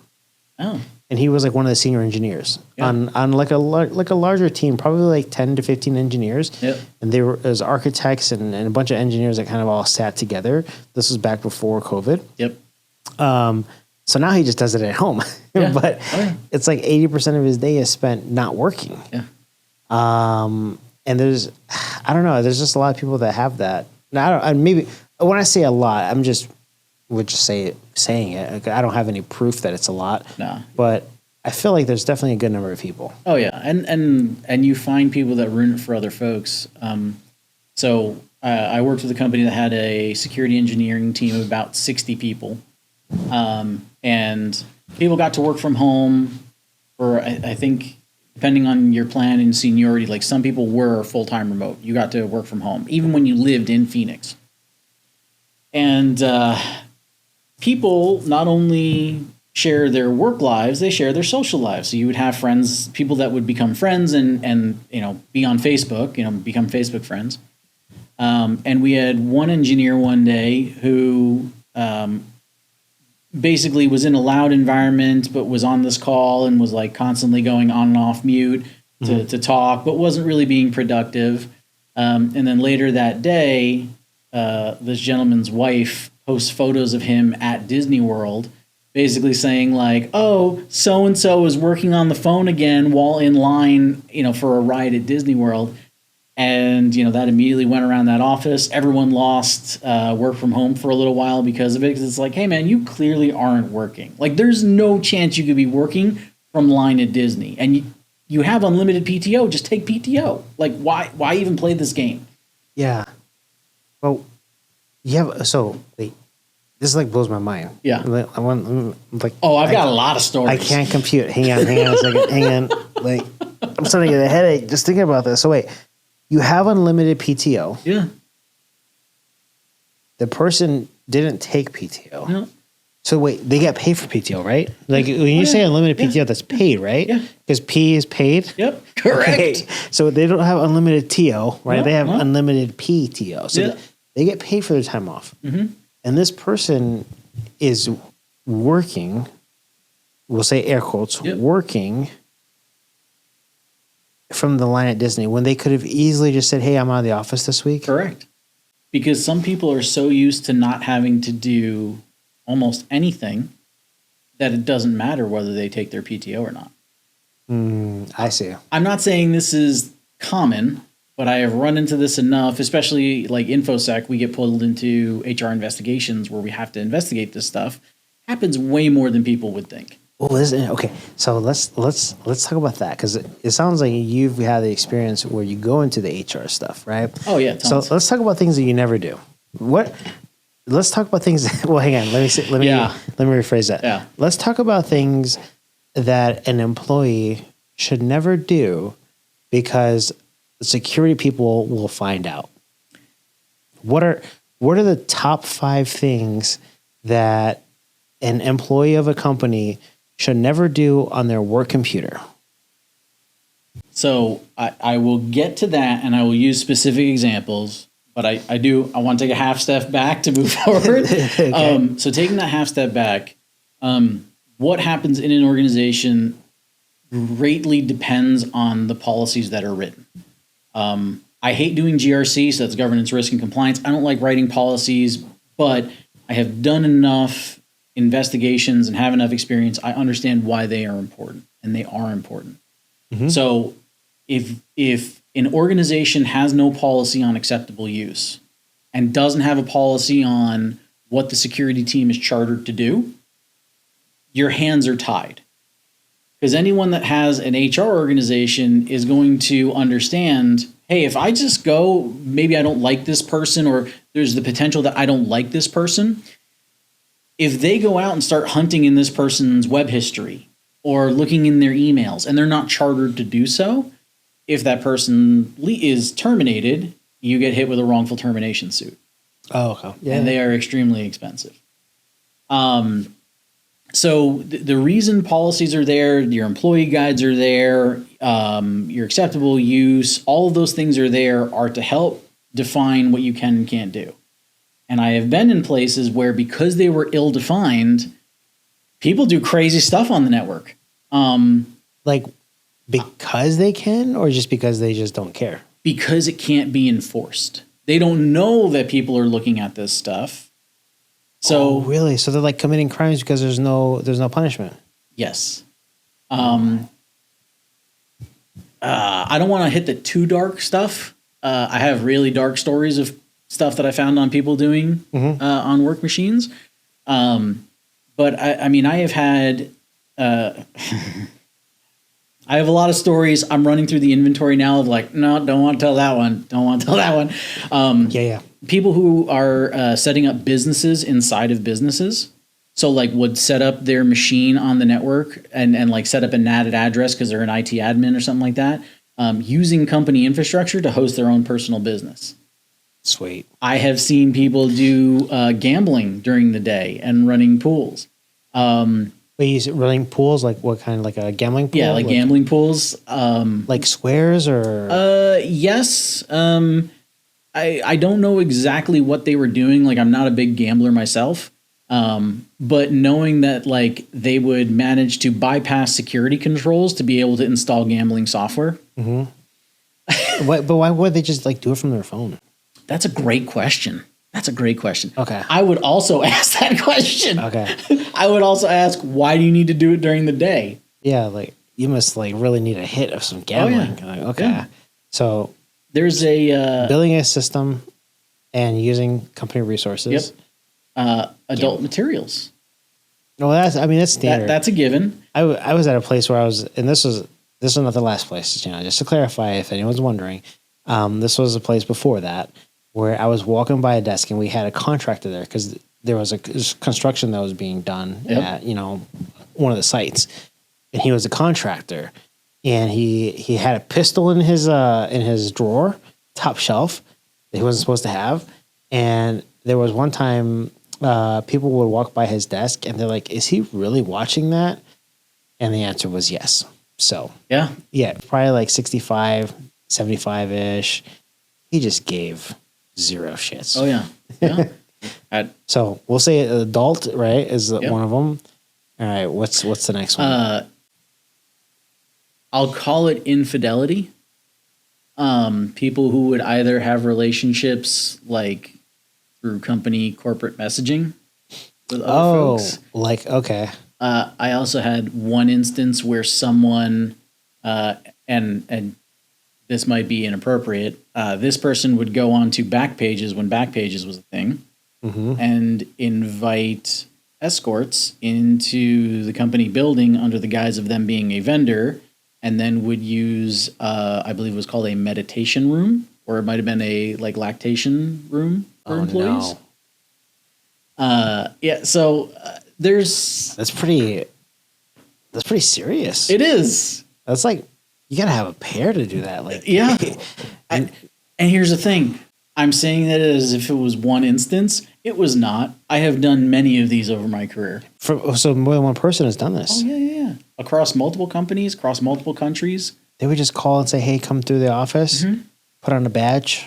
Speaker 2: Oh.
Speaker 1: And he was like one of the senior engineers on like a larger team, probably like 10 to 15 engineers.
Speaker 2: Yep.
Speaker 1: And there was architects and a bunch of engineers that kind of all sat together. This was back before COVID.
Speaker 2: Yep.
Speaker 1: So now he just does it at home.
Speaker 2: Yeah.
Speaker 1: But it's like 80% of his day is spent not working.
Speaker 2: Yeah.
Speaker 1: And there's, I don't know, there's just a lot of people that have that. Now, maybe when I say a lot, would just saying it. Like, I don't have any proof that it's a lot.
Speaker 2: Nah.
Speaker 1: But I feel like there's definitely a good number of people.
Speaker 2: Oh yeah, and you find people that ruin it for other folks. So I worked with a company that had a security engineering team of about 60 people, and people got to work from home for I think, depending on your plan and seniority, like some people were full-time remote. You got to work from home even when you lived in Phoenix. And people not only share their work lives, they share their social lives. So you would have friends, people that would become friends and you know, be on Facebook, you know, become Facebook friends. And we had one engineer one day who basically was in a loud environment, but was on this call and was like constantly going on and off mute to talk, but wasn't really being productive. And then later that day, this gentleman's wife posts photos of him at Disney World, basically saying like, oh, so-and-so is working on the phone again while in line, you know, for a ride at Disney World. And, you know, that immediately went around that office. Everyone lost work from home for a little while because of it. Because it's like, hey, man, you clearly aren't working. Like, there's no chance you could be working from line at Disney. And you have unlimited PTO. Just take PTO. Like, why even play this game?
Speaker 1: Yeah. Well, wait, this like blows my mind.
Speaker 2: Yeah.
Speaker 1: I want, like,
Speaker 2: I've got a lot of stories.
Speaker 1: I can't compute. Hang on a second. Hang on. Like, I'm starting to get a headache just thinking about this. So wait, you have unlimited PTO.
Speaker 2: Yeah.
Speaker 1: The person didn't take PTO.
Speaker 2: No.
Speaker 1: So wait, they get paid for PTO, right? Like when you say unlimited PTO, that's paid, right?
Speaker 2: Yeah.
Speaker 1: Because P is paid.
Speaker 2: Yep. Correct.
Speaker 1: Okay. So they don't have unlimited TO, right?
Speaker 2: No,
Speaker 1: They have
Speaker 2: no.
Speaker 1: unlimited PTO. So
Speaker 2: Yeah.
Speaker 1: they get paid for their time off.
Speaker 2: Mm-hmm.
Speaker 1: And this person is working, we'll say air quotes, working from the line at Disney when they could have easily just said, hey, I'm out of the office this week.
Speaker 2: Correct. Because some people are so used to not having to do almost anything that it doesn't matter whether they take their PTO or not.
Speaker 1: I see.
Speaker 2: I'm not saying this is common, but I have run into this enough, especially like InfoSec. We get pulled into HR investigations where we have to investigate this stuff. Happens way more than people would think.
Speaker 1: Well, okay. So let's talk about that because it sounds like you've had the experience where you go into the HR stuff, right?
Speaker 2: Oh yeah.
Speaker 1: So let's talk about things that you never do. Let's talk about things. Well, hang on. Let me rephrase that.
Speaker 2: Yeah.
Speaker 1: Let's talk about things that an employee should never do because security people will find out. What are the top 5 things that an employee of a company should never do on their work computer?
Speaker 2: So I will get to that, and I will use specific examples. But I want to take a half step back to move forward. Okay. So taking that half step back, what happens in an organization greatly depends on the policies that are written. I hate doing GRC, so that's governance, risk, and compliance. I don't like writing policies, but I have done enough investigations and have enough experience. I understand why they are important, and they are important. Mm-hmm. So if an organization has no policy on acceptable use and doesn't have a policy on what the security team is chartered to do, your hands are tied. Because anyone that has an HR organization is going to understand, hey, if I just go, maybe I don't like this person, or there's the potential that I don't like this person. If they go out and start hunting in this person's web history or looking in their emails and they're not chartered to do so, if that person is terminated, you get hit with a wrongful termination suit.
Speaker 1: Oh, okay. Yeah.
Speaker 2: And they are extremely expensive. So the reason policies are there, your employee guides are there, your acceptable use, all of those things are there are to help define what you can and can't do. And I have been in places where, because they were ill-defined, people do crazy stuff on the network.
Speaker 1: Like because they can, or just because they just don't care?
Speaker 2: Because it can't be enforced. They don't know that people are looking at this stuff. So
Speaker 1: really? So they're like committing crimes because there's no punishment?
Speaker 2: Yes. I don't want to hit the too dark stuff. I have really dark stories of stuff that I found on people doing on work machines. But I mean, I have had, I have a lot of stories. I'm running through the inventory now of like, no, don't want to tell that one. Don't want to tell that one.
Speaker 1: Yeah.
Speaker 2: People who are setting up businesses inside of businesses. So like would set up their machine on the network and like set up a NAT address because they're an IT admin or something like that, using company infrastructure to host their own personal business.
Speaker 1: Sweet.
Speaker 2: I have seen people do gambling during the day and running pools.
Speaker 1: Wait, running pools? Like what kind? Like a gambling pool?
Speaker 2: Yeah, like gambling pools.
Speaker 1: Like squares or?
Speaker 2: Yes. I don't know exactly what they were doing. Like I'm not a big gambler myself. But knowing that like they would manage to bypass security controls to be able to install gambling software.
Speaker 1: Mm-hmm. But why would they just like do it from their phone?
Speaker 2: That's a great question.
Speaker 1: Okay.
Speaker 2: I would also ask that question.
Speaker 1: Okay.
Speaker 2: I would also ask, why do you need to do it during the day?
Speaker 1: Yeah, like you must like really need a hit of some gambling.
Speaker 2: Oh, yeah.
Speaker 1: Like, okay. Yeah. So
Speaker 2: there's a
Speaker 1: building a system and using company resources.
Speaker 2: Yep. Adult materials.
Speaker 1: No, that's standard.
Speaker 2: That's a given.
Speaker 1: I was at a place where I was, and this was not the last place. Just to clarify, if anyone's wondering, this was a place before that where I was walking by a desk and we had a contractor there because there was construction that was being done at one of the sites, and he was a contractor, and he had a pistol in his drawer, top shelf, that he wasn't supposed to have, and there was one time people would walk by his desk and they're like, "Is he really watching that?" And the answer was yes. So yeah, probably like 65, 75-ish. He just gave zero shits.
Speaker 2: Oh yeah.
Speaker 1: So we'll say adult, right, is one of them. All right, what's the next one?
Speaker 2: I'll call it infidelity. People who would either have relationships like through company corporate messaging with other folks.
Speaker 1: Like okay.
Speaker 2: I also had one instance where someone, and this might be inappropriate, this person would go on to Backpages when Backpages was a thing, and invite escorts into the company building under the guise of them being a vendor, and then would use, I believe it was called a meditation room, or it might have been a like lactation room for employees. No. So that's pretty serious.
Speaker 1: It is. That's like, you gotta have a pair to do that. Like,
Speaker 2: yeah. And here's the thing. I'm saying that as if it was one instance. It was not. I have done many of these over my career.
Speaker 1: So more than one person has done this.
Speaker 2: Oh, yeah. Across multiple companies, across multiple countries.
Speaker 1: They would just call and say, hey, come through the office, put on a badge.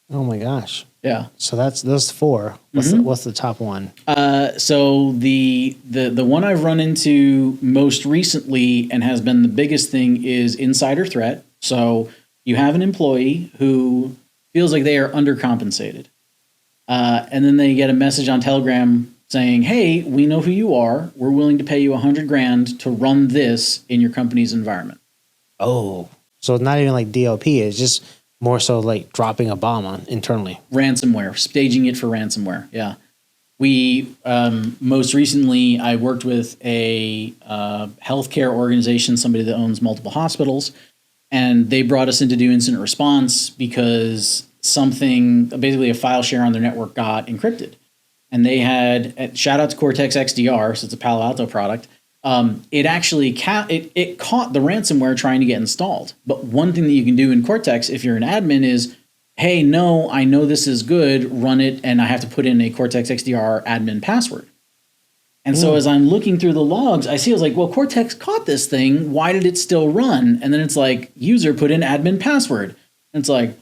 Speaker 1: Oh, my gosh.
Speaker 2: Yeah.
Speaker 1: So that's those 4. What's the top one?
Speaker 2: So the one I've run into most recently and has been the biggest thing is insider threat. So you have an employee who feels like they are undercompensated. And then they get a message on Telegram saying, hey, we know who you are. We're willing to pay you $100,000 to run this in your company's environment.
Speaker 1: Oh, so it's not even like DLP. It's just more so like dropping a bomb on internally.
Speaker 2: Ransomware, staging it for ransomware. Yeah. We most recently, I worked with a healthcare organization, somebody that owns multiple hospitals, and they brought us in to do incident response because something, basically a file share on their network, got encrypted. And they had, shout out to Cortex XDR, so it's a Palo Alto product. It actually it caught the ransomware trying to get installed. But one thing that you can do in Cortex, if you're an admin, is, hey, no, I know this is good, run it, and I have to put in a Cortex XDR admin password. And so as I'm looking through the logs, I see, I was like, well, Cortex caught this thing. Why did it still run? And then it's like, user put in admin password. And it's like,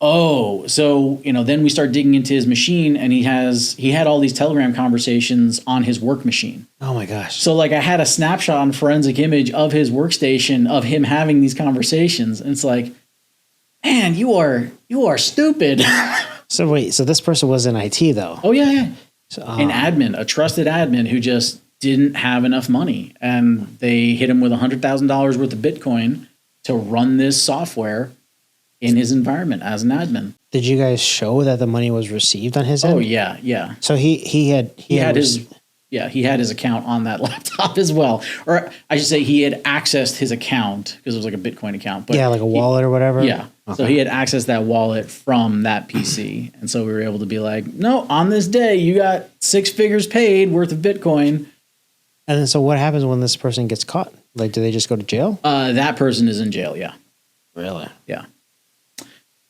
Speaker 2: oh, so, then we start digging into his machine, and he had all these Telegram conversations on his work machine.
Speaker 1: Oh my gosh.
Speaker 2: So like I had a snapshot on forensic image of his workstation of him having these conversations. And it's like, man, you are stupid.
Speaker 1: So wait, so this person was in IT though?
Speaker 2: Oh yeah.
Speaker 1: So,
Speaker 2: An admin, a trusted admin who just didn't have enough money, and they hit him with $100,000 worth of Bitcoin to run this software in his environment as an admin.
Speaker 1: Did you guys show that the money was received on his end?
Speaker 2: Oh yeah.
Speaker 1: So he had
Speaker 2: his account on that laptop as well, or I should say he had accessed his account because it was like a Bitcoin account. But
Speaker 1: like a wallet or whatever.
Speaker 2: Yeah. Okay. So he had accessed that wallet from that PC, and so we were able to be like, no, on this day you got 6 figures paid worth of Bitcoin.
Speaker 1: And then so what happens when this person gets caught? Like, do they just go to jail?
Speaker 2: That person is in jail. Yeah.
Speaker 1: Really?
Speaker 2: Yeah.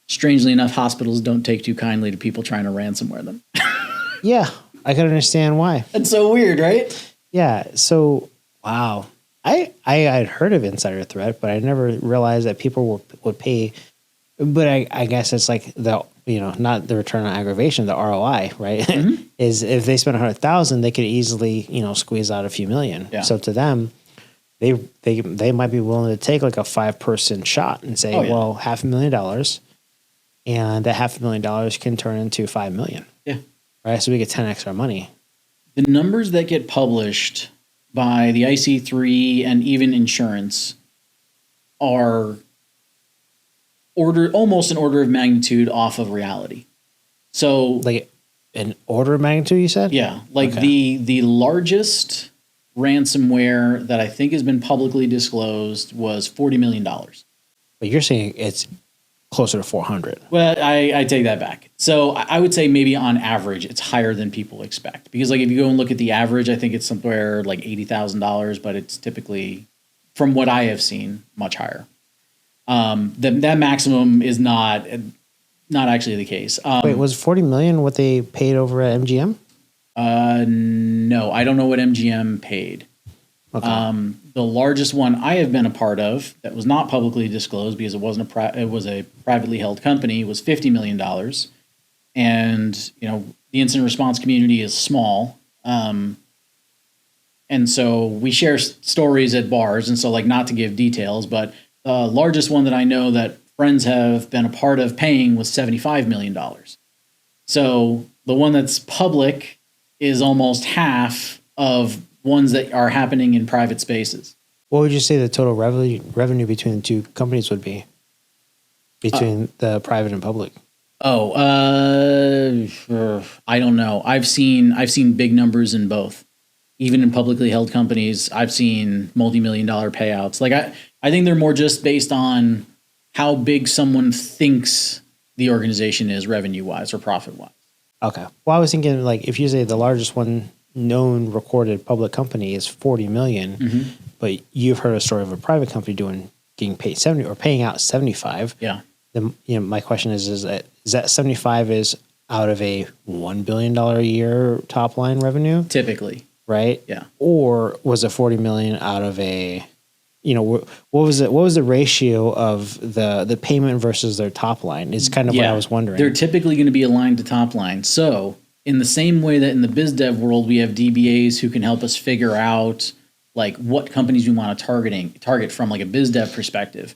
Speaker 2: Strangely enough, hospitals don't take too kindly to people trying to ransomware them.
Speaker 1: Yeah, I can understand why.
Speaker 2: It's so weird, right?
Speaker 1: Yeah. So, wow. I had heard of insider threat, but I never realized that people would pay. But I guess it's like not the return on aggravation, the ROI, right? Is if they spend $100,000, they could easily squeeze out a few million. Yeah. So to them, they might be willing to take like a 5-person shot and say, well, $500,000. And that $500,000 can turn into $5 million.
Speaker 2: Yeah.
Speaker 1: Right. So we get 10x our money.
Speaker 2: The numbers that get published by the IC3 and even insurance are almost an order of magnitude off of reality. So
Speaker 1: like an order of magnitude, you said?
Speaker 2: Yeah. Like the largest ransomware that I think has been publicly disclosed was $40 million.
Speaker 1: But you're saying it's closer to 400.
Speaker 2: Well, I take that back. So I would say maybe on average, it's higher than people expect. Because like if you go and look at the average, I think it's somewhere like $80,000, but it's typically, from what I have seen, much higher. That maximum is not actually the case.
Speaker 1: Wait, was 40 million what they paid over at MGM?
Speaker 2: No, I don't know what MGM paid. Okay. The largest one I have been a part of that was not publicly disclosed because it wasn't it was a privately held company was $50 million. And, the incident response community is small. And so we share stories at bars. And so like, not to give details, but the largest one that I know that friends have been a part of paying was $75 million. So the one that's public is almost half of ones that are happening in private spaces.
Speaker 1: What would you say the total revenue between the two companies would be? Between the private and public?
Speaker 2: I don't know. I've seen big numbers in both. Even in publicly held companies, I've seen multi-million-dollar payouts. Like I think they're more just based on how big someone thinks the organization is revenue-wise or profit-wise.
Speaker 1: Okay. Well, I was thinking like if you say the largest one known recorded public company is 40 million, but you've heard a story of a private company getting paid 70 or paying out 75.
Speaker 2: Yeah.
Speaker 1: my question is that 75 is out of a $1 billion a year top line revenue,
Speaker 2: Typically.
Speaker 1: right?
Speaker 2: Yeah.
Speaker 1: Or was it 40 million out of a, what was it? What was the ratio of the payment versus their top line? Is kind of what I was wondering.
Speaker 2: They're typically going to be aligned to top line. So in the same way that in the biz dev world, we have DBAs who can help us figure out like what companies we want to target from like a biz dev perspective.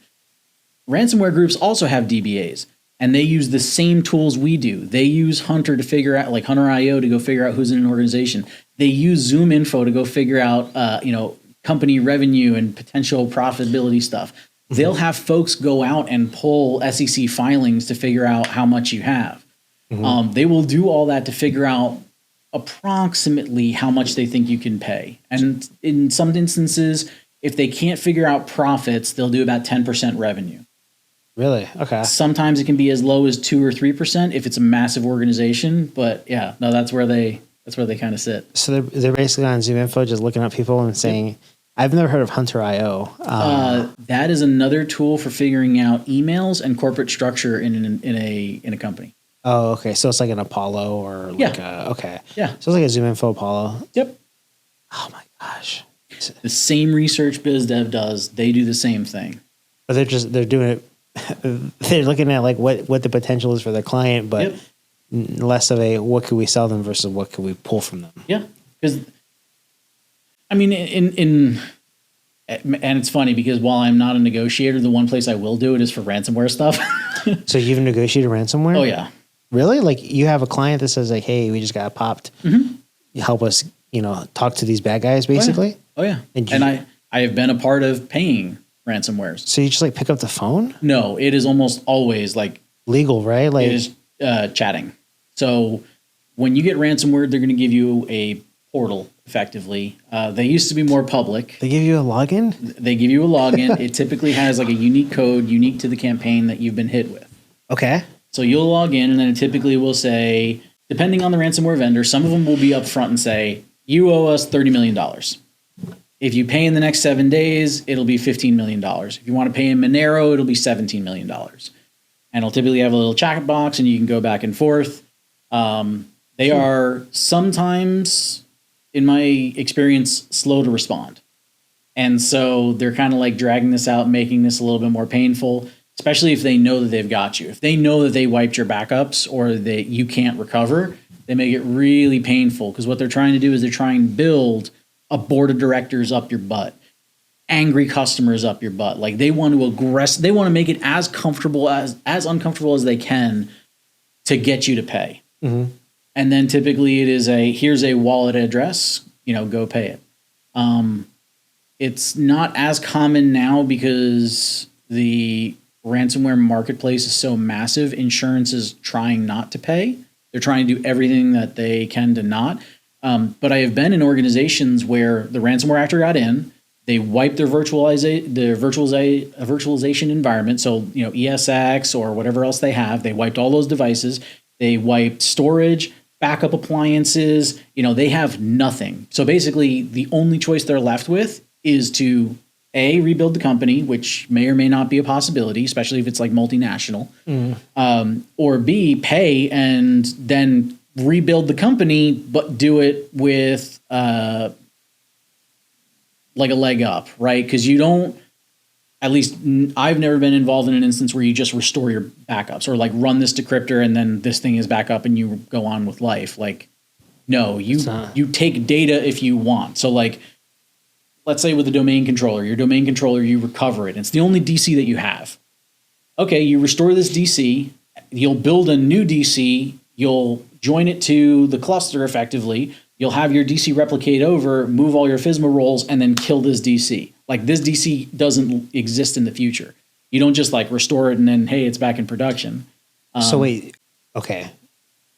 Speaker 2: Ransomware groups also have DBAs, and they use the same tools we do. They use Hunter to figure out, like Hunter.io, to go figure out who's in an organization. They use Zoom Info to go figure out, company revenue and potential profitability stuff. Mm-hmm. They'll have folks go out and pull SEC filings to figure out how much you have. Mm-hmm. They will do all that to figure out approximately how much they think you can pay. And in some instances, if they can't figure out profits, they'll do about 10% revenue.
Speaker 1: Really? Okay.
Speaker 2: Sometimes it can be as low as 2 or 3% if it's a massive organization. But yeah, no, that's where they kind of sit.
Speaker 1: So they're basically on Zoom Info, just looking up people and saying, yep. I've never heard of Hunter.io.
Speaker 2: That is another tool for figuring out emails and corporate structure in a company.
Speaker 1: Oh, okay. So it's like an Apollo or like okay.
Speaker 2: Yeah.
Speaker 1: So it's like a Zoom Info Apollo.
Speaker 2: Yep.
Speaker 1: Oh my gosh.
Speaker 2: The same research biz dev does, they do the same thing.
Speaker 1: But they're doing it. They're looking at like what the potential is for the client, but less of a what could we sell them versus what could we pull from them.
Speaker 2: Yeah, because I mean, and it's funny because while I'm not a negotiator, the one place I will do it is for ransomware stuff.
Speaker 1: So you've negotiated ransomware?
Speaker 2: Oh yeah.
Speaker 1: Really? Like you have a client that says like, "Hey, we just got popped. Mm-hmm. You help us, talk to these bad guys, basically."
Speaker 2: Oh yeah. And I have been a part of paying ransomwares.
Speaker 1: So you just like pick up the phone?
Speaker 2: No, it is almost always like
Speaker 1: legal, right? Like
Speaker 2: it is chatting. So when you get ransomware, they're going to give you a portal effectively. They used to be more public.
Speaker 1: They give you a login?
Speaker 2: They give you a login. It typically has like a unique code unique to the campaign that you've been hit with.
Speaker 1: Okay.
Speaker 2: So you'll log in and then it typically will say, depending on the ransomware vendor, some of them will be upfront and say, you owe us $30 million. If you pay in the next 7 days, it'll be $15 million. If you want to pay in Monero, it'll be $17 million. And it'll typically have a little chat box and you can go back and forth. They are sometimes, in my experience, slow to respond. And so they're kind of like dragging this out, making this a little bit more painful, especially if they know that they've got you. If they know that they wiped your backups or that you can't recover, they make it really painful because what they're trying to do is they're trying to build a board of directors up your butt, angry customers up your butt. Like they want to make it as uncomfortable as they can to get you to pay. Mm-hmm. And then typically it is here's a wallet address, go pay it. It's not as common now because the ransomware marketplace is so massive. Insurance is trying not to pay. They're trying to do everything that they can to not. But I have been in organizations where the ransomware actor got in, they wiped their virtualization environment. So, ESX or whatever else they have, they wiped all those devices. They wiped storage, backup appliances. They have nothing. So basically the only choice they're left with is to A, rebuild the company, which may or may not be a possibility, especially if it's like multinational, or B, pay and then rebuild the company, but do it with like a leg up, right? Because you don't, at least I've never been involved in an instance where you just restore your backups or like run this decryptor and then this thing is back up and you go on with life. Like, no, you take data if you want. So like, let's say with a domain controller, you recover it. It's the only DC that you have. Okay, you restore this DC, you'll build a new DC, you'll join it to the cluster effectively, you'll have your DC replicate over, move all your FSMA roles, and then kill this DC. Like this DC doesn't exist in the future. You don't just like restore it and then, hey, it's back in production.
Speaker 1: So wait, okay.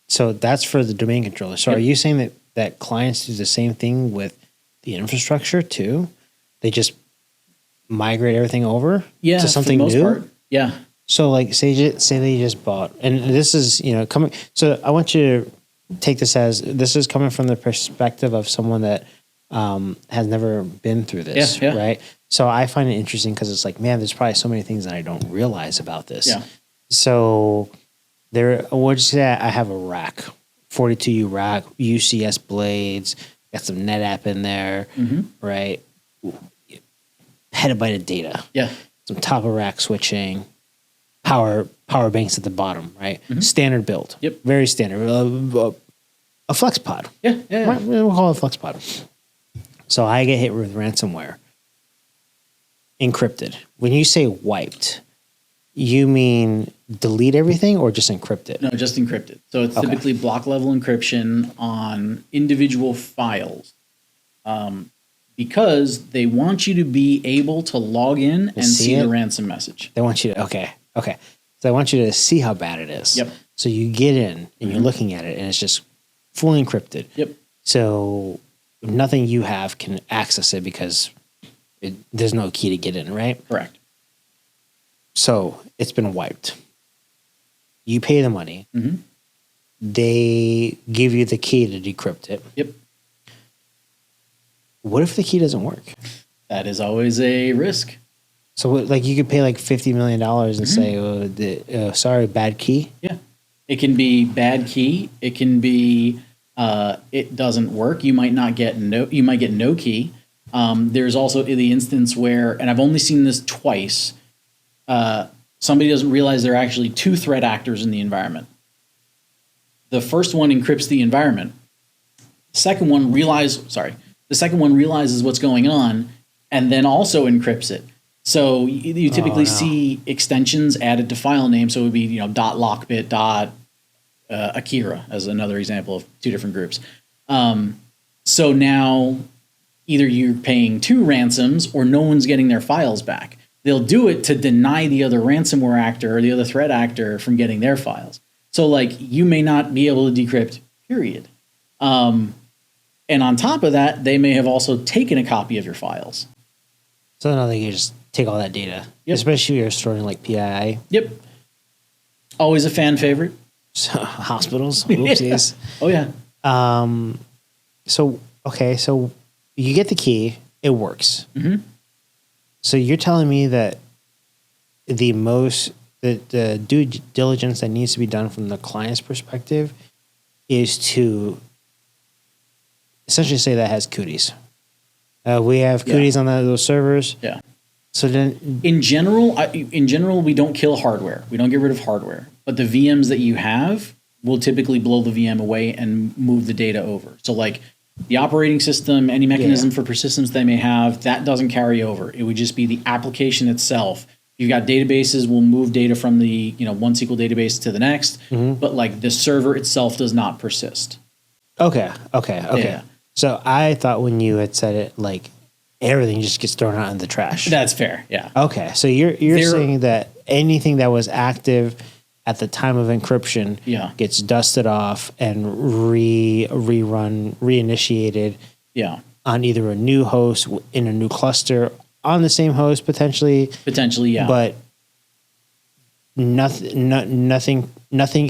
Speaker 1: So that's for the domain controller. So are you saying that clients do the same thing with the infrastructure too? They just migrate everything over to something
Speaker 2: for the most
Speaker 1: new?
Speaker 2: Part. Yeah.
Speaker 1: So like say they just bought, and this is, coming. So I want you to take this is coming from the perspective of someone that has never been through this, right? So I find it interesting because it's like, man, there's probably so many things that I don't realize about this.
Speaker 2: Yeah.
Speaker 1: So there, what'd you say? I have a rack, 42U rack, UCS blades, got some NetApp in there, right? Petabyte of data.
Speaker 2: Yeah.
Speaker 1: Some top of rack switching, power banks at the bottom, right? Standard build.
Speaker 2: Yep.
Speaker 1: Very standard. A flex pod.
Speaker 2: Yeah.
Speaker 1: Right? We'll call it a flex pod. So I get hit with ransomware. Encrypted. When you say wiped, you mean delete everything or just encrypt it?
Speaker 2: No, just encrypted. So it's typically block level encryption on individual files. Because they want you to be able to log in and see the ransom message.
Speaker 1: They want you to, okay. So they want you to see how bad it is.
Speaker 2: Yep.
Speaker 1: So you get in and you're looking at it and it's just fully encrypted.
Speaker 2: Yep.
Speaker 1: So nothing you have can access it because there's no key to get in, right?
Speaker 2: Correct.
Speaker 1: So it's been wiped. You pay the money. They give you the key to decrypt it.
Speaker 2: Yep.
Speaker 1: What if the key doesn't work?
Speaker 2: That is always a risk.
Speaker 1: So like you could pay like $50 million and say, sorry, bad key.
Speaker 2: Yeah. It can be bad key. It can be it doesn't work. You might get no key. There's also the instance where, and I've only seen this twice, somebody doesn't realize there are actually two threat actors in the environment. The first one encrypts the environment. The second one realizes what's going on and then also encrypts it. So you typically see extensions added to file names. So it would be, .lockbit, Akira as another example of two different groups. So now either you're paying two ransoms or no one's getting their files back. They'll do it to deny the other ransomware actor or the other threat actor from getting their files. So like you may not be able to decrypt, period. And on top of that, they may have also taken a copy of your files.
Speaker 1: So now they can just take all that data, especially if you're storing like PII.
Speaker 2: Yep. Always a fan favorite.
Speaker 1: So, hospitals. Oopsies.
Speaker 2: Oh, yeah.
Speaker 1: So you get the key. It works. So you're telling me that the due diligence that needs to be done from the client's perspective is to essentially say that has cooties. We have cooties on those servers.
Speaker 2: Yeah.
Speaker 1: So then,
Speaker 2: in general, we don't kill hardware. We don't get rid of hardware. But the VMs that you have will typically blow the VM away and move the data over. So like the operating system, any mechanism for persistence they may have, that doesn't carry over. It would just be the application itself. You've got databases, we'll move data from the one SQL database to the next, but like the server itself does not persist.
Speaker 1: Okay.
Speaker 2: Yeah.
Speaker 1: So I thought when you had said it, like everything just gets thrown out in the trash.
Speaker 2: That's fair. Yeah.
Speaker 1: Okay. So you're saying that anything that was active at the time of encryption gets dusted off and reinitiated on either a new host in a new cluster on the same host potentially. But nothing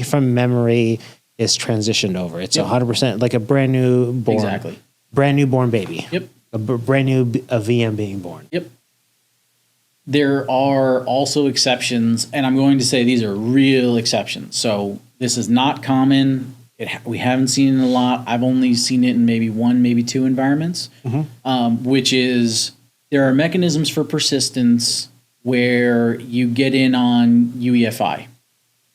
Speaker 1: from memory is transitioned over. It's 100% like a brand new born baby.
Speaker 2: Yep.
Speaker 1: A VM being born.
Speaker 2: Yep. There are also exceptions, and I'm going to say these are real exceptions. So this is not common. We haven't seen it a lot. I've only seen it in maybe one, maybe two environments, which is there are mechanisms for persistence where you get in on UEFI.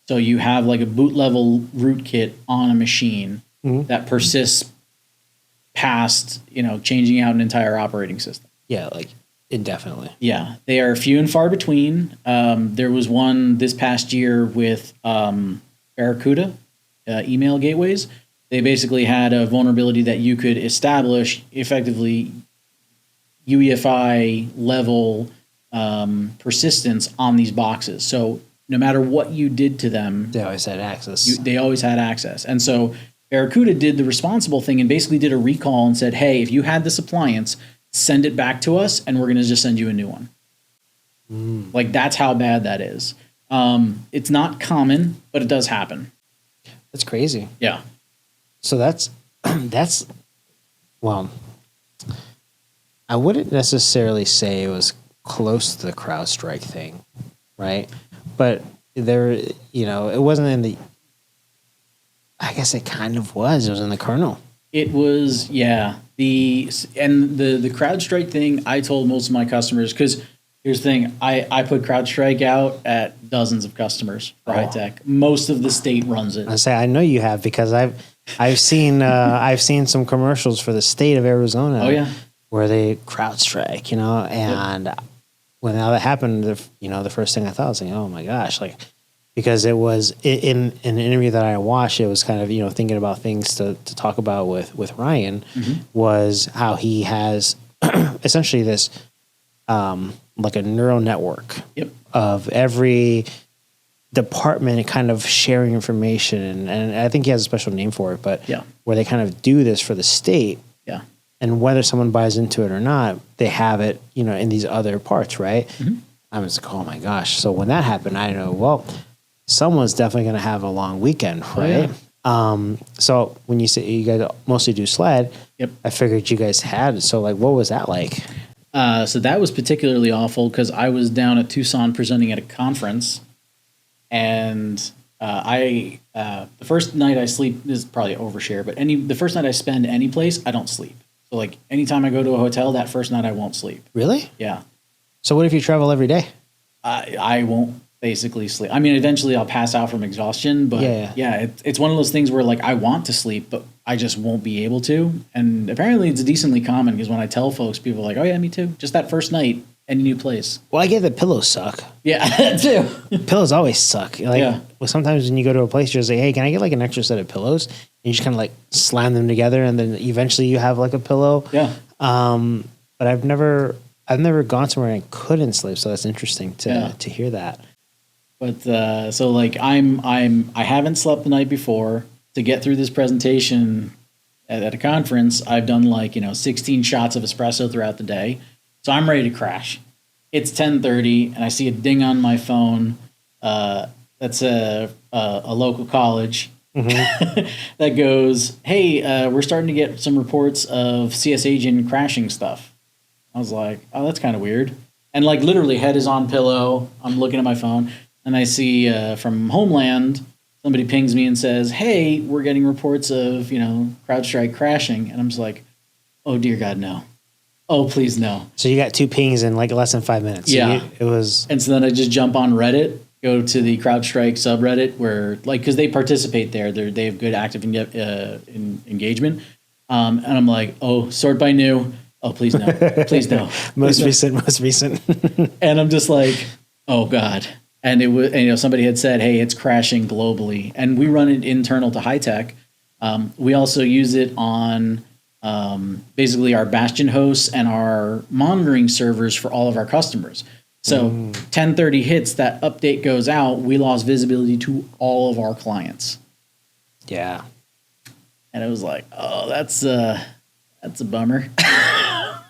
Speaker 2: So you have like a boot level rootkit on a machine that persists past, changing out an entire operating system.
Speaker 1: Yeah, like indefinitely.
Speaker 2: Yeah, they are few and far between. There was one this past year with Barracuda email gateways. They basically had a vulnerability that you could establish effectively UEFI level persistence on these boxes. So no matter what you did to them,
Speaker 1: they always had access.
Speaker 2: They always had access. And so Barracuda did the responsible thing and basically did a recall and said, hey, if you had this appliance, send it back to us and we're going to just send you a new one. Like that's how bad that is. It's not common, but it does happen.
Speaker 1: That's crazy.
Speaker 2: Yeah.
Speaker 1: So that's well, I wouldn't necessarily say it was close to the CrowdStrike thing, right? But there, it wasn't in the, I guess it kind of was. It was in the kernel.
Speaker 2: It was, yeah. The CrowdStrike thing, I told most of my customers, because here's the thing, I put CrowdStrike out at dozens of customers for high tech. Most of the state runs it.
Speaker 1: I know you have, because I've seen some commercials for the state of Arizona.
Speaker 2: Oh yeah,
Speaker 1: where they CrowdStrike, and when that happened, the first thing I thought was like, oh my gosh, like, because it was in an interview that I watched, it was kind of, thinking about things to talk about with Ryan, was how he has essentially this, like a neural network of every department kind of sharing information. And I think he has a special name for it, but where they kind of do this for the state.
Speaker 2: Yeah.
Speaker 1: And whether someone buys into it or not, they have it, in these other parts, right? I was like, oh my gosh. So when that happened, I know, well, someone's definitely going to have a long weekend, right? Oh, yeah. So when you say you guys mostly do sled, I figured you guys had. So like, what was that like?
Speaker 2: So that was particularly awful because I was down at Tucson presenting at a conference, and the first night I sleep, this is probably overshare, but the first night I spend any place, I don't sleep. So like anytime I go to a hotel, that first night I won't sleep.
Speaker 1: Really?
Speaker 2: Yeah.
Speaker 1: So what if you travel every day?
Speaker 2: I won't basically sleep. I mean, eventually I'll pass out from exhaustion, but it's one of those things where like I want to sleep, but I just won't be able to. And apparently it's decently common because when I tell folks, people are like, oh yeah, me too. Just that first night, any new place.
Speaker 1: Well, I get that pillows suck.
Speaker 2: Yeah, that too.
Speaker 1: Pillows always suck. Like, well, sometimes when you go to a place, you're just like, hey, can I get like an extra set of pillows? And you just kind of like slam them together, and then eventually you have like a pillow.
Speaker 2: Yeah.
Speaker 1: But I've never gone somewhere and I couldn't sleep, so that's interesting to hear that.
Speaker 2: But so like I haven't slept the night before to get through this presentation at a conference. I've done like 16 shots of espresso throughout the day, so I'm ready to crash. It's 10:30 and I see a ding on my phone. That's a local college that goes, "Hey, we're starting to get some reports of CS agent crashing stuff." I was like, "Oh, that's kind of weird." And like literally, head is on pillow. I'm looking at my phone. And I see from Homeland, somebody pings me and says, hey, we're getting reports of, CrowdStrike crashing. And I'm just like, oh, dear God, no. Oh, please, no.
Speaker 1: So you got 2 pings in like less than 5 minutes.
Speaker 2: Yeah.
Speaker 1: So it was.
Speaker 2: And so then I just jump on Reddit, go to the CrowdStrike subreddit where, like, because they participate there. They have good active engagement. And I'm like, oh, sort by new. Oh, please, no. Please, no.
Speaker 1: Most recent.
Speaker 2: And I'm just like, oh, God. And it was, somebody had said, hey, it's crashing globally. And we run it internal to high tech. We also use it on basically our Bastion hosts and our monitoring servers for all of our customers. So 10:30 hits, that update goes out. We lost visibility to all of our clients.
Speaker 1: Yeah.
Speaker 2: And it was like, oh, that's a bummer.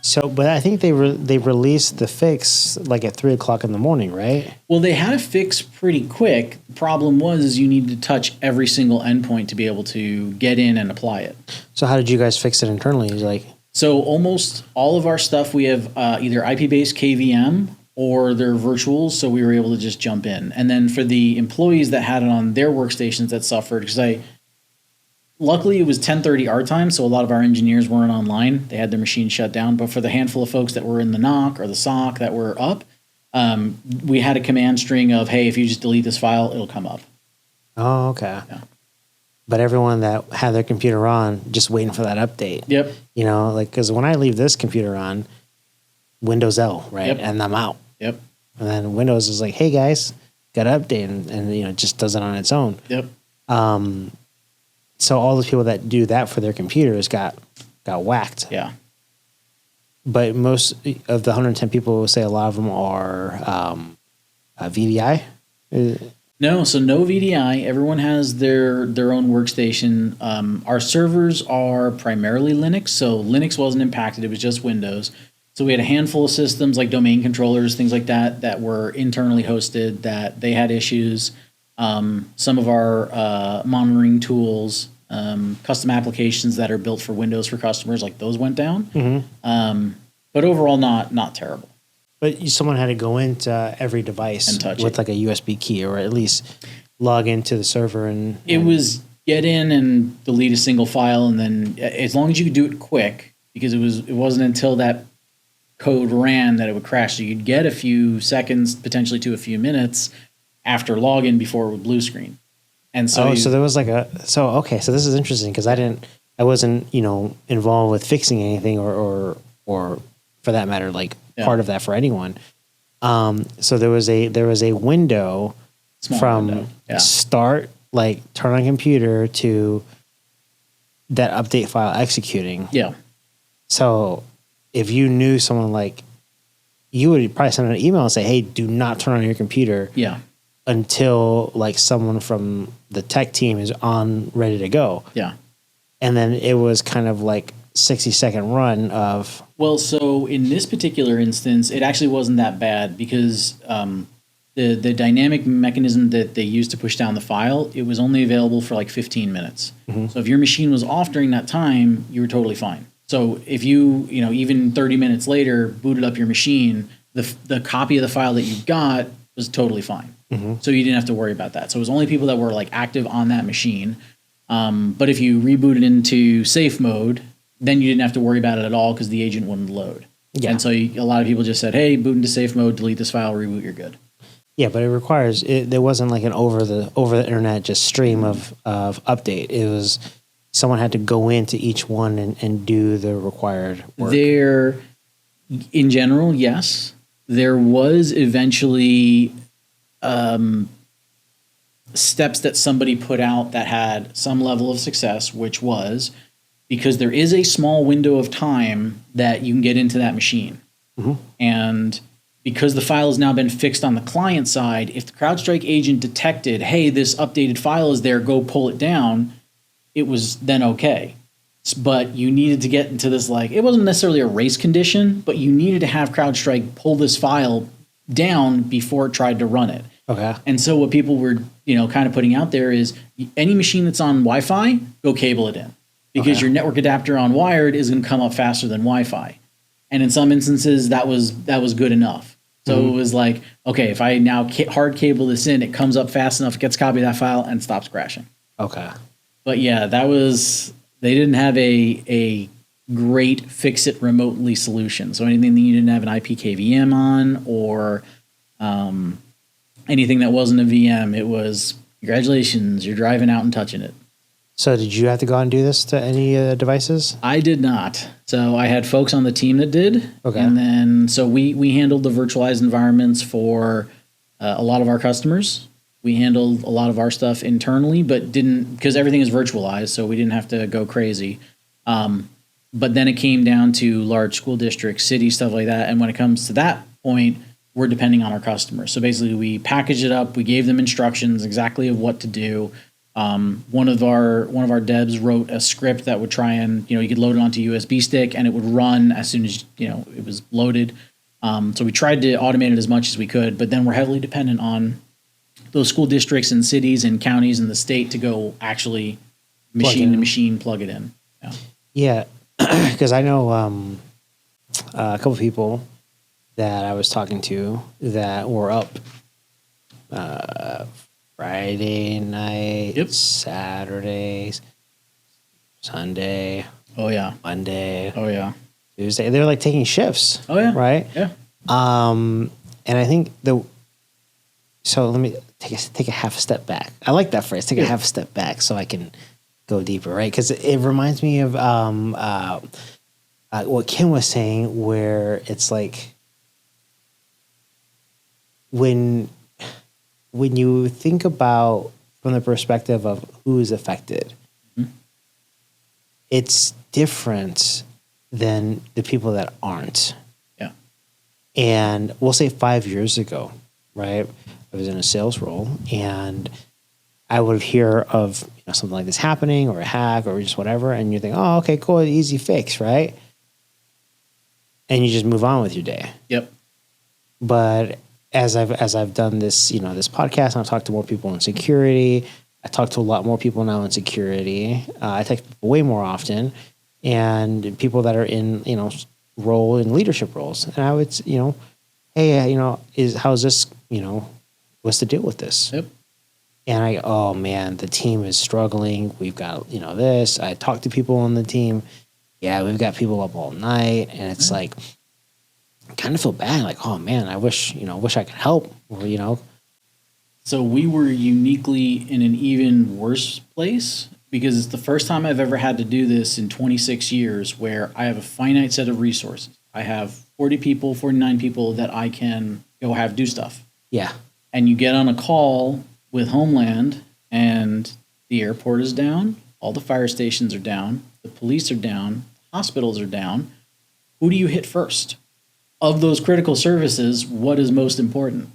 Speaker 1: So, but I think they released the fix like at 3:00 in the morning, right?
Speaker 2: Well, they had a fix pretty quick. The problem was you need to touch every single endpoint to be able to get in and apply it.
Speaker 1: So how did you guys fix it internally?
Speaker 2: So almost all of our stuff, we have either IP-based KVM or they're virtuals, so we were able to just jump in. And then for the employees that had it on their workstations that suffered, because luckily it was 10:30 our time, so a lot of our engineers weren't online. They had their machines shut down. But for the handful of folks that were in the NOC or the SOC that were up, we had a command string of, hey, if you just delete this file, it'll come up.
Speaker 1: Oh, okay. Yeah. But everyone that had their computer on, just waiting for that update.
Speaker 2: Yep.
Speaker 1: Because when I leave this computer on, Windows L, right?
Speaker 2: Yep.
Speaker 1: And I'm out.
Speaker 2: Yep.
Speaker 1: And then Windows is like, hey guys, got an update, and it just does it on its own.
Speaker 2: Yep.
Speaker 1: So all the people that do that for their computers got whacked.
Speaker 2: Yeah.
Speaker 1: But most of the 110 people will say a lot of them are VDI.
Speaker 2: No, so no VDI. Everyone has their own workstation. Our servers are primarily Linux, so Linux wasn't impacted. It was just Windows. So we had a handful of systems like domain controllers, things like that were internally hosted that they had issues. Some of our monitoring tools, custom applications that are built for Windows for customers, like those went down. Mm-hmm. But overall, not terrible.
Speaker 1: But someone had to go into every device
Speaker 2: And touch
Speaker 1: with
Speaker 2: it.
Speaker 1: like a USB key, or at least log into the server and
Speaker 2: It was get in and delete a single file, and then as long as you could do it quick, because it wasn't until that code ran that it would crash. So you'd get a few seconds, potentially to a few minutes after login before it would blue screen. And so
Speaker 1: so there was like so this is interesting because I wasn't involved with fixing anything or for that matter like part of that for anyone. So there was a window
Speaker 2: Small
Speaker 1: from
Speaker 2: window. Yeah.
Speaker 1: start, like turn on computer, to that update file executing.
Speaker 2: Yeah.
Speaker 1: So if you knew someone, like, you would probably send an email and say, hey, do not turn on your computer
Speaker 2: Yeah.
Speaker 1: until like someone from the tech team is on ready to go.
Speaker 2: Yeah.
Speaker 1: And then it was kind of like 60-second run of,
Speaker 2: Well, so in this particular instance, it actually wasn't that bad because the dynamic mechanism that they used to push down the file, it was only available for like 15 minutes. So if your machine was off during that time, you were totally fine. So if you even 30 minutes later booted up your machine, the copy of the file that you got was totally fine. So you didn't have to worry about that. So it was only people that were like active on that machine. But if you rebooted into safe mode, then you didn't have to worry about it at all because the agent wouldn't load.
Speaker 1: Yeah.
Speaker 2: And so a lot of people just said, hey, boot into safe mode, delete this file, reboot, you're good.
Speaker 1: yeah, but it requires it. There wasn't like an over the internet just stream of update. It was someone had to go into each one and do the required work.
Speaker 2: There, in general, yes. There was eventually steps that somebody put out that had some level of success, which was because there is a small window of time that you can get into that machine. And because the file has now been fixed on the client side, if the CrowdStrike agent detected, hey, this updated file is there, go pull it down, it was then okay. But you needed to get into this, like, it wasn't necessarily a race condition, but you needed to have CrowdStrike pull this file down before it tried to run it.
Speaker 1: Okay.
Speaker 2: And so what people were, kind of putting out there is any machine that's on Wi-Fi, go cable it in, because your network adapter on wired is going to come up faster than Wi-Fi. And in some instances, that was good enough. So it was like, okay, if I now hard cable this in, it comes up fast enough, it gets a copy of that file, and stops crashing.
Speaker 1: Okay.
Speaker 2: But yeah, they didn't have a great fix it remotely solution. So anything that you didn't have an IP KVM on, or anything that wasn't a VM, it was, congratulations, you're driving out and touching it.
Speaker 1: So did you have to go out and do this to any devices?
Speaker 2: I did not. So I had folks on the team that did.
Speaker 1: Okay.
Speaker 2: And then, so we handled the virtualized environments for a lot of our customers. We handled a lot of our stuff internally, but didn't, because everything is virtualized, so we didn't have to go crazy. But then it came down to large school districts, cities, stuff like that. And when it comes to that point, we're depending on our customers. So basically we packaged it up. We gave them instructions exactly of what to do. One of our devs wrote a script that would try and, you could load it onto a USB stick and it would run as soon as, it was loaded. So we tried to automate it as much as we could, but then we're heavily dependent on those school districts and cities and counties and the state to go actually machine to machine plug it in.
Speaker 1: Yeah. Because I know a couple of people that I was talking to that were up Friday night, Saturday, Sunday.
Speaker 2: Oh yeah.
Speaker 1: Monday.
Speaker 2: Oh yeah.
Speaker 1: Tuesday. They were like taking shifts.
Speaker 2: Oh yeah.
Speaker 1: Right.
Speaker 2: Yeah.
Speaker 1: And I think so let me take a half step back. I like that phrase. Take a half step back so I can go deeper, right? Because it reminds me of what Kim was saying, where it's like when you think about from the perspective of who is affected, it's different than the people that aren't.
Speaker 2: Yeah.
Speaker 1: And we'll say 5 years ago, right? I was in a sales role and I would hear of something like this happening or a hack or just whatever. And you think, oh, okay, cool. Easy fix, right? And you just move on with your day.
Speaker 2: Yep.
Speaker 1: But as I've done this, this podcast, and I've talked to more people in security. I talk to a lot more people now in security. I text people way more often, and people that are in, role in leadership roles. And I would, hey, how's this, what's the deal with this?
Speaker 2: Yep.
Speaker 1: And oh man, the team is struggling. We've got, this. I talked to people on the team. Yeah, we've got people up all night. And it's like, I kind of feel bad. Like, oh man, I wish I could help. Or,
Speaker 2: So we were uniquely in an even worse place because it's the first time I've ever had to do this in 26 years where I have a finite set of resources. I have 40 people, 49 people that I can go have do stuff.
Speaker 1: Yeah.
Speaker 2: And you get on a call with Homeland and the airport is down, all the fire stations are down, the police are down, hospitals are down. Who do you hit first? Of those critical services, what is most important?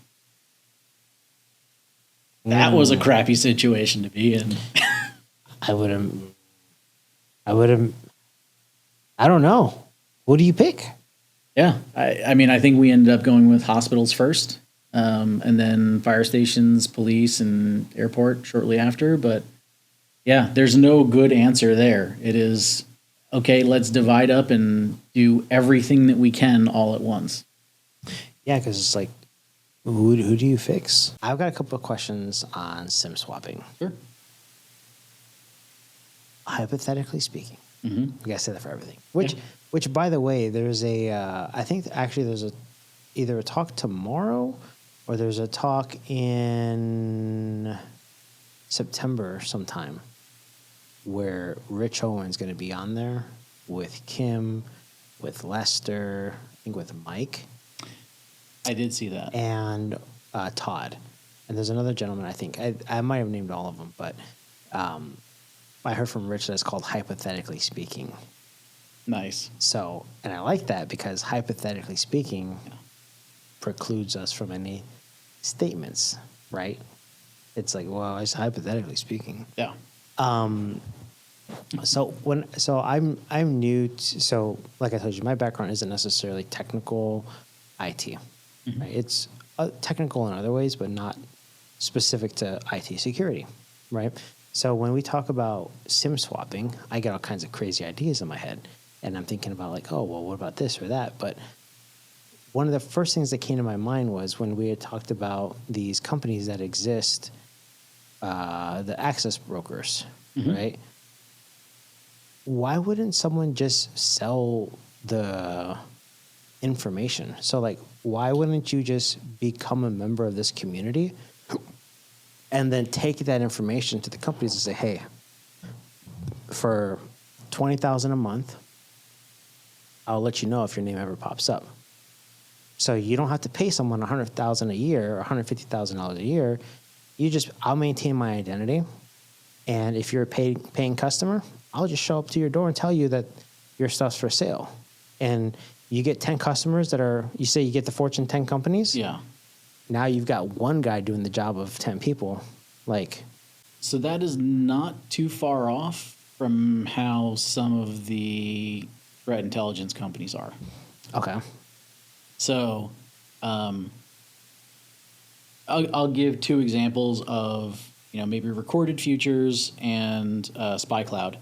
Speaker 2: That was a crappy situation to be in.
Speaker 1: I don't know. What do you pick?
Speaker 2: Yeah. I mean, I think we ended up going with hospitals first, and then fire stations, police, and airport shortly after. But yeah, there's no good answer there. It is, okay, let's divide up and do everything that we can all at once.
Speaker 1: Yeah, because it's like, who do you fix? I've got a couple of questions on SIM swapping.
Speaker 2: Sure.
Speaker 1: Hypothetically speaking,
Speaker 2: Mm-hmm.
Speaker 1: we gotta say that for everything. Which, by the way, there's I think actually there's either a talk tomorrow or there's a talk in September sometime where Rich Owen's going to be on there with Kim, with Lester, I think with Mike.
Speaker 2: I did see that.
Speaker 1: And Todd. And there's another gentleman, I think. I might have named all of them, but I heard from Rich that it's called Hypothetically Speaking.
Speaker 2: Nice.
Speaker 1: So, and I like that because hypothetically speaking precludes us from any statements, right? It's like, well, it's hypothetically speaking.
Speaker 2: Yeah.
Speaker 1: So I'm new to, so like I told you, my background isn't necessarily technical IT.
Speaker 2: Mm-hmm.
Speaker 1: Right? It's technical in other ways, but not specific to IT security, right? So when we talk about SIM swapping, I get all kinds of crazy ideas in my head. And I'm thinking about like, oh, well, what about this or that? But one of the first things that came to my mind was when we had talked about these companies that exist, the access brokers,
Speaker 2: Mm-hmm.
Speaker 1: right? Why wouldn't someone just sell the information? So like, why wouldn't you just become a member of this community and then take that information to the companies and say, hey, for $20,000 a month, I'll let you know if your name ever pops up. So you don't have to pay someone $100,000 a year or $150,000 a year. I'll maintain my identity. And if you're a paying customer, I'll just show up to your door and tell you that your stuff's for sale. And you get 10 customers you say you get the Fortune 10 companies.
Speaker 2: Yeah.
Speaker 1: Now you've got one guy doing the job of 10 people.
Speaker 2: So that is not too far off from how some of the threat intelligence companies are.
Speaker 1: Okay.
Speaker 2: So, I'll give two examples of maybe Recorded Futures and SpyCloud,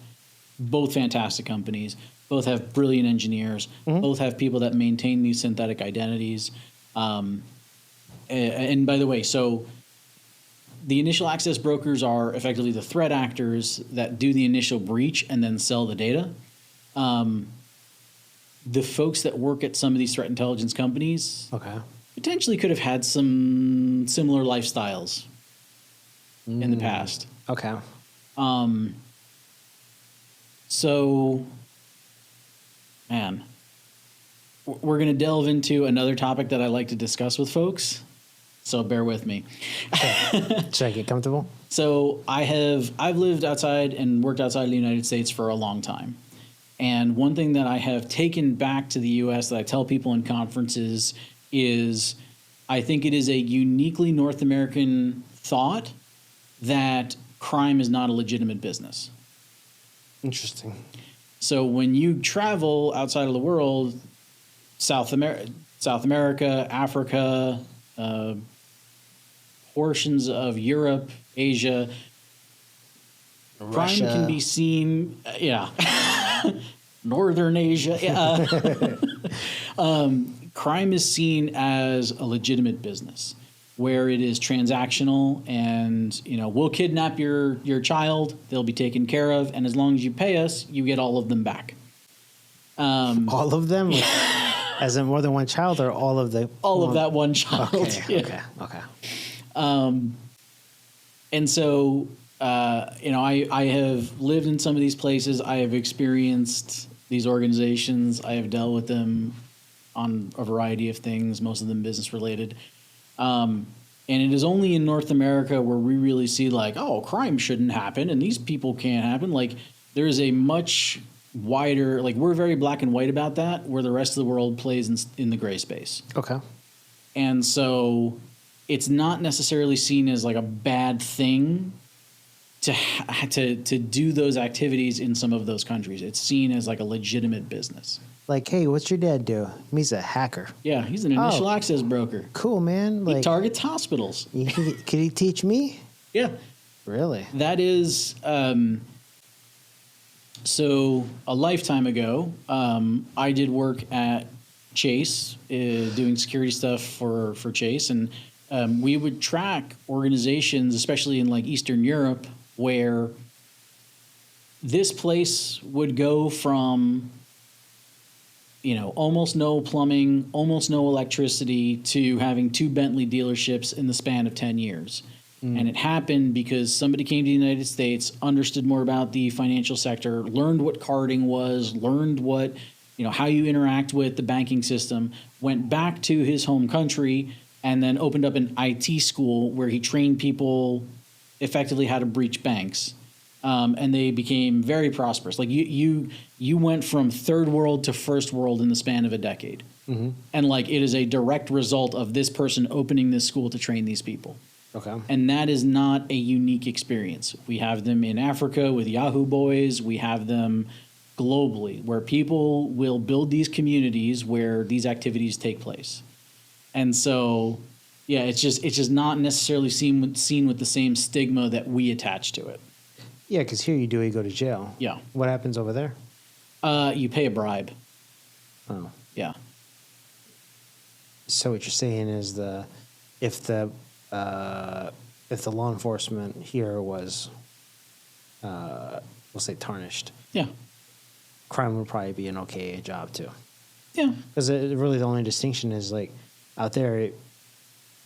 Speaker 2: both fantastic companies. Both have brilliant engineers. Mm-hmm. Both have people that maintain these synthetic identities. And by the way, so the initial access brokers are effectively the threat actors that do the initial breach and then sell the data. The folks that work at some of these threat intelligence companies potentially could have had some similar lifestyles in the past.
Speaker 1: Okay.
Speaker 2: So, man, we're going to delve into another topic that I like to discuss with folks. So bear with me.
Speaker 1: Should I get comfortable?
Speaker 2: So I've lived outside and worked outside of the United States for a long time. And one thing that I have taken back to the U.S. that I tell people in conferences is I think it is a uniquely North American thought that crime is not a legitimate business.
Speaker 1: Interesting.
Speaker 2: So when you travel outside of the world, South America, Africa, portions of Europe, Asia,
Speaker 1: Russia.
Speaker 2: crime can be seen, Northern Asia. crime is seen as a legitimate business where it is transactional and, we'll kidnap your child, they'll be taken care of, and as long as you pay us, you get all of them back.
Speaker 1: All of them? As in more than one child, or all of the...
Speaker 2: All of that one child.
Speaker 1: Okay.
Speaker 2: And so, I have lived in some of these places. I have experienced these organizations. I have dealt with them on a variety of things, most of them business related. And it is only in North America where we really see crime shouldn't happen and these people can't happen. There is a much wider, we're very black and white about that, where the rest of the world plays in the gray space.
Speaker 1: Okay.
Speaker 2: And so it's not necessarily seen as a bad thing to do those activities in some of those countries. It's seen as a legitimate business.
Speaker 1: Hey, what's your dad do? He's a hacker.
Speaker 2: Yeah, he's an initial access broker.
Speaker 1: Cool, man.
Speaker 2: He targets hospitals.
Speaker 1: Could he teach me?
Speaker 2: Yeah.
Speaker 1: Really?
Speaker 2: That is... So a lifetime ago, I did work at Chase, doing security stuff for Chase, and we would track organizations, especially in Eastern Europe, where this place would go from almost no plumbing, almost no electricity, to having 2 Bentley dealerships in the span of 10 years. And it happened because somebody came to the United States, understood more about the financial sector, learned what carding was, learned what, how you interact with the banking system, went back to his home country, and then opened up an IT school where he trained people effectively how to breach banks. And they became very prosperous. You went from third world to first world in the span of a decade. Mm-hmm. And it is a direct result of this person opening this school to train these people.
Speaker 1: Okay.
Speaker 2: And that is not a unique experience. We have them in Africa with Yahoo Boys. We have them globally, where people will build these communities where these activities take place. And so, yeah, it's just not necessarily seen with the same stigma that we attach to it.
Speaker 1: Yeah, because here you go to jail.
Speaker 2: Yeah.
Speaker 1: What happens over there?
Speaker 2: You pay a bribe.
Speaker 1: Oh.
Speaker 2: Yeah.
Speaker 1: So what you're saying is if the law enforcement here was, we'll say, tarnished,
Speaker 2: yeah,
Speaker 1: crime would probably be an okay job too.
Speaker 2: Yeah.
Speaker 1: Because really the only distinction is out there,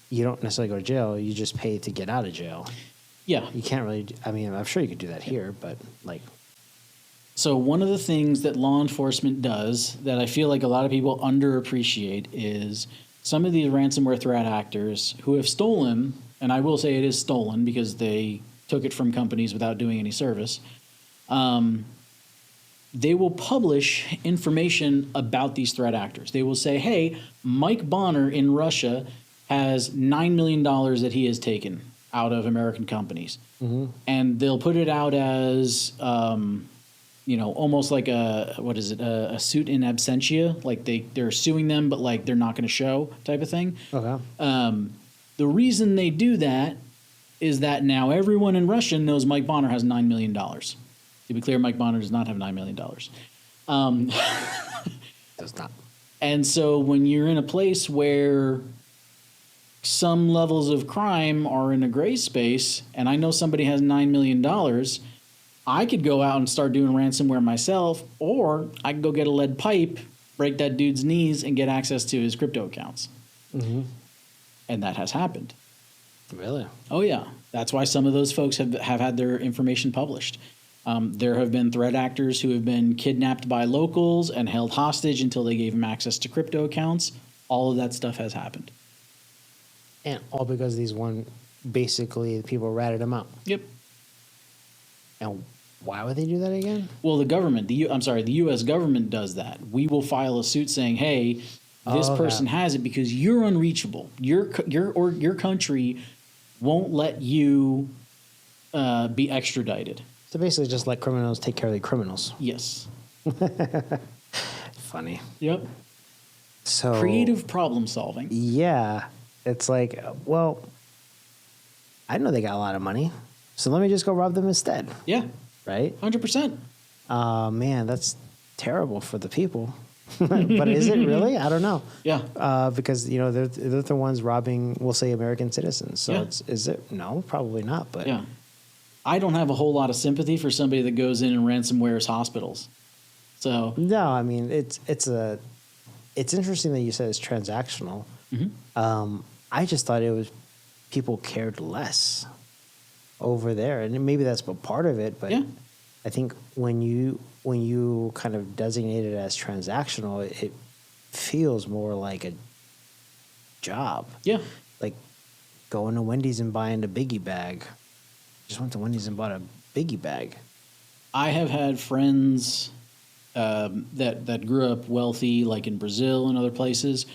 Speaker 1: you don't necessarily go to jail. You just pay to get out of jail.
Speaker 2: Yeah.
Speaker 1: You can't really. I'm sure you could do that here, but
Speaker 2: So one of the things that law enforcement does that I feel like a lot of people underappreciate is some of these ransomware threat actors who have stolen, and I will say it is stolen because they took it from companies without doing any service, they will publish information about these threat actors. They will say, hey, Mike Bonner in Russia has $9 million that he has taken out of American companies. Mm-hmm. And they'll put it out as, almost like a suit in absentia. They're suing them, but they're not going to show type of thing.
Speaker 1: Okay.
Speaker 2: The reason they do that is that now everyone in Russia knows Mike Bonner has $9 million. To be clear, Mike Bonner does not have $9 million.
Speaker 1: Does not.
Speaker 2: And so when you're in a place where some levels of crime are in a gray space, and I know somebody has $9 million, I could go out and start doing ransomware myself, or I could go get a lead pipe, break that dude's knees, and get access to his crypto accounts. Mm-hmm. And that has happened.
Speaker 1: Really?
Speaker 2: Oh, yeah. That's why some of those folks have had their information published. There have been threat actors who have been kidnapped by locals and held hostage until they gave them access to crypto accounts. All of that stuff has happened.
Speaker 1: And all because basically people ratted them out.
Speaker 2: Yep.
Speaker 1: And why would they do that again?
Speaker 2: Well, the U.S. government does that. We will file a suit saying, hey, this person has it because you're unreachable. Your country won't let you be extradited.
Speaker 1: So basically just let criminals take care of the criminals.
Speaker 2: Yes.
Speaker 1: Funny.
Speaker 2: Yep.
Speaker 1: So
Speaker 2: creative problem solving.
Speaker 1: Yeah. It's well, I know they got a lot of money, so let me just go rob them instead.
Speaker 2: Yeah.
Speaker 1: Right?
Speaker 2: 100%.
Speaker 1: Man, that's terrible for the people. But is it really? I don't know.
Speaker 2: Yeah.
Speaker 1: Because they're the ones robbing, we'll say, American citizens. So
Speaker 2: Yeah.
Speaker 1: is it? No, probably not. But
Speaker 2: Yeah. I don't have a whole lot of sympathy for somebody that goes in and ransomwares hospitals. So
Speaker 1: no, I mean it's interesting that you said it's transactional. I just thought it was people cared less over there, and maybe that's a part of it. But
Speaker 2: yeah.
Speaker 1: I think when you kind of designate it as transactional, it feels more like a job.
Speaker 2: Yeah.
Speaker 1: Like going to Wendy's and buying a biggie bag. Just went to Wendy's and bought a biggie bag.
Speaker 2: I have had friends that grew up wealthy, like in Brazil and other places,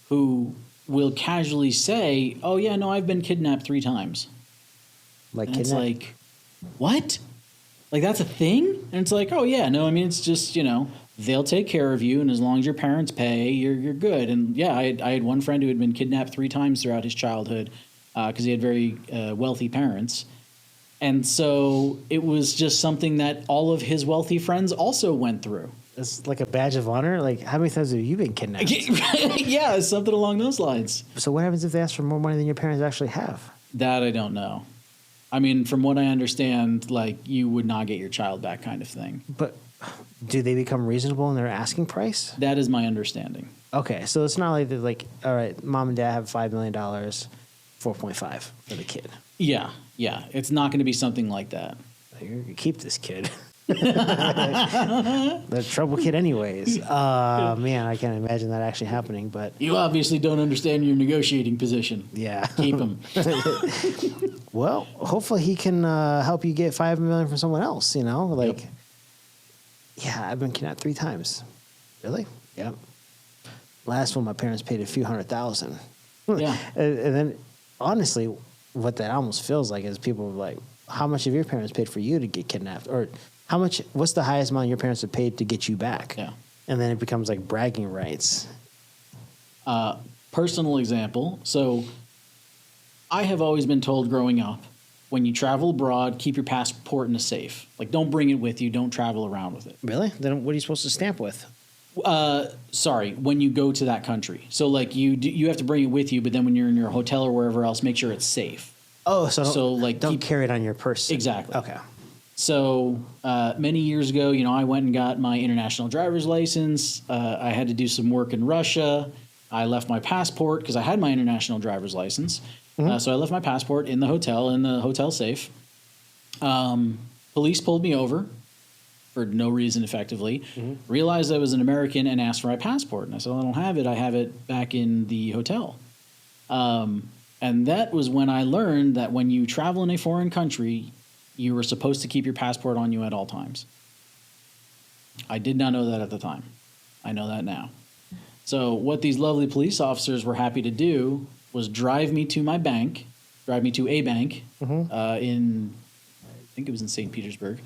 Speaker 2: who will casually say, "Oh yeah, no, I've been kidnapped 3 times."
Speaker 1: Like
Speaker 2: and it's like, what? Like that's a thing? And it's like, oh yeah, no, I mean it's just they'll take care of you, and as long as your parents pay, you're good. And yeah, I had one friend who had been kidnapped 3 times throughout his childhood because he had very wealthy parents. And so it was just something that all of his wealthy friends also went through.
Speaker 1: It's like a badge of honor. Like, how many times have you been kidnapped?
Speaker 2: Yeah, something along those lines.
Speaker 1: So what happens if they ask for more money than your parents actually have?
Speaker 2: That I don't know. I mean, from what I understand, like you would not get your child back kind of thing.
Speaker 1: But do they become reasonable in their asking price?
Speaker 2: That is my understanding.
Speaker 1: Okay, so it's not like they're like, all right, mom and dad have $5 million, 4.5 for the kid.
Speaker 2: Yeah. It's not going to be something like that.
Speaker 1: You're going to keep this kid. The trouble kid anyways. Man, I can't imagine that actually happening, but...
Speaker 2: You obviously don't understand your negotiating position.
Speaker 1: Yeah.
Speaker 2: Keep him.
Speaker 1: Well, hopefully he can help you get $5 million from someone else, Like,
Speaker 2: Yep.
Speaker 1: Yeah, I've been kidnapped 3 times. Really? Yep. Last one, my parents paid a few $100,000.
Speaker 2: Yeah.
Speaker 1: And then, honestly, what that almost feels like is people are like, how much have your parents paid for you to get kidnapped? Or what's the highest amount your parents have paid to get you back?
Speaker 2: Yeah.
Speaker 1: And then it becomes like bragging rights.
Speaker 2: Personal example. So I have always been told growing up, when you travel abroad, keep your passport in a safe. Like, don't bring it with you. Don't travel around with it.
Speaker 1: Really? Then what are you supposed to stamp with?
Speaker 2: Sorry, when you go to that country. So, like, you have to bring it with you, but then when you're in your hotel or wherever else, make sure it's safe.
Speaker 1: Oh, so don't
Speaker 2: keep
Speaker 1: carry it on your person.
Speaker 2: Exactly.
Speaker 1: Okay.
Speaker 2: So many years ago, I went and got my international driver's license. I had to do some work in Russia. I left my passport because I had my international driver's license. So I left my passport in the hotel safe. Police pulled me over for no reason, effectively. Realized I was an American and asked for my passport. And I said, well, I don't have it. I have it back in the hotel. And that was when I learned that when you travel in a foreign country, you were supposed to keep your passport on you at all times. I did not know that at the time. I know that now. So what these lovely police officers were happy to do was drive me to a bank in, I think it was in St. Petersburg.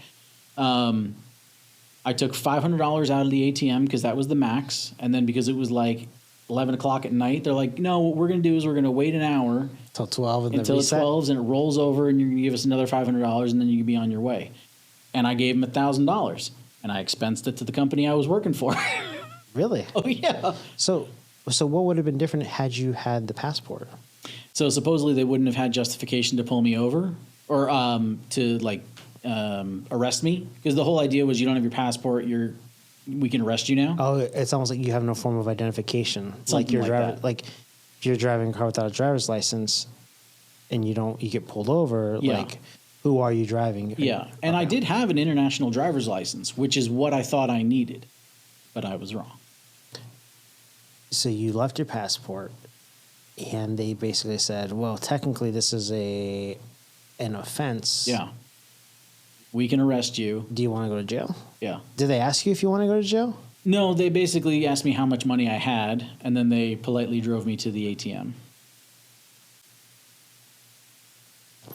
Speaker 2: I took $500 out of the ATM because that was the max. And then because it was like 11 o'clock at night, they're like, no, what we're going to do is we're going to wait an hour
Speaker 1: Until 12
Speaker 2: until it's 12 and it rolls over and you're going to give us another $500 and then you can be on your way. And I gave them $1,000 and I expensed it to the company I was working for.
Speaker 1: Really?
Speaker 2: Oh, yeah.
Speaker 1: So what would have been different had you had the passport?
Speaker 2: So supposedly they wouldn't have had justification to pull me over or to arrest me because the whole idea was you don't have your passport, we can arrest you now.
Speaker 1: Oh, it's almost like you have no form of identification.
Speaker 2: Something like that.
Speaker 1: Like if you're driving a car without a driver's license and you get pulled over, like who are you driving?
Speaker 2: Yeah. And I did have an international driver's license, which is what I thought I needed, but I was wrong.
Speaker 1: So you left your passport and they basically said, well, technically this is an offense.
Speaker 2: Yeah. We can arrest you.
Speaker 1: Do you want to go to jail?
Speaker 2: Yeah.
Speaker 1: Did they ask you if you want to go to jail?
Speaker 2: No, they basically asked me how much money I had, and then they politely drove me to the ATM.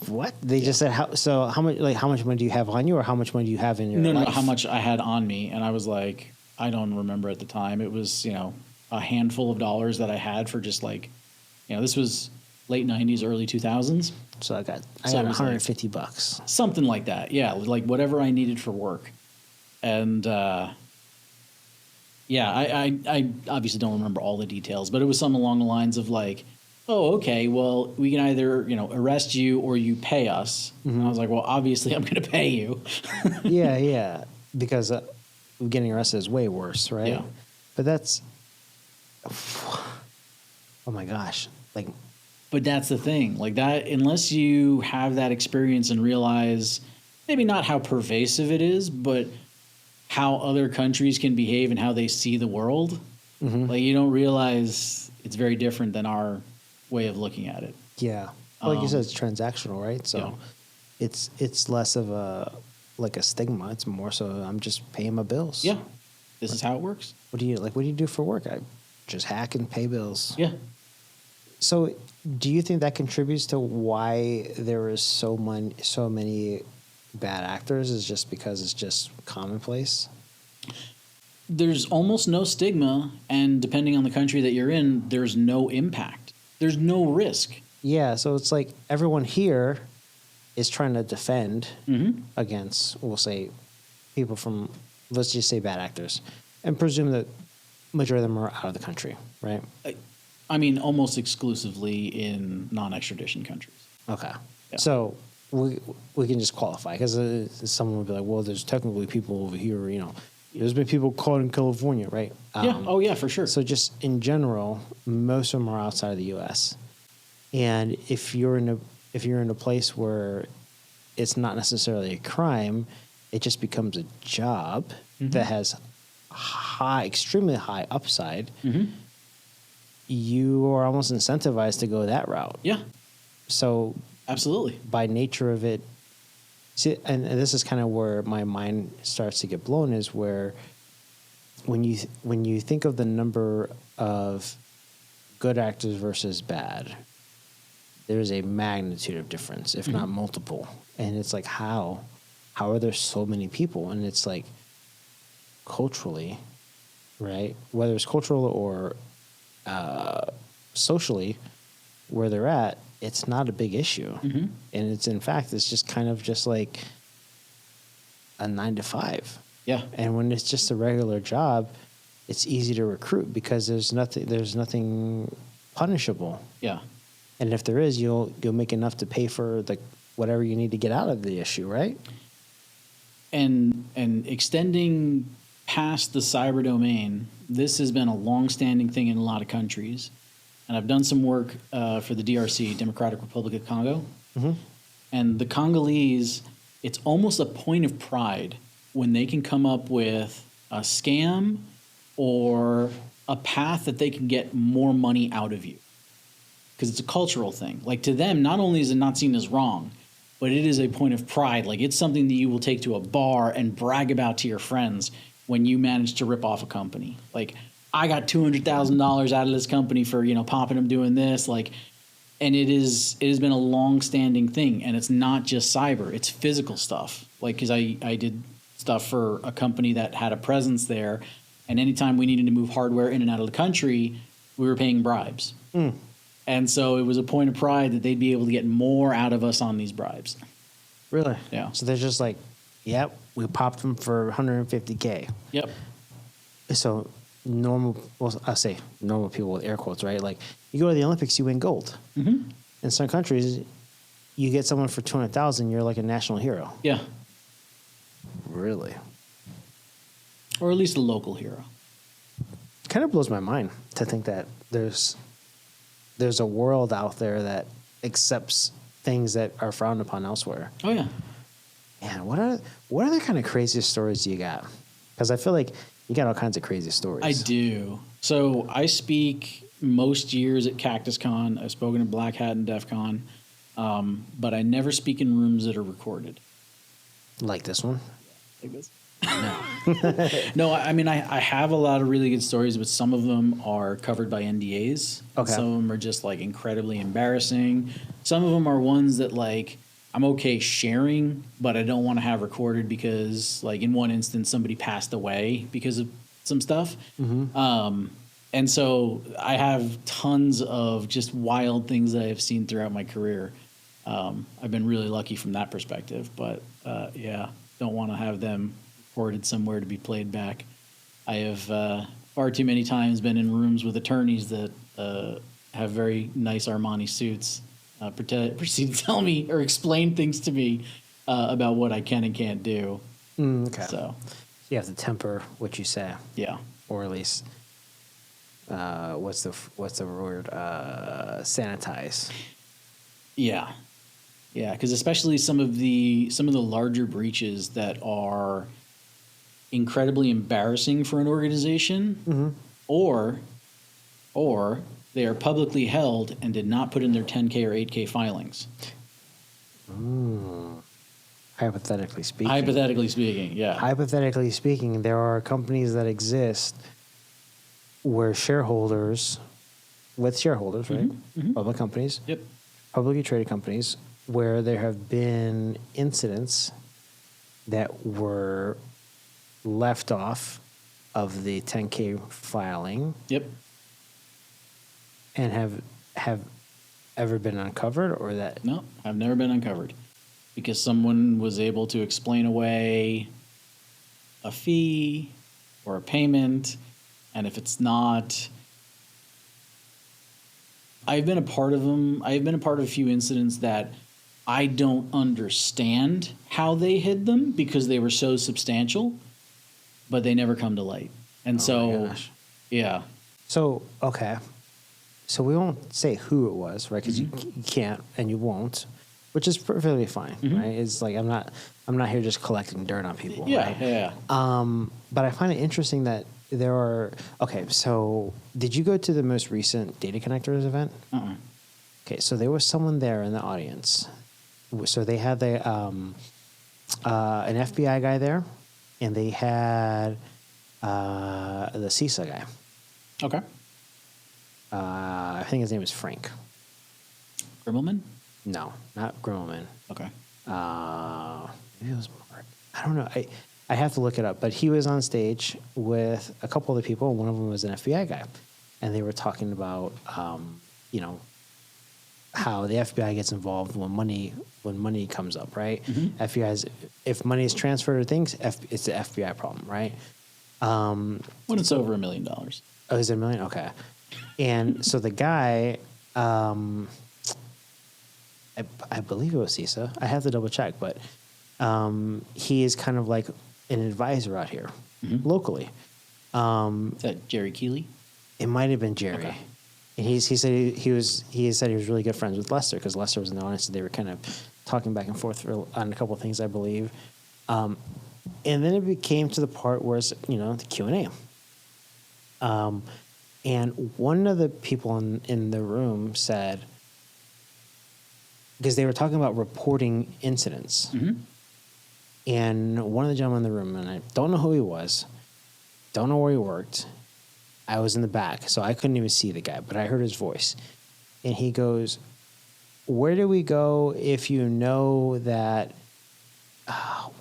Speaker 1: What? They just said how much money do you have on you, or how much money do you have in your life?
Speaker 2: No, how much I had on me, and I was like, I don't remember at the time. It was, a handful of dollars that I had for just this was late 90s, early 2000s.
Speaker 1: So I got $150.
Speaker 2: Something like that. Yeah, like whatever I needed for work. And Yeah, I obviously don't remember all the details, but it was something along the lines of like, oh, okay, well, we can either, arrest you or you pay us. And I was like, well, obviously I'm going to pay you.
Speaker 1: Yeah, yeah, because getting arrested is way worse, right?
Speaker 2: Yeah.
Speaker 1: But that's, oh my gosh, like,
Speaker 2: But that's the thing. Like that, unless you have that experience and realize maybe not how pervasive it is, but how other countries can behave and how they see the world, like you don't realize it's very different than our way of looking at it.
Speaker 1: yeah, like you said, it's transactional, right? So
Speaker 2: Yeah.
Speaker 1: it's less of a like a stigma. It's more so I'm just paying my bills.
Speaker 2: Yeah. This is how it works.
Speaker 1: What do you do for work? I just hack and pay bills.
Speaker 2: Yeah.
Speaker 1: So, do you think that contributes to why there is so many bad actors? Is just because it's just commonplace?
Speaker 2: There's almost no stigma, and depending on the country that you're in, there's no impact. There's no risk.
Speaker 1: Yeah. So it's like everyone here is trying to defend against, we'll say, people from, let's just say, bad actors, and presume that majority of them are out of the country, right?
Speaker 2: I mean, almost exclusively in non-extradition countries.
Speaker 1: Okay.
Speaker 2: Yeah.
Speaker 1: So we can just qualify because someone would be like, well, there's technically people over here, there's been people caught in California, right?
Speaker 2: Yeah. Oh, yeah, for sure.
Speaker 1: So just in general, most of them are outside of the U.S. And if you're in a place where it's not necessarily a crime, it just becomes a job that has extremely high upside. You are almost incentivized to go that route.
Speaker 2: Yeah.
Speaker 1: So
Speaker 2: absolutely,
Speaker 1: by nature of it, see, and this is kind of where my mind starts to get blown, is where when you think of the number of good actors versus bad, there's a magnitude of difference, if not multiple. And it's like, how are there so many people? And it's like, culturally, right? Whether it's cultural or socially, where they're at, it's not a big issue. And it's, in fact, it's just kind of just like a 9 to 5.
Speaker 2: Yeah.
Speaker 1: And when it's just a regular job, it's easy to recruit because there's nothing punishable.
Speaker 2: Yeah.
Speaker 1: And if there is, you'll make enough to pay for whatever you need to get out of the issue, right?
Speaker 2: And extending past the cyber domain, this has been a long-standing thing in a lot of countries. And I've done some work for the DRC, Democratic Republic of Congo. And the Congolese, it's almost a point of pride when they can come up with a scam or a path that they can get more money out of you. Because it's a cultural thing. Like, to them, not only is it not seen as wrong, but it is a point of pride. Like, it's something that you will take to a bar and brag about to your friends when you manage to rip off a company. Like, I got $200,000 out of this company for, popping them doing this. Like, and it has been a long-standing thing. And it's not just cyber, it's physical stuff. Like, because I did stuff for a company that had a presence there, and anytime we needed to move hardware in and out of the country, we were paying bribes. And so it was a point of pride that they'd be able to get more out of us on these bribes.
Speaker 1: Really?
Speaker 2: Yeah.
Speaker 1: So they're just like, yep, we popped them for $150K.
Speaker 2: Yep.
Speaker 1: So normal, well, I say normal people with air quotes, right? Like, you go to the Olympics, you win gold. In some countries, you get someone for $200,000, you're like a national hero.
Speaker 2: Yeah.
Speaker 1: Really?
Speaker 2: Or at least a local hero.
Speaker 1: It kind of blows my mind to think that there's a world out there that accepts things that are frowned upon elsewhere.
Speaker 2: Oh, yeah.
Speaker 1: Man, what other kind of craziest stories do you got? Because I feel like you got all kinds of crazy stories.
Speaker 2: I do. So I speak most years at CactusCon. I've spoken at Black Hat and DEF CON. But I never speak in rooms that are recorded.
Speaker 1: Like this one?
Speaker 2: Like this? No. No, I mean, I have a lot of really good stories, but some of them are covered by NDAs.
Speaker 1: Okay.
Speaker 2: Some of them are just like incredibly embarrassing. Some of them are ones that like I'm okay sharing, but I don't want to have recorded because like in one instance somebody passed away because of some stuff. And so I have tons of just wild things that I've seen throughout my career. I've been really lucky from that perspective, but yeah, don't want to have them recorded somewhere to be played back. I have far too many times been in rooms with attorneys that have very nice Armani suits, proceed to tell me or explain things to me about what I can and can't do.
Speaker 1: Okay.
Speaker 2: So
Speaker 1: You have to temper what you say,
Speaker 2: yeah,
Speaker 1: or at least what's the word? Sanitize.
Speaker 2: yeah, because especially some of the larger breaches that are incredibly embarrassing for an organization, or they are publicly held and did not put in their 10K or 8K filings.
Speaker 1: Hypothetically speaking.
Speaker 2: Yeah.
Speaker 1: Hypothetically speaking, there are companies that exist where shareholders, right? Public companies,
Speaker 2: Yep.
Speaker 1: publicly traded companies, where there have been incidents that were left off of the 10K filing.
Speaker 2: Yep.
Speaker 1: And have ever been uncovered, or that?
Speaker 2: No, I've never been uncovered because someone was able to explain away a fee or a payment. And if it's not, I've been a part of them. I've been a part of a few incidents that I don't understand how they hid them because they were so substantial, but they never come to light. And yeah.
Speaker 1: So, okay. So we won't say who it was, right? Because you can't and you won't, which is perfectly fine, right? It's like I'm not here just collecting dirt on people, right?
Speaker 2: Yeah.
Speaker 1: But I find it interesting that there are. Okay, so did you go to the most recent Data Connectors event? Okay, so there was someone there in the audience. So they had an FBI guy there, and they had the CISO guy.
Speaker 2: Okay.
Speaker 1: I think his name is Frank.
Speaker 2: Grimmelman?
Speaker 1: No, not Grimmelman.
Speaker 2: Okay.
Speaker 1: Maybe it was Mark. I don't know. I have to look it up. But he was on stage with a couple other people. One of them was an FBI guy, and they were talking about, how the FBI gets involved when money comes up, right? FBI's, if money is transferred or things, it's the FBI problem, right?
Speaker 2: When it's over $1 million.
Speaker 1: Oh, is it $1 million? Okay. And so the guy, I believe it was CISA. I have to double check, but he is kind of like an advisor out here locally.
Speaker 2: Is that Jerry Keeley?
Speaker 1: It might have been Jerry.
Speaker 2: Okay.
Speaker 1: And he said he was really good friends with Lester because Lester was in the audience. And they were kind of talking back and forth on a couple of things, I believe. And then it came to the part where it's the Q&A. And one of the people in the room said, because they were talking about reporting incidents, and one of the gentlemen in the room, and I don't know who he was, don't know where he worked. I was in the back, so I couldn't even see the guy, but I heard his voice. And he goes, where do we go if you know that,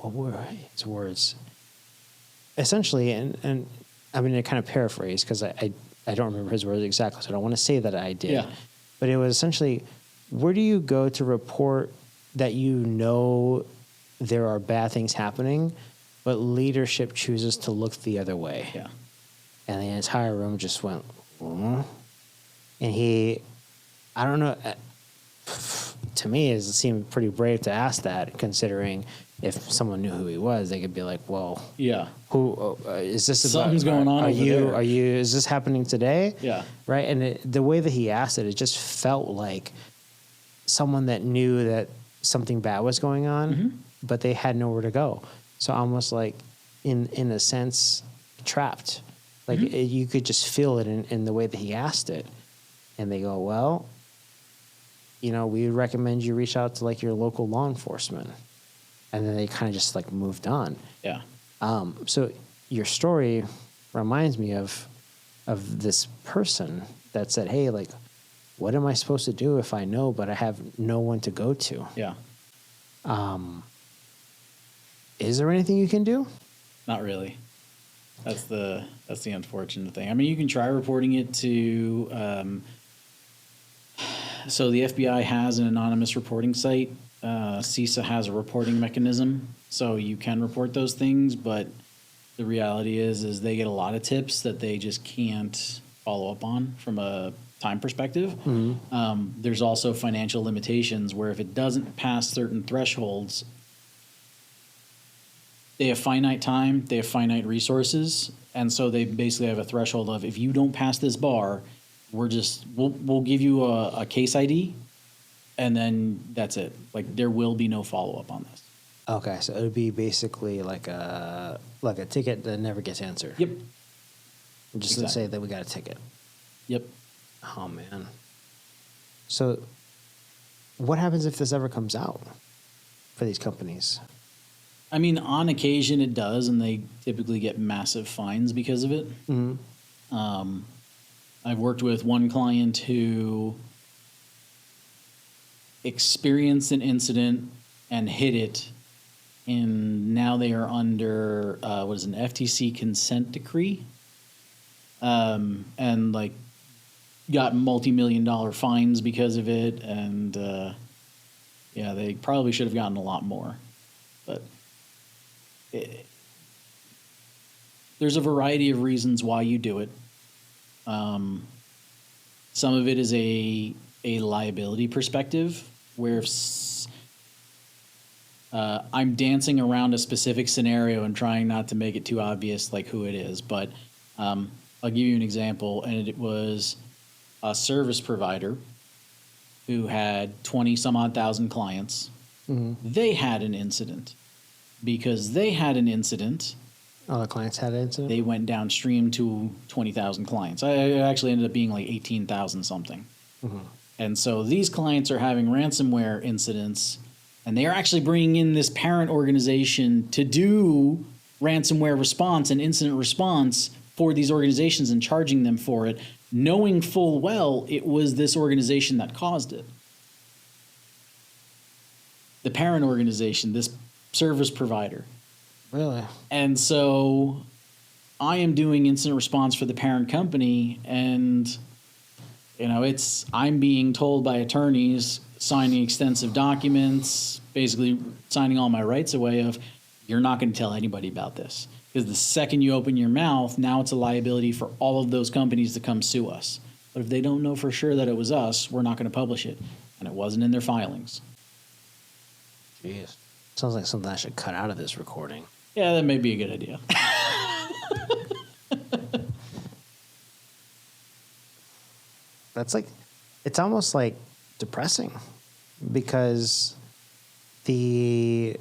Speaker 1: what were his words? Essentially, and I'm going to kind of paraphrase because I don't remember his words exactly, so I don't want to say that I did.
Speaker 2: Yeah.
Speaker 1: But it was essentially, where do you go to report that there are bad things happening, but leadership chooses to look the other way?
Speaker 2: Yeah.
Speaker 1: And the entire room just went, and I don't know, to me, it seemed pretty brave to ask that, considering if someone knew who he was, they could be like, well,
Speaker 2: yeah,
Speaker 1: who is this?
Speaker 2: Something's going on over there.
Speaker 1: Is this happening today?
Speaker 2: Yeah.
Speaker 1: Right. And the way that he asked it just felt like someone that knew that something bad was going on, but they had nowhere to go. So almost like in a sense, trapped. Like you could just feel it in the way that he asked it. And they go, well, we would recommend you reach out to like your local law enforcement. And then they kind of just like moved on.
Speaker 2: Yeah.
Speaker 1: So your story reminds me of this person that said, hey, like, what am I supposed to do if I know, but I have no one to go to?
Speaker 2: Yeah.
Speaker 1: Is there anything you can do?
Speaker 2: Not really. That's the unfortunate thing. I mean, you can try reporting it to. So the FBI has an anonymous reporting site. CISA has a reporting mechanism, so you can report those things. But the reality is they get a lot of tips that they just can't follow up on from a time perspective. There's also financial limitations where if it doesn't pass certain thresholds, they have finite time, they have finite resources, and so they basically have a threshold of if you don't pass this bar, we'll give you a case ID, and then that's it. Like there will be no follow up on this.
Speaker 1: Okay, so it would be basically like a ticket that never gets answered.
Speaker 2: Yep.
Speaker 1: Just to say that we got a ticket.
Speaker 2: Yep.
Speaker 1: Oh man. So, what happens if this ever comes out for these companies?
Speaker 2: I mean, on occasion it does, and they typically get massive fines because of it. I've worked with one client who experienced an incident and hid it, and now they are under an FTC consent decree, and like got multi-million-dollar fines because of it, and yeah, they probably should have gotten a lot more, but there's a variety of reasons why you do it. Some of it is a liability perspective, where if I'm dancing around a specific scenario and trying not to make it too obvious like who it is, but I'll give you an example, and it was a service provider who had 20 some odd thousand clients. They had an incident. Because they had an incident,
Speaker 1: all the clients had an incident?
Speaker 2: They went downstream to 20,000 clients. It actually ended up being like 18,000 something. And so these clients are having ransomware incidents, and they are actually bringing in this parent organization to do ransomware response and incident response for these organizations and charging them for it, knowing full well it was this organization that caused it. The parent organization, this service provider.
Speaker 1: Really?
Speaker 2: And so I am doing incident response for the parent company, and I'm being told by attorneys, signing extensive documents, basically signing all my rights away of, you're not going to tell anybody about this. Because the second you open your mouth, now it's a liability for all of those companies to come sue us. But if they don't know for sure that it was us, we're not going to publish it. And it wasn't in their filings.
Speaker 1: Jeez. Sounds like something I should cut out of this recording.
Speaker 2: Yeah, that may be a good idea.
Speaker 1: That's like, it's almost like depressing, because when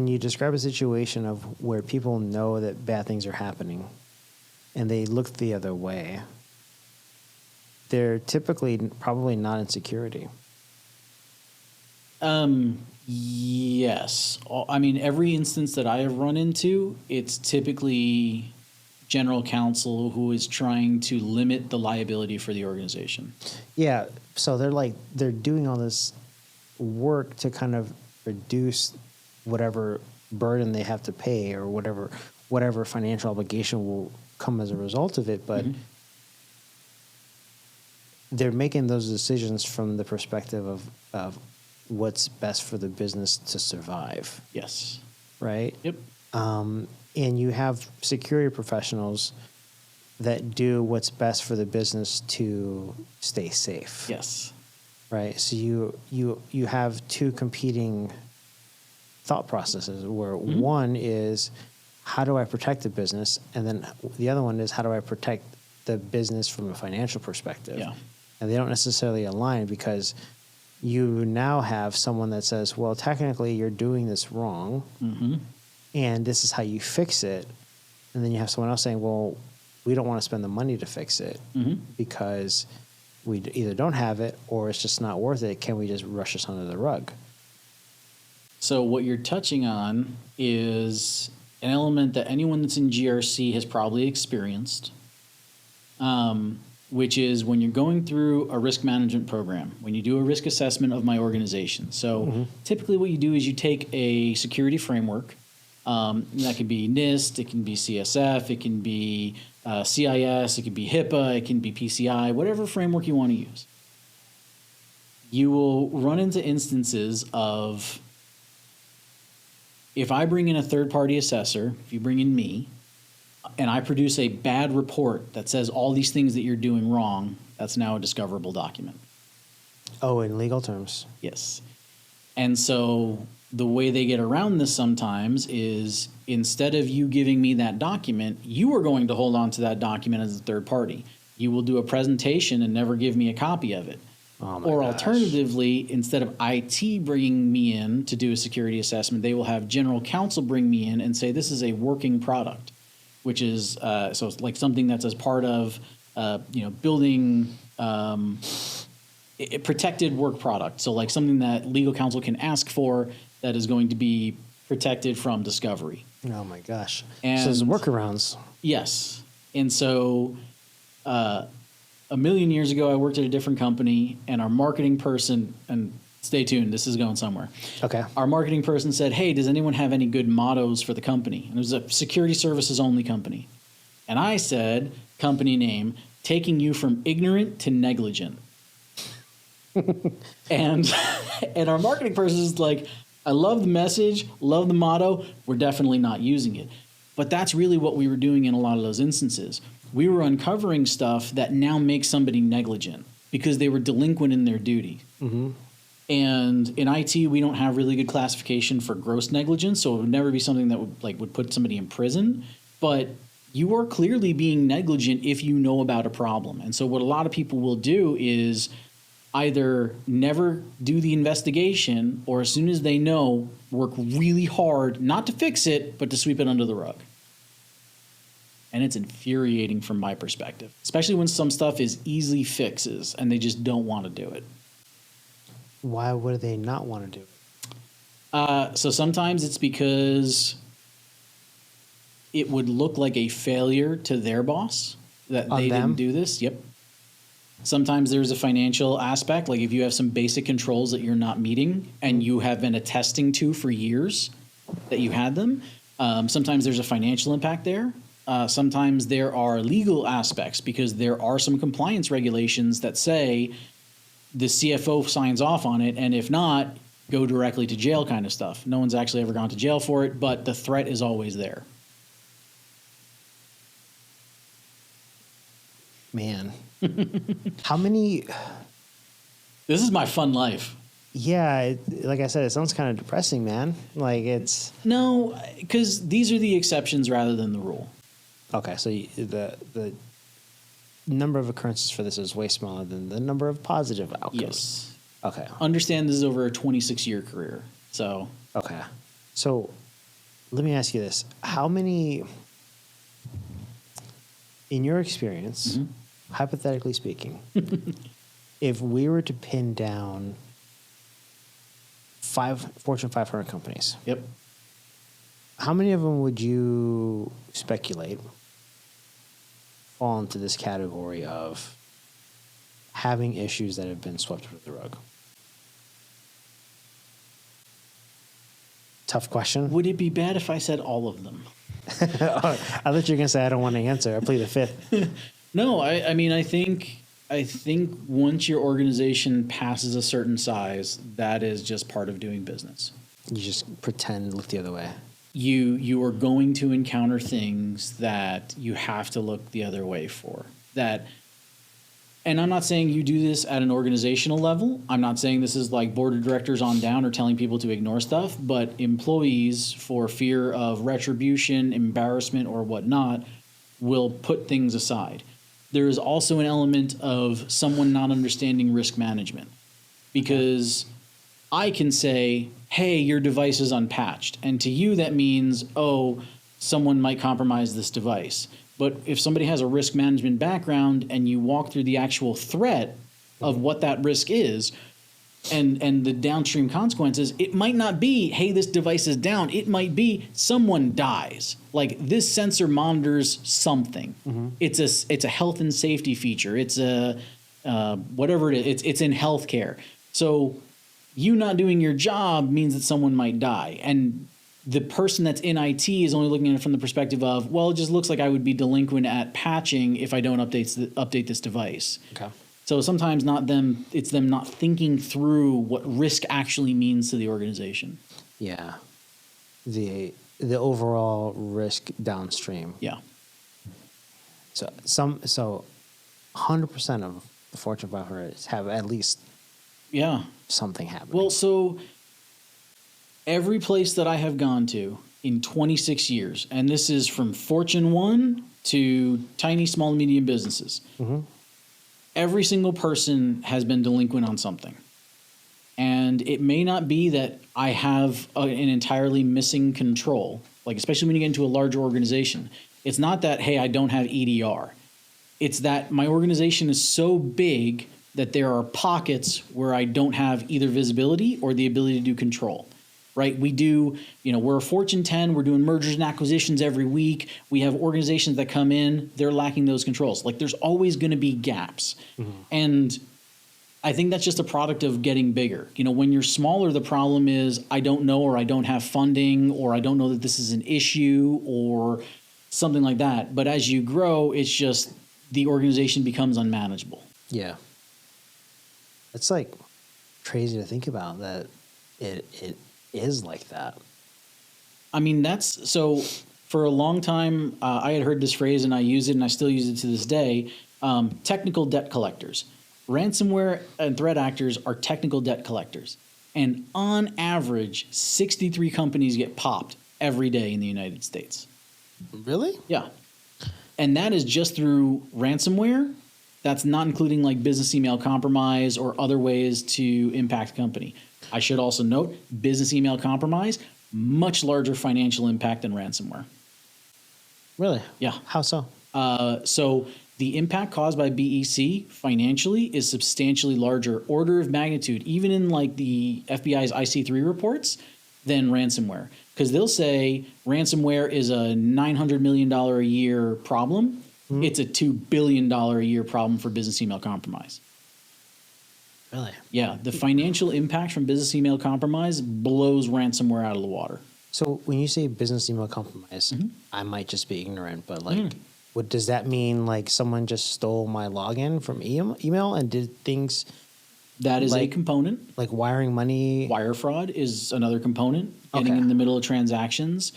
Speaker 1: you describe a situation of where people know that bad things are happening and they look the other way, they're typically probably not in security.
Speaker 2: Yes. I mean, every instance that I have run into, it's typically general counsel who is trying to limit the liability for the organization. Yeah.
Speaker 1: So they're doing all this work to kind of reduce whatever burden they have to pay, or whatever financial obligation will come as a result of it. But they're making those decisions from the perspective of what's best for the business to survive.
Speaker 2: Yes.
Speaker 1: Right?
Speaker 2: Yep.
Speaker 1: And you have security professionals that do what's best for the business to stay safe.
Speaker 2: Yes.
Speaker 1: Right? So you have two competing thought processes, where one is, how do I protect the business? And then the other one is, how do I protect the business from a financial perspective?
Speaker 2: Yeah.
Speaker 1: And they don't necessarily align, because you now have someone that says, well, technically you're doing this wrong, and this is how you fix it. And then you have someone else saying, well, we don't want to spend the money to fix it because we either don't have it or it's just not worth it. Can we just rush this under the rug?
Speaker 2: So what you're touching on is an element that anyone that's in GRC has probably experienced, which is when you're going through a risk management program, when you do a risk assessment of my organization. So typically what you do is you take a security framework. That could be NIST, it can be CSF, it can be CIS, it can be HIPAA, it can be PCI, whatever framework you want to use. You will run into instances of if I bring in a third-party assessor, if you bring in me, and I produce a bad report that says all these things that you're doing wrong, that's now a discoverable document.
Speaker 1: Oh, in legal terms.
Speaker 2: Yes. And so the way they get around this sometimes is instead of you giving me that document, you are going to hold on to that document as a third party. You will do a presentation and never give me a copy of it.
Speaker 1: Oh my
Speaker 2: Or
Speaker 1: gosh.
Speaker 2: alternatively, instead of IT bringing me in to do a security assessment, they will have general counsel bring me in and say, this is a working product, which is so it's like something that's as part of building a protected work product. So like something that legal counsel can ask for that is going to be protected from discovery.
Speaker 1: Oh my gosh.
Speaker 2: And
Speaker 1: so there's workarounds.
Speaker 2: Yes. And so a million years ago, I worked at a different company, and our marketing person, and stay tuned, this is going somewhere.
Speaker 1: Okay.
Speaker 2: Our marketing person said, hey, does anyone have any good mottos for the company? And it was a security services only company. And I said, company name, taking you from ignorant to negligent. and our marketing person is like, I love the message, love the motto, we're definitely not using it. But that's really what we were doing in a lot of those instances. We were uncovering stuff that now makes somebody negligent because they were delinquent in their duty.
Speaker 1: Mm-hmm.
Speaker 2: And in IT, we don't have really good classification for gross negligence, so it would never be something that would put somebody in prison. But you are clearly being negligent if you know about a problem. And so what a lot of people will do is either never do the investigation, or as soon as they know, work really hard not to fix it, but to sweep it under the rug. And it's infuriating from my perspective, especially when some stuff is easy fixes and they just don't want to do it.
Speaker 1: Why would they not want to do it?
Speaker 2: So sometimes it's because it would look like a failure to their boss that
Speaker 1: On
Speaker 2: they
Speaker 1: them?
Speaker 2: didn't do this. Yep. Sometimes there's a financial aspect, like if you have some basic controls that you're not meeting and you have been attesting to for years that you had them. Sometimes there's a financial impact there. Sometimes there are legal aspects because there are some compliance regulations that say the CFO signs off on it, and if not, go directly to jail kind of stuff. No one's actually ever gone to jail for it, but the threat is always there.
Speaker 1: Man. How many...
Speaker 2: This is my fun life.
Speaker 1: Yeah, like I said, it sounds kind of depressing, man. Like it's...
Speaker 2: No, because these are the exceptions rather than the rule.
Speaker 1: Okay, so the number of occurrences for this is way smaller than the number of positive outcomes.
Speaker 2: Yes.
Speaker 1: Okay.
Speaker 2: Understand this is over a 26-year career. So
Speaker 1: Okay. So let me ask you this. How many, in your experience, hypothetically speaking, if we were to pin down 5 Fortune 500 companies,
Speaker 2: yep.
Speaker 1: how many of them would you speculate fall into this category of having issues that have been swept under the rug? Tough question.
Speaker 2: Would it be bad if I said all of them?
Speaker 1: I thought you were going to say I don't want to answer. I plead the fifth.
Speaker 2: No, I mean, I think once your organization passes a certain size, that is just part of doing business.
Speaker 1: You just pretend, look the other way.
Speaker 2: You are going to encounter things that you have to look the other way for. And I'm not saying you do this at an organizational level. I'm not saying this is like board of directors on down or telling people to ignore stuff, but employees, for fear of retribution, embarrassment, or whatnot, will put things aside. There is also an element of someone not understanding risk management, because I can say, hey, your device is unpatched. And to you, that means, oh, someone might compromise this device. But if somebody has a risk management background and you walk through the actual threat of what that risk is and the downstream consequences, it might not be, hey, this device is down. It might be someone dies. Like this sensor monitors something. Mm-hmm. It's a health and safety feature. It's a whatever it is. It's in healthcare. So you not doing your job means that someone might die. And the person that's in IT is only looking at it from the perspective of, well, it just looks like I would be delinquent at patching if I don't update this device.
Speaker 1: Okay.
Speaker 2: So sometimes it's them not thinking through what risk actually means to the organization.
Speaker 1: Yeah. the overall risk downstream.
Speaker 2: Yeah.
Speaker 1: So 100% of the Fortune 500 have at least something happening.
Speaker 2: Well, so every place that I have gone to in 26 years, and this is from Fortune 1 to tiny, small, and medium businesses, every single person has been delinquent on something. And it may not be that I have an entirely missing control, like especially when you get into a larger organization. It's not that, hey, I don't have EDR. It's that my organization is so big that there are pockets where I don't have either visibility or the ability to do control, right? We do, we're a Fortune 10, we're doing mergers and acquisitions every week. We have organizations that come in, they're lacking those controls. Like there's always going to be gaps. And I think that's just a product of getting bigger. When you're smaller, the problem is I don't know, or I don't have funding, or I don't know that this is an issue or something like that. But as you grow, it's just the organization becomes unmanageable.
Speaker 1: Yeah. It's like crazy to think about that it is like that.
Speaker 2: I mean, that's so for a long time, I had heard this phrase and I use it and I still use it to this day. Technical debt collectors. Ransomware and threat actors are technical debt collectors. And on average, 63 companies get popped every day in the United States.
Speaker 1: Really?
Speaker 2: Yeah. And that is just through ransomware. That's not including like business email compromise or other ways to impact a company. I should also note, business email compromise, much larger financial impact than ransomware.
Speaker 1: Really?
Speaker 2: Yeah.
Speaker 1: How so?
Speaker 2: So the impact caused by BEC financially is substantially larger, order of magnitude, even in like the FBI's IC3 reports, than ransomware. Because they'll say ransomware is a $900 million a year problem. It's a $2 billion a year problem for business email compromise.
Speaker 1: Really?
Speaker 2: Yeah. The financial impact from business email compromise blows ransomware out of the water.
Speaker 1: So when you say business email compromise, I might just be ignorant, but like, what does that mean? Like someone just stole my login from email and did things?
Speaker 2: That is a component.
Speaker 1: Like wiring money?
Speaker 2: Wire fraud is another component. Getting in the middle of transactions.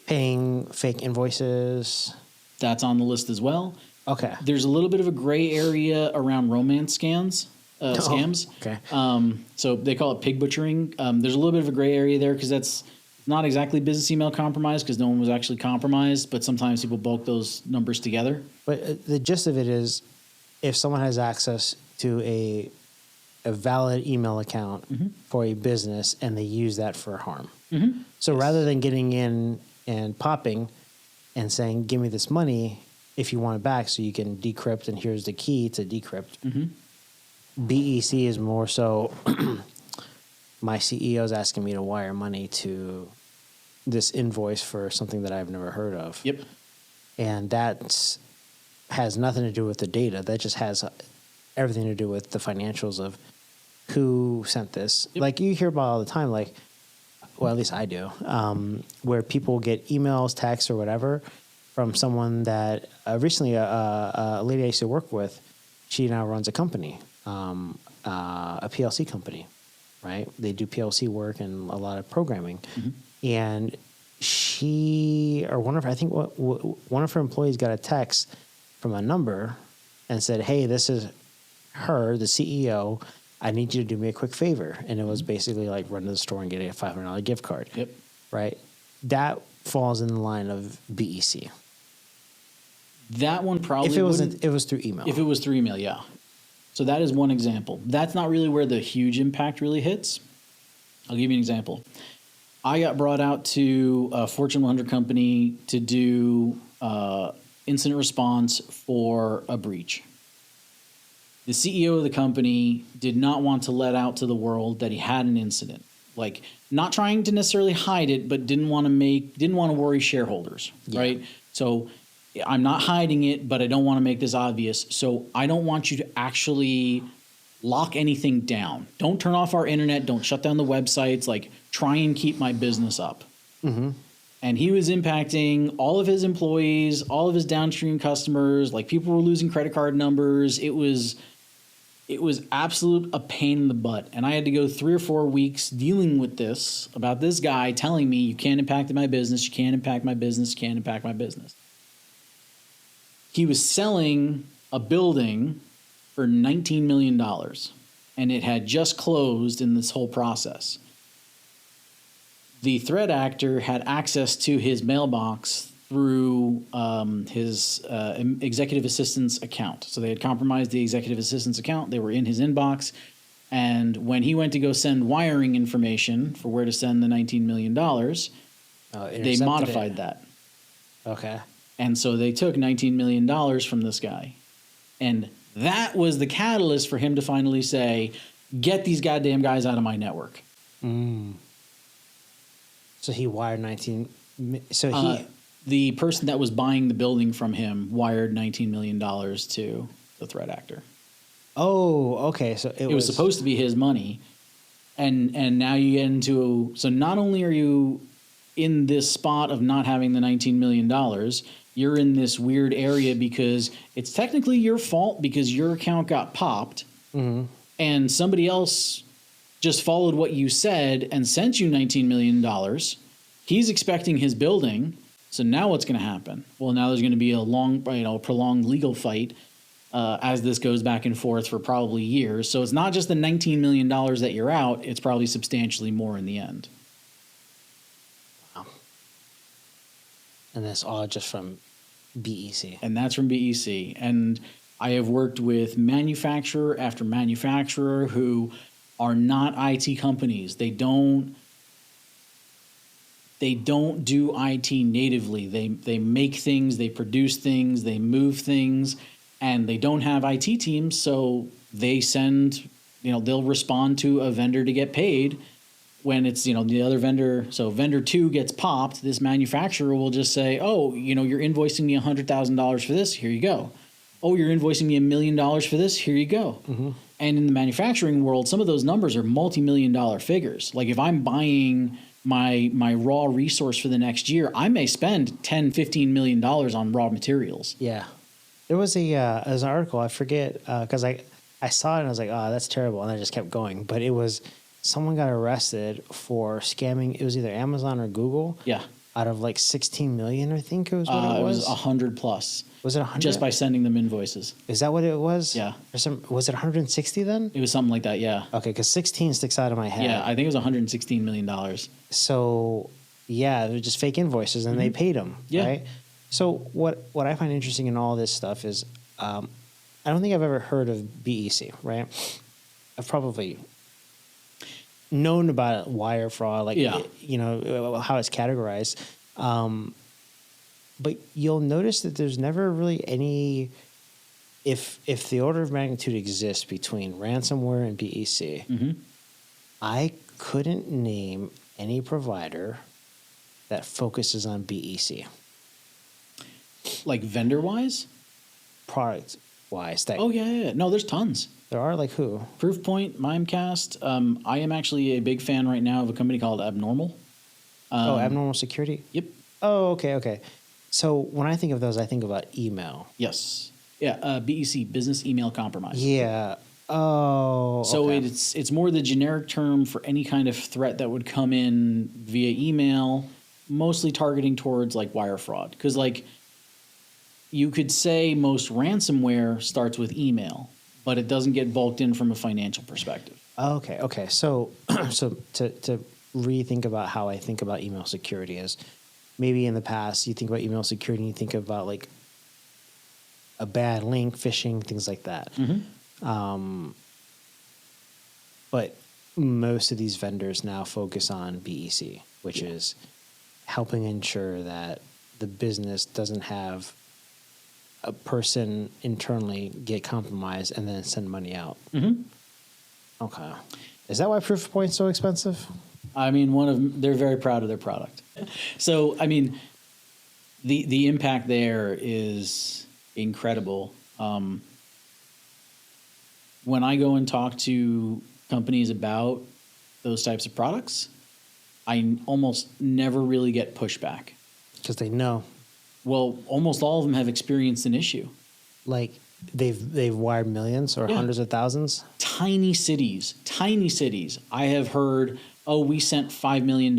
Speaker 1: Paying fake invoices.
Speaker 2: That's on the list as well.
Speaker 1: Okay.
Speaker 2: There's a little bit of a gray area around romance scams.
Speaker 1: Okay.
Speaker 2: So they call it pig butchering. There's a little bit of a gray area there because that's not exactly business email compromise because no one was actually compromised, but sometimes people bulk those numbers together.
Speaker 1: But the gist of it is if someone has access to a valid email account for a business and they use that for harm. So rather than getting in and popping and saying, give me this money if you want it back so you can decrypt and here's the key to decrypt. BEC is more so my CEO is asking me to wire money to this invoice for something that I've never heard of.
Speaker 2: Yep.
Speaker 1: And that has nothing to do with the data. That just has everything to do with the financials of who sent this. Yep. Like you hear about all the time, like, well, at least I do, where people get emails, texts, or whatever from someone that recently a lady I used to work with, she now runs a company, a PLC company, right? They do PLC work and a lot of programming. And she, or one of her, I think one of her employees got a text from a number and said, hey, this is her, the CEO. I need you to do me a quick favor. And it was basically like run to the store and get a $500 gift card.
Speaker 2: Yep.
Speaker 1: Right? That falls in the line of BEC.
Speaker 2: That one probably
Speaker 1: if it wasn't, it was through email.
Speaker 2: If it was through email, yeah. So that is one example. That's not really where the huge impact really hits. I'll give you an example. I got brought out to a Fortune 100 company to do incident response for a breach. The CEO of the company did not want to let out to the world that he had an incident. Like, not trying to necessarily hide it, but didn't want to worry shareholders, right? So I'm not hiding it, but I don't want to make this obvious. So I don't want you to actually lock anything down. Don't turn off our internet. Don't shut down the websites. Like, try and keep my business up. And he was impacting all of his employees, all of his downstream customers. Like, people were losing credit card numbers. It was It was absolute a pain in the butt. And I had to go 3 or 4 weeks dealing with this, about this guy telling me, you can't impact my business, you can't impact my business, you can't impact my business. He was selling a building for $19 million, and it had just closed in this whole process. The threat actor had access to his mailbox through his executive assistant's account. So they had compromised the executive assistant's account. They were in his inbox. And when he went to go send wiring information for where to send the $19 million, they modified that.
Speaker 1: Okay.
Speaker 2: And so they took $19 million from this guy. And that was the catalyst for him to finally say, get these goddamn guys out of my network.
Speaker 1: So he wired 19. So
Speaker 2: the person that was buying the building from him wired $19 million to the threat actor.
Speaker 1: Oh, okay. So
Speaker 2: it was supposed to be his money. And now you get into, so not only are you in this spot of not having the $19 million, you're in this weird area because it's technically your fault because your account got popped, and somebody else just followed what you said and sent you $19 million. He's expecting his building. So now what's going to happen? Well, now there's going to be a long, prolonged legal fight as this goes back and forth for probably years. So it's not just the $19 million that you're out. It's probably substantially more in the end.
Speaker 1: Wow. And that's all just from BEC.
Speaker 2: And that's from BEC. And I have worked with manufacturer after manufacturer who are not IT companies. They don't do IT natively. They make things, they produce things, they move things, and they don't have IT teams, so they send, they'll respond to a vendor to get paid when it's, the other vendor. So vendor 2 gets popped, this manufacturer will just say, oh, you're invoicing me $100,000 for this, here you go. Oh, you're invoicing me $1 million for this, here you go. And in the manufacturing world, some of those numbers are multi-million-dollar figures. Like if I'm buying my raw resource for the next year, I may spend $10-15 million on raw materials.
Speaker 1: Yeah. There was an article, I forget, because I saw it and I was like, oh, that's terrible. And I just kept going. But it was, someone got arrested for scamming. It was either Amazon or Google.
Speaker 2: Yeah.
Speaker 1: Out of like 16 million, I think it was what it was.
Speaker 2: It was 100 plus.
Speaker 1: Was it 100?
Speaker 2: Just by sending them invoices.
Speaker 1: Is that what it was?
Speaker 2: Yeah.
Speaker 1: Was it 160 then?
Speaker 2: It was something like that, yeah.
Speaker 1: Okay, because 16 sticks out of my head.
Speaker 2: Yeah, I think it was $116 million.
Speaker 1: So, yeah, they're just fake invoices, and they paid them, right? So what I find interesting in all this stuff is I don't think I've ever heard of BEC, right? I've probably known about wire fraud, like, how it's categorized. But you'll notice that there's never really any, if the order of magnitude exists between ransomware and BEC, I couldn't name any provider that focuses on BEC.
Speaker 2: Like vendor-wise?
Speaker 1: Product-wise.
Speaker 2: Oh, yeah. No, there's tons.
Speaker 1: There are, like who?
Speaker 2: Proofpoint, Mimecast. I am actually a big fan right now of a company called Abnormal.
Speaker 1: Abnormal Security?
Speaker 2: Yep.
Speaker 1: Oh, okay. So when I think of those, I think about email.
Speaker 2: Yes. Yeah, BEC, Business Email Compromise.
Speaker 1: Yeah. Oh,
Speaker 2: so
Speaker 1: okay.
Speaker 2: it's more the generic term for any kind of threat that would come in via email, mostly targeting towards like wire fraud. Because like you could say most ransomware starts with email, but it doesn't get bulked in from a financial perspective.
Speaker 1: Okay. So to rethink about how I think about email security is maybe in the past you think about email security and you think about like a bad link, phishing, things like that. But most of these vendors now focus on BEC, which is helping ensure that the business doesn't have a person internally get compromised and then send money out. Okay. Is that why Proofpoint's so expensive?
Speaker 2: I mean, they're very proud of their product. So, I mean, the impact there is incredible. When I go and talk to companies about those types of products, I almost never really get pushback.
Speaker 1: Because they know.
Speaker 2: Well, almost all of them have experienced an issue.
Speaker 1: Like they've wired millions or hundreds of thousands.
Speaker 2: Tiny cities. I have heard, oh, we sent $5 million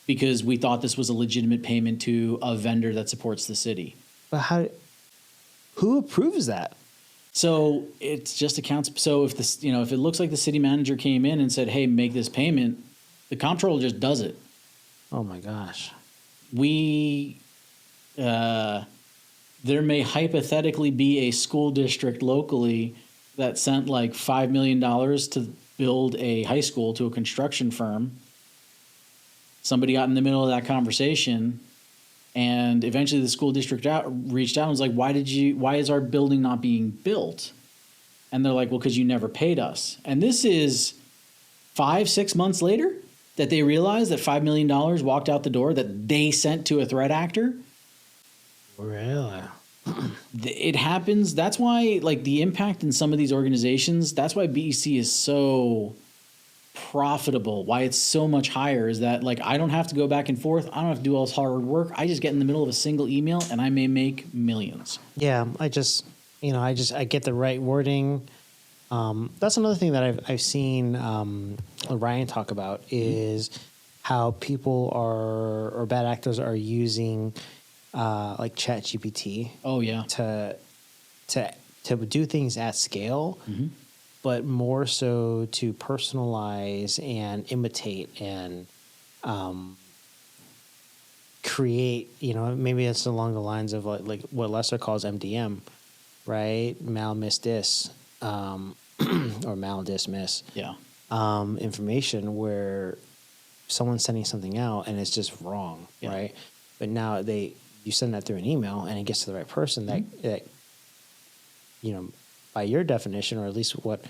Speaker 2: because we thought this was a legitimate payment to a vendor that supports the city.
Speaker 1: But who approves that?
Speaker 2: So it's just accounts. So if this, if it looks like the city manager came in and said, "Hey, make this payment," the comptroller just does it.
Speaker 1: Oh my gosh.
Speaker 2: There may hypothetically be a school district locally that sent like $5 million to build a high school to a construction firm. Somebody got in the middle of that conversation, and eventually the school district reached out and was like, why is our building not being built? And they're like, well, because you never paid us. And this is 5-6 months later that they realized that $5 million walked out the door that they sent to a threat actor.
Speaker 1: Really?
Speaker 2: It happens. That's why, like, the impact in some of these organizations, that's why BEC is so profitable, why it's so much higher, is that, like, I don't have to go back and forth. I don't have to do all this hard work. I just get in the middle of a single email and I may make millions.
Speaker 1: Yeah, I get the right wording. That's another thing that I've seen Ryan talk about is how people or bad actors are using like ChatGPT.
Speaker 2: Oh yeah,
Speaker 1: to do things at scale, but more so to personalize and imitate and create. Maybe it's along the lines of like what Lester calls MDM, right? Mal miss dis. Or mal-dismiss information where someone's sending something out and it's just wrong, right? But now you send that through an email and it gets to the right person that by your definition, or at least what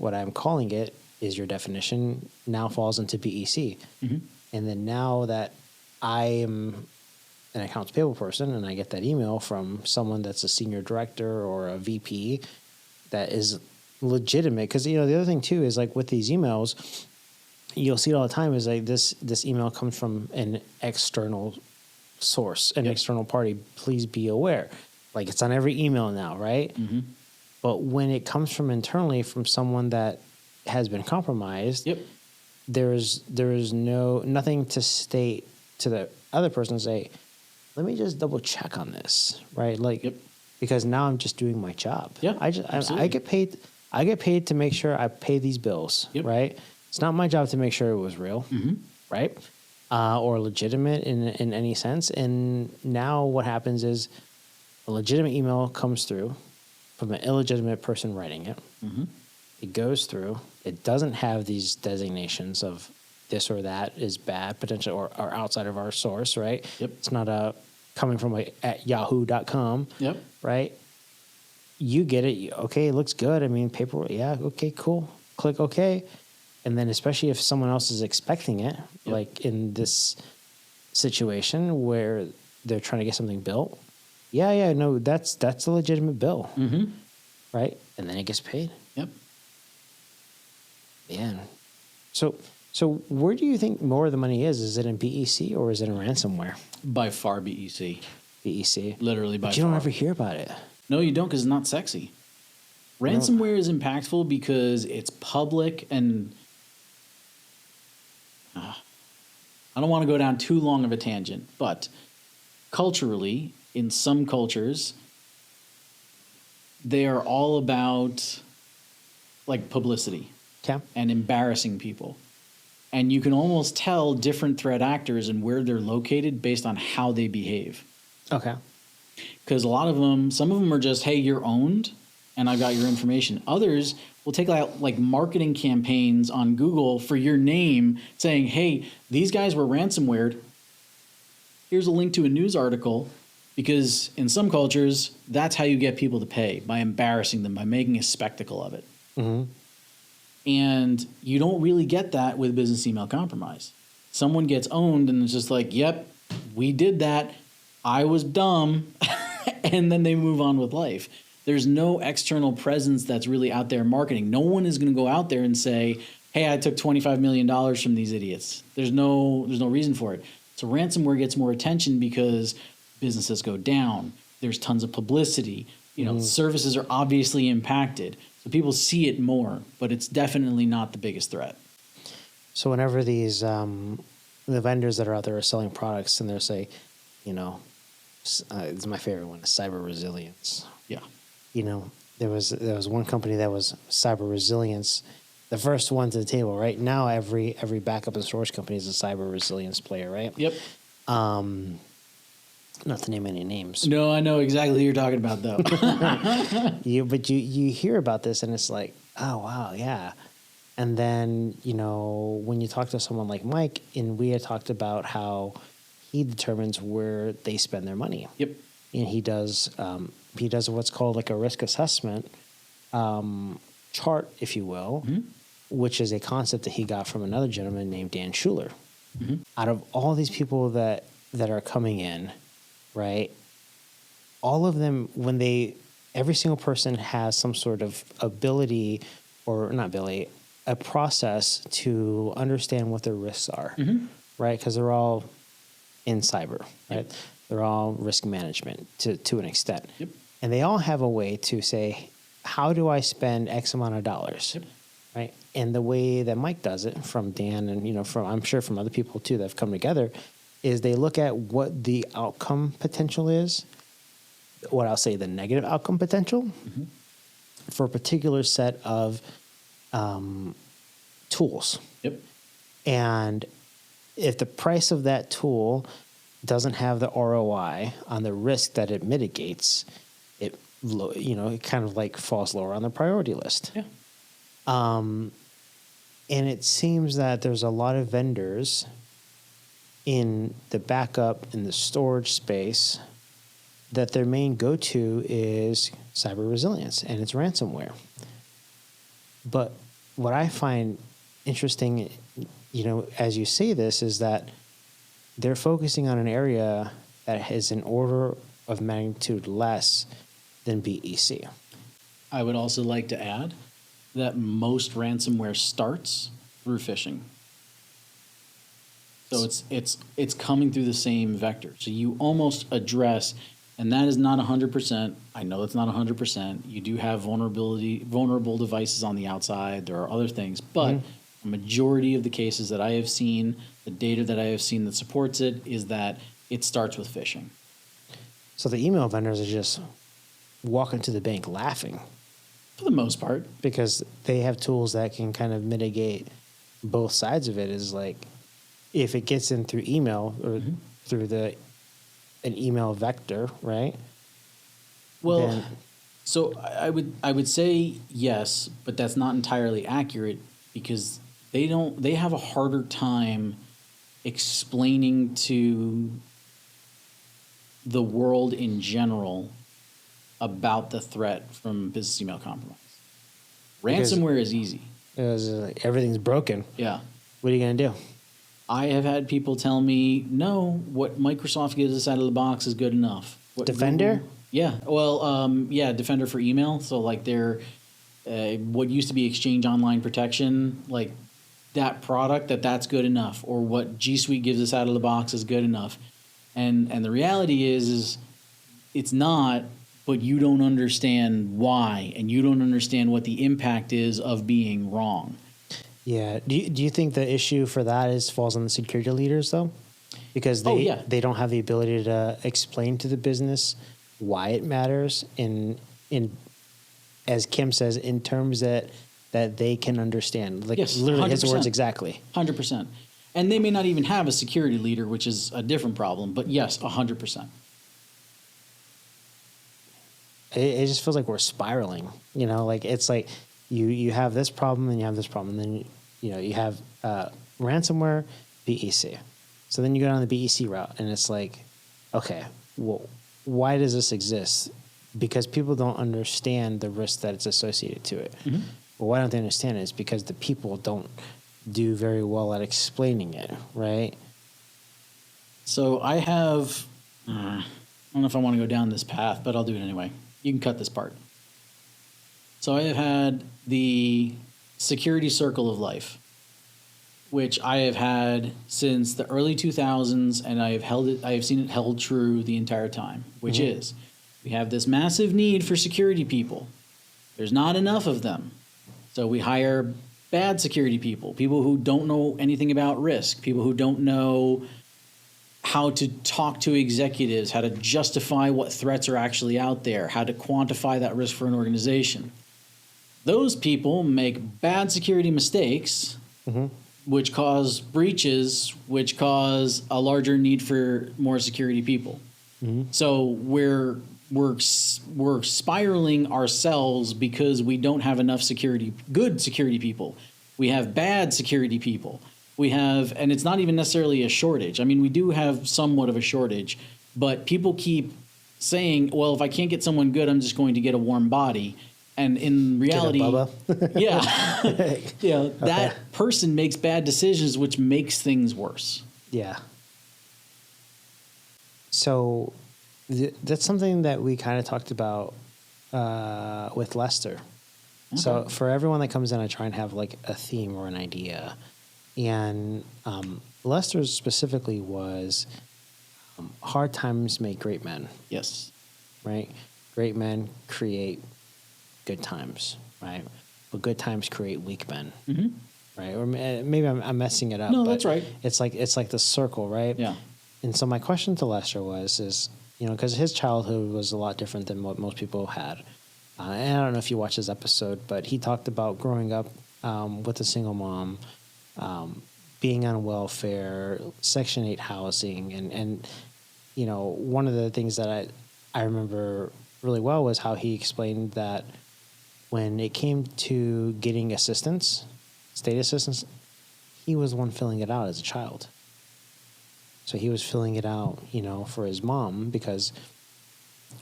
Speaker 1: I'm calling it is your definition, now falls into BEC. And then now that I am an accounts payable person and I get that email from someone that's a senior director or a VP that is legitimate, because the other thing too is like with these emails, you'll see it all the time is like this email comes from an external source, an external party. Please be aware, like it's on every email now, right? But when it comes from internally from someone that has been compromised, there is nothing to state to the other person and say, let me just double check on this, right? Like because now I'm just doing my job. I get paid. I get paid to make sure I pay these bills, right? It's not my job to make sure it was real, right? Or legitimate in any sense. And now what happens is a legitimate email comes through from an illegitimate person writing it. It goes through. It doesn't have these designations of this or that is bad, potentially, or outside of our source, right? It's not coming from at yahoo.com, right? You get it. Okay, it looks good. I mean, paperwork. Yeah, okay, cool. Click OK. And then especially if someone else is expecting it, like in this situation where they're trying to get something built. No, that's a legitimate bill. Right? And then it gets paid. Man. So where do you think more of the money is? Is it in BEC or is it in ransomware?
Speaker 2: By far BEC.
Speaker 1: BEC.
Speaker 2: Literally by far.
Speaker 1: But you don't ever hear about it.
Speaker 2: No, you don't, because it's not sexy. Ransomware is impactful because it's public and I don't want to go down too long of a tangent, but culturally, in some cultures, they are all about like publicity and embarrassing people. And you can almost tell different threat actors and where they're located based on how they behave.
Speaker 1: Okay.
Speaker 2: Because a lot of them, some of them are just, hey, you're owned and I've got your information. Others will take like marketing campaigns on Google for your name saying, hey, these guys were ransomwared. Here's a link to a news article, because in some cultures, that's how you get people to pay, by embarrassing them, by making a spectacle of it. And you don't really get that with business email compromise. Someone gets owned and it's just like, yep, we did that. I was dumb. And then they move on with life. There's no external presence that's really out there marketing. No one is going to go out there and say, hey, I took $25 million from these idiots. There's no reason for it. So ransomware gets more attention because businesses go down. There's tons of publicity. services are obviously impacted. So people see it more, but it's definitely not the biggest threat.
Speaker 1: So whenever these the vendors that are out there are selling products and they're say, it's my favorite one, cyber resilience.
Speaker 2: Yeah.
Speaker 1: There was one company that was cyber resilience, the first one to the table. Right now, every backup and storage company is a cyber resilience player, right?
Speaker 2: Yep.
Speaker 1: Not to name any names.
Speaker 2: No, I know exactly who you're talking about, though.
Speaker 1: But you hear about this and it's like, oh wow, yeah. And then when you talk to someone like Mike, and we had talked about how he determines where they spend their money.
Speaker 2: Yep.
Speaker 1: And he does what's called like a risk assessment chart, if you will, which is a concept that he got from another gentleman named Dan Schuler. Out of all these people that are coming in, right? All of them, every single person has some sort of ability, or not ability, a process to understand what their risks are, right? Because they're all in cyber, right? Yep. They're all risk management to an extent. Yep. And they all have a way to say, how do I spend X amount of dollars? Yep. Right? And the way that Mike does it, from Dan and from I'm sure from other people too that have come together, is they look at what the outcome potential is, what I'll say the negative outcome potential for a particular set of tools. Yep. And if the price of that tool doesn't have the ROI on the risk that it mitigates, it kind of like falls lower on the priority list. Yeah. And it seems that there's a lot of vendors in the backup and the storage space that their main go-to is cyber resilience, and it's ransomware. But what I find interesting, as you say this, is that they're focusing on an area that is an order of magnitude less than BEC.
Speaker 2: I would also like to add that most ransomware starts through phishing. So it's coming through the same vector. So you almost address, and that is not 100%. I know it's not 100%. You do have vulnerable devices on the outside. There are other things, but a majority of the cases that I have seen, the data that I have seen that supports it, is that it starts with phishing.
Speaker 1: So the email vendors are just walking to the bank laughing.
Speaker 2: For the most part.
Speaker 1: Because they have tools that can kind of mitigate both sides of it. Is like, if it gets in through email or through an email vector, right?
Speaker 2: Well, so I would say yes, but that's not entirely accurate, because they have a harder time explaining to the world in general about the threat from business email compromise. Ransomware is easy.
Speaker 1: Everything's broken.
Speaker 2: Yeah.
Speaker 1: What are you going to do?
Speaker 2: I have had people tell me, no, what Microsoft gives us out of the box is good enough. What
Speaker 1: Defender?
Speaker 2: Google, yeah. Well, Defender for email. So like their what used to be Exchange Online Protection, like that product, that's good enough. Or what G Suite gives us out of the box is good enough. And the reality is it's not, but you don't understand why, and you don't understand what the impact is of being wrong.
Speaker 1: Yeah. Do you think the issue for that falls on the security leaders, though? Because they don't have the ability to explain to the business why it matters in as Kim says, in terms that they can understand. Like, yes, literally 100%. His words exactly.
Speaker 2: 100%. And they may not even have a security leader, which is a different problem, but yes, 100%.
Speaker 1: It just feels like we're spiraling, like it's like you have this problem and you have this problem. And then, you have ransomware, BEC. So then you go down the BEC route and it's like, okay, well, why does this exist? Because people don't understand the risk that it's associated to it. Well, why don't they understand it? It's because the people don't do very well at explaining it, right?
Speaker 2: So I have, I don't know if I want to go down this path, but I'll do it anyway. You can cut this part. So I have had the security circle of life, which I have had since the early 2000s, and I have seen it held true the entire time, which is We have this massive need for security people. There's not enough of them. So we hire bad security people, people who don't know anything about risk, people who don't know how to talk to executives, how to justify what threats are actually out there, how to quantify that risk for an organization. Those people make bad security mistakes, which cause breaches, which cause a larger need for more security people. So we're spiraling ourselves because we don't have enough good security people. We have bad security people. And it's not even necessarily a shortage. I mean, we do have somewhat of a shortage, but people keep saying, well, if I can't get someone good, I'm just going to get a warm body. And in reality, that person makes bad decisions, which makes things worse.
Speaker 1: Yeah. So that's something that we kind of talked about with Lester. Okay. So for everyone that comes in, I try and have like a theme or an idea. And Lester's specifically was hard times make great men.
Speaker 2: Yes.
Speaker 1: Right? Great men create good times, right? But good times create weak men. Right? Or maybe I'm messing it up.
Speaker 2: No, that's right.
Speaker 1: It's like the circle, right?
Speaker 2: Yeah.
Speaker 1: And so my question to Lester is, because his childhood was a lot different than what most people had. And I don't know if you watched this episode, but he talked about growing up with a single mom, being on welfare, Section 8 housing. And one of the things that I remember really well was how he explained that when it came to getting assistance, state assistance, he was the one filling it out as a child. So he was filling it out, for his mom because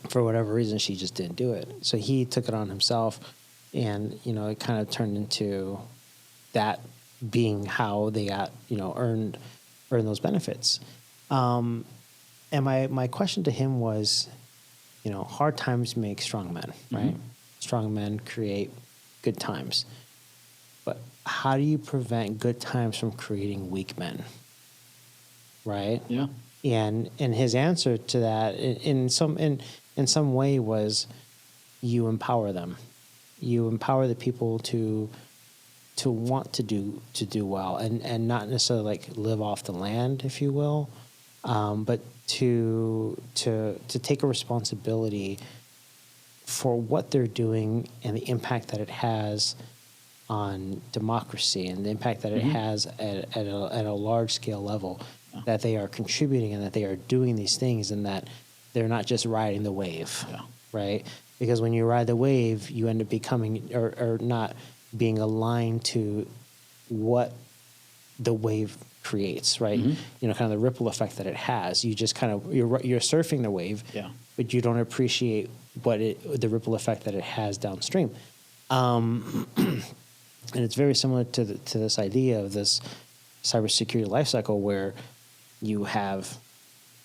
Speaker 1: for whatever reason she just didn't do it. So he took it on himself, and it kind of turned into that being how they got earned those benefits. And my question to him was, hard times make strong men, right? Strong men create good times. But how do you prevent good times from creating weak men? Right?
Speaker 2: Yeah.
Speaker 1: And his answer to that in some way was you empower them. You empower the people to want to do well and not necessarily like live off the land, if you will, but to take a responsibility for what they're doing and the impact that it has on democracy and the impact that it has at a large scale level, that they are contributing and that they are doing these things and that they're not just riding the wave, right? Because when you ride the wave, you end up becoming or not being aligned to what the wave creates, right? Kind of the ripple effect that it has. You just kind of you're surfing the wave, but you don't appreciate the ripple effect that it has downstream. And it's very similar to this idea of this cybersecurity lifecycle where you have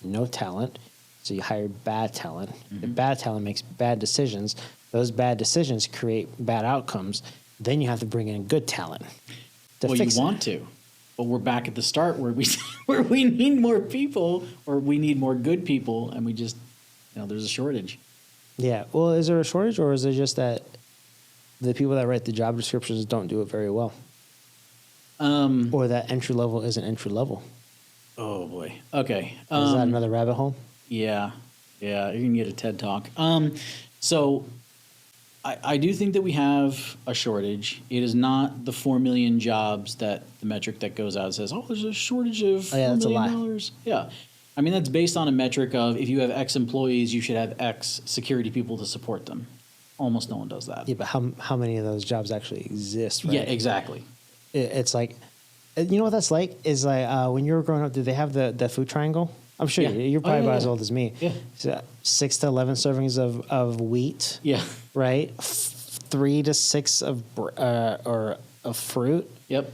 Speaker 1: no talent, so you hire bad talent. The bad talent makes bad decisions. Those bad decisions create bad outcomes. Then you have to bring in good talent to fix it.
Speaker 2: You want to, but we're back at the start where we need more people, or we need more good people, and we just there's a shortage.
Speaker 1: Yeah. Well, is there a shortage, or is it just that the people that write the job descriptions don't do it very well? Or that entry level isn't entry level?
Speaker 2: Oh boy. Okay.
Speaker 1: Is that another rabbit hole?
Speaker 2: Yeah. You can get a TED Talk. So I do think that we have a shortage. It is not the 4 million jobs that the metric that goes out says, there's a shortage of $4 million. Yeah. I mean, that's based on a metric of if you have X employees, you should have X security people to support them. Almost no one does that.
Speaker 1: Yeah, but how many of those jobs actually exist, right?
Speaker 2: Yeah, exactly.
Speaker 1: It's like, you know what that's like? Is like when you were growing up, did they have the food triangle? I'm sure you're probably about as old as me.
Speaker 2: Yeah.
Speaker 1: So 6 to 11 servings of wheat.
Speaker 2: Yeah.
Speaker 1: Right? 3 to 6 of fruit.
Speaker 2: Yep.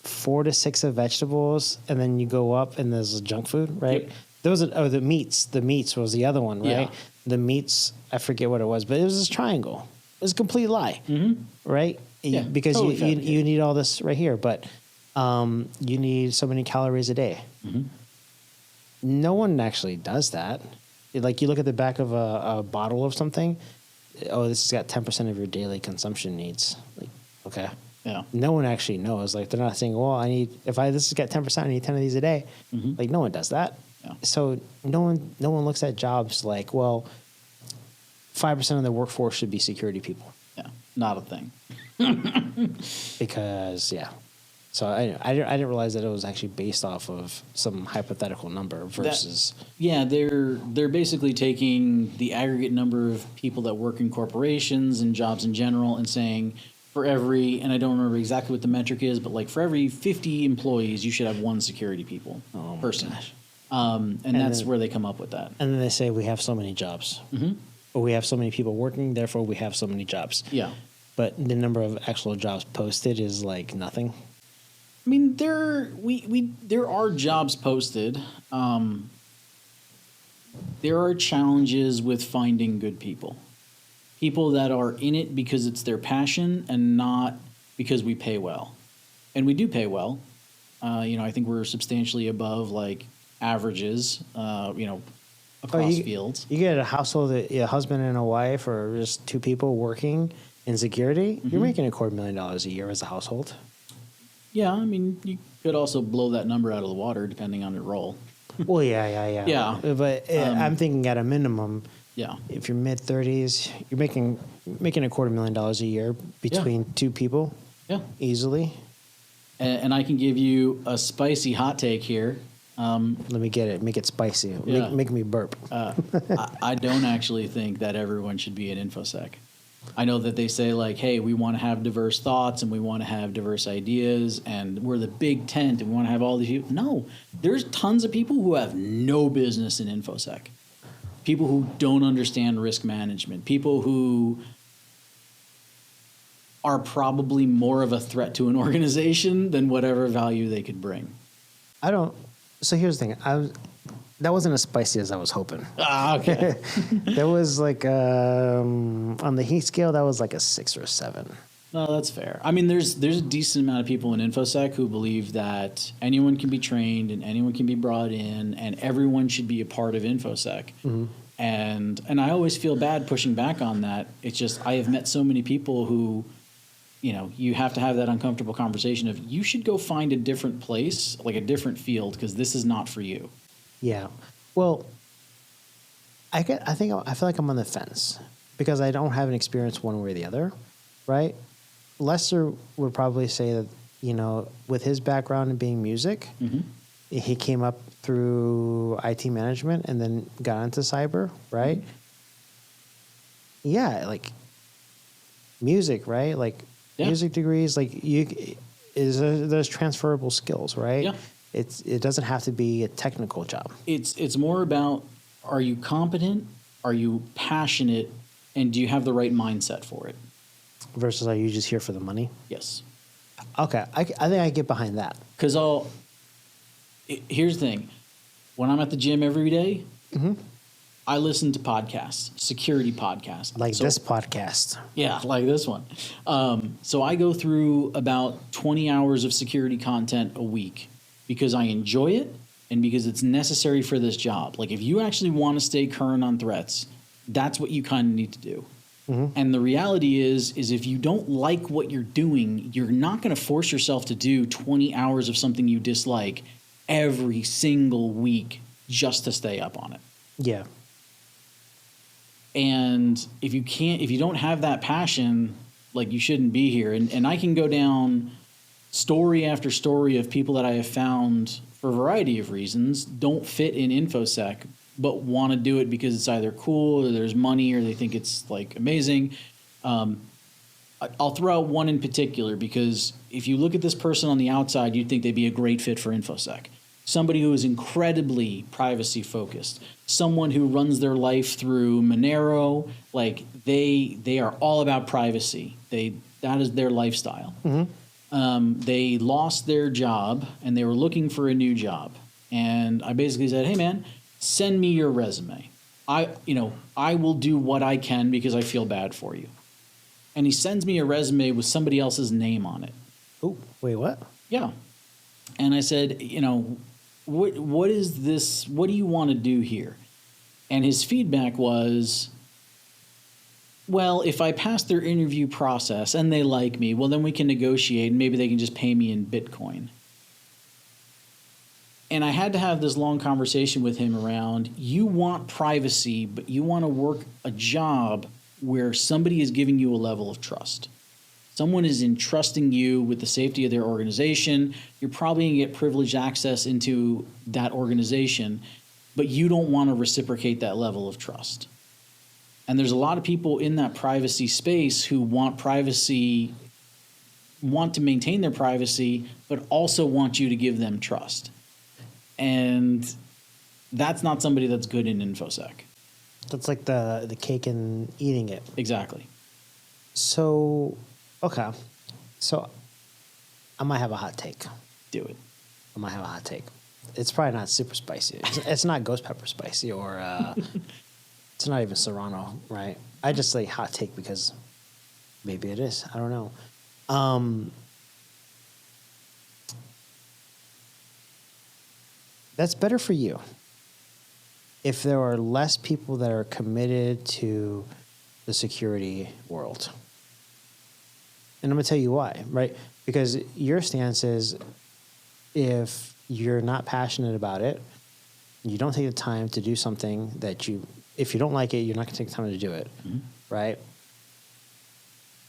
Speaker 1: 4 to 6 of vegetables, and then you go up and there's junk food, right?
Speaker 2: Yep.
Speaker 1: Those are the meats. The meats was the other one, right?
Speaker 2: Yeah.
Speaker 1: The meats, I forget what it was, but it was this triangle. It was a complete lie, right?
Speaker 2: Yeah,
Speaker 1: because
Speaker 2: totally
Speaker 1: you need all this right here, but you need so many calories a day. No one actually does that. Like you look at the back of a bottle of something. Oh, this has got 10% of your daily consumption needs. Like, okay.
Speaker 2: Yeah.
Speaker 1: No one actually knows. Like they're not saying, well, this has got 10%, I need 10 of these a day. Like no one does that.
Speaker 2: Yeah.
Speaker 1: So no one looks at jobs like, well, 5% of the workforce should be security people.
Speaker 2: Yeah. Not a thing.
Speaker 1: Because so I didn't realize that it was actually based off of some hypothetical number versus.
Speaker 2: They're basically taking the aggregate number of people that work in corporations and jobs in general and saying for every, and I don't remember exactly what the metric is, but like for every 50 employees, you should have one security person.
Speaker 1: Gosh.
Speaker 2: And that's where they come up with that.
Speaker 1: And then they say we have so many jobs, or we have so many people working, therefore we have so many jobs.
Speaker 2: Yeah.
Speaker 1: But the number of actual jobs posted is like nothing.
Speaker 2: I mean, there are jobs posted. There are challenges with finding good people that are in it because it's their passion and not because we pay well. And we do pay well. I think we're substantially above like averages. Across fields.
Speaker 1: You get a household, a husband and a wife, or just two people working in security. You're making $250,000 a year as a household.
Speaker 2: Yeah, I mean, you could also blow that number out of the water depending on your role.
Speaker 1: Well, yeah.
Speaker 2: Yeah.
Speaker 1: But I'm thinking at a minimum, if you're mid-30s, you're making $250,000 a year between two people. Yeah. Easily.
Speaker 2: And I can give you a spicy hot take here.
Speaker 1: Let me get it. Make it spicy. Make me burp.
Speaker 2: I don't actually think that everyone should be in InfoSec. I know that they say like, hey, we want to have diverse thoughts and we want to have diverse ideas and we're the big tent and we want to have all these people. No, there's tons of people who have no business in InfoSec. People who don't understand risk management. People who are probably more of a threat to an organization than whatever value they could bring.
Speaker 1: So here's the thing. That wasn't as spicy as I was hoping.
Speaker 2: Okay.
Speaker 1: That was like, on the heat scale, that was like a 6 or a 7.
Speaker 2: No, that's fair. I mean, there's a decent amount of people in InfoSec who believe that anyone can be trained and anyone can be brought in and everyone should be a part of InfoSec. Mm-hmm. And I always feel bad pushing back on that. It's just I have met so many people who, you have to have that uncomfortable conversation of you should go find a different place, like a different field, because this is not for you.
Speaker 1: Yeah. Well, I feel like I'm on the fence because I don't have an experience one way or the other, right? Lester would probably say that, with his background in being music, he came up through IT management and then got into cyber, right? Yeah, like music, right? Like music degrees, like there's transferable skills, right?
Speaker 2: Yeah.
Speaker 1: It doesn't have to be a technical job.
Speaker 2: It's more about, are you competent? Are you passionate? And do you have the right mindset for it?
Speaker 1: Versus, are you just here for the money?
Speaker 2: Yes.
Speaker 1: Okay. I think I get behind that.
Speaker 2: Because here's the thing. When I'm at the gym every day, I listen to podcasts, security podcasts.
Speaker 1: Like this podcast.
Speaker 2: Yeah, like this one. So I go through about 20 hours of security content a week. Because I enjoy it and because it's necessary for this job. Like if you actually want to stay current on threats, that's what you kind of need to do. Mm-hmm. And the reality is if you don't like what you're doing, you're not going to force yourself to do 20 hours of something you dislike every single week just to stay up on it.
Speaker 1: Yeah.
Speaker 2: And if you don't have that passion, like you shouldn't be here. And I can go down story after story of people that I have found for a variety of reasons don't fit in InfoSec, but want to do it because it's either cool or there's money or they think it's like amazing. I'll throw out one in particular because if you look at this person on the outside, you'd think they'd be a great fit for InfoSec. Somebody who is incredibly privacy focused, someone who runs their life through Monero, like they are all about privacy. That is their lifestyle. Mm-hmm. They lost their job and they were looking for a new job. And I basically said, hey man, send me your resume. I will do what I can because I feel bad for you. And he sends me a resume with somebody else's name on it.
Speaker 1: Oh, wait, what?
Speaker 2: Yeah. And I said, what is this? What do you want to do here? And his feedback was, well, if I pass their interview process and they like me, well, then we can negotiate and maybe they can just pay me in Bitcoin. And I had to have this long conversation with him around, you want privacy, but you want to work a job where somebody is giving you a level of trust. Someone is entrusting you with the safety of their organization. You're probably going to get privileged access into that organization, but you don't want to reciprocate that level of trust. And there's a lot of people in that privacy space who want privacy, want to maintain their privacy, but also want you to give them trust. And that's not somebody that's good in InfoSec.
Speaker 1: That's like the cake and eating it.
Speaker 2: Exactly.
Speaker 1: So, okay. So I might have a hot take.
Speaker 2: Do it.
Speaker 1: I might have a hot take. It's probably not super spicy. It's not ghost pepper spicy or it's not even Serrano, right? I just say hot take because maybe it is. I don't know. That's better for you if there are less people that are committed to the security world. And I'm going to tell you why, right? Because your stance is if you're not passionate about it, you don't take the time to do something that if you don't like it, you're not going to take the time to do it, right?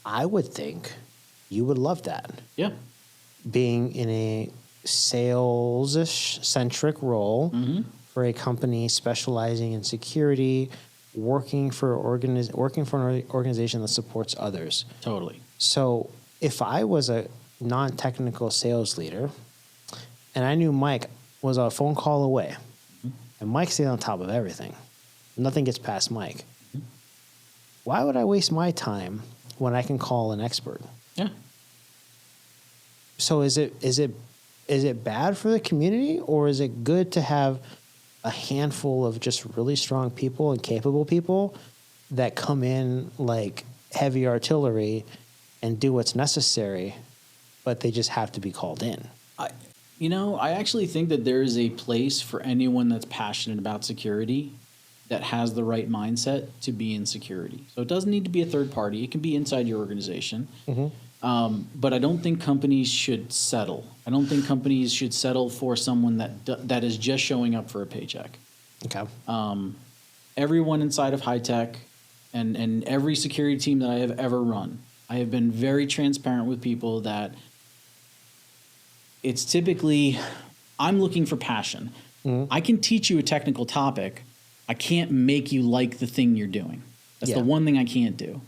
Speaker 1: I would think you would love that.
Speaker 2: Yeah.
Speaker 1: Being in a sales-ish centric role for a company specializing in security, working for an organization that supports others.
Speaker 2: Totally.
Speaker 1: So if I was a non-technical sales leader and I knew Mike was a phone call away and Mike stayed on top of everything, nothing gets past Mike, why would I waste my time when I can call an expert?
Speaker 2: Yeah.
Speaker 1: So is it bad for the community, or is it good to have a handful of just really strong people and capable people that come in like heavy artillery and do what's necessary, but they just have to be called in?
Speaker 2: I actually think that there is a place for anyone that's passionate about security that has the right mindset to be in security. So it doesn't need to be a third party. It can be inside your organization. But I don't think companies should settle. I don't think companies should settle for someone that is just showing up for a paycheck.
Speaker 1: Okay.
Speaker 2: Everyone inside of high tech and every security team that I have ever run, I have been very transparent with people that it's typically, I'm looking for passion. I can teach you a technical topic. I can't make you like the thing you're doing. That's the one thing I can't do.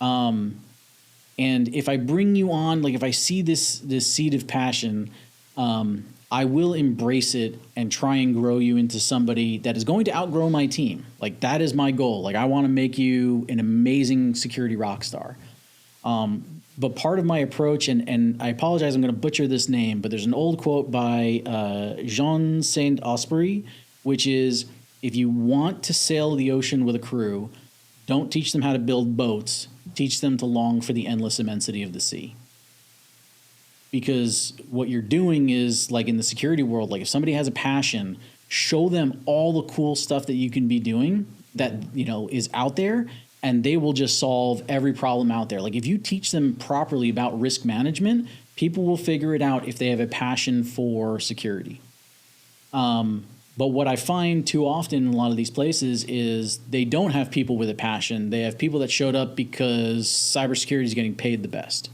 Speaker 2: And if I bring you on, like if I see this seed of passion, I will embrace it and try and grow you into somebody that is going to outgrow my team. Like that is my goal. Like I want to make you an amazing security rock star. But part of my approach, and I apologize, I'm going to butcher this name, but there's an old quote by Jean Saint-Exupéry, which is, if you want to sail the ocean with a crew, don't teach them how to build boats. Teach them to long for the endless immensity of the sea. Because what you're doing is, like in the security world, like if somebody has a passion, show them all the cool stuff that you can be doing that, is out there, and they will just solve every problem out there. Like if you teach them properly about risk management, people will figure it out if they have a passion for security. But what I find too often in a lot of these places is they don't have people with a passion. They have people that showed up because cybersecurity is getting paid the best.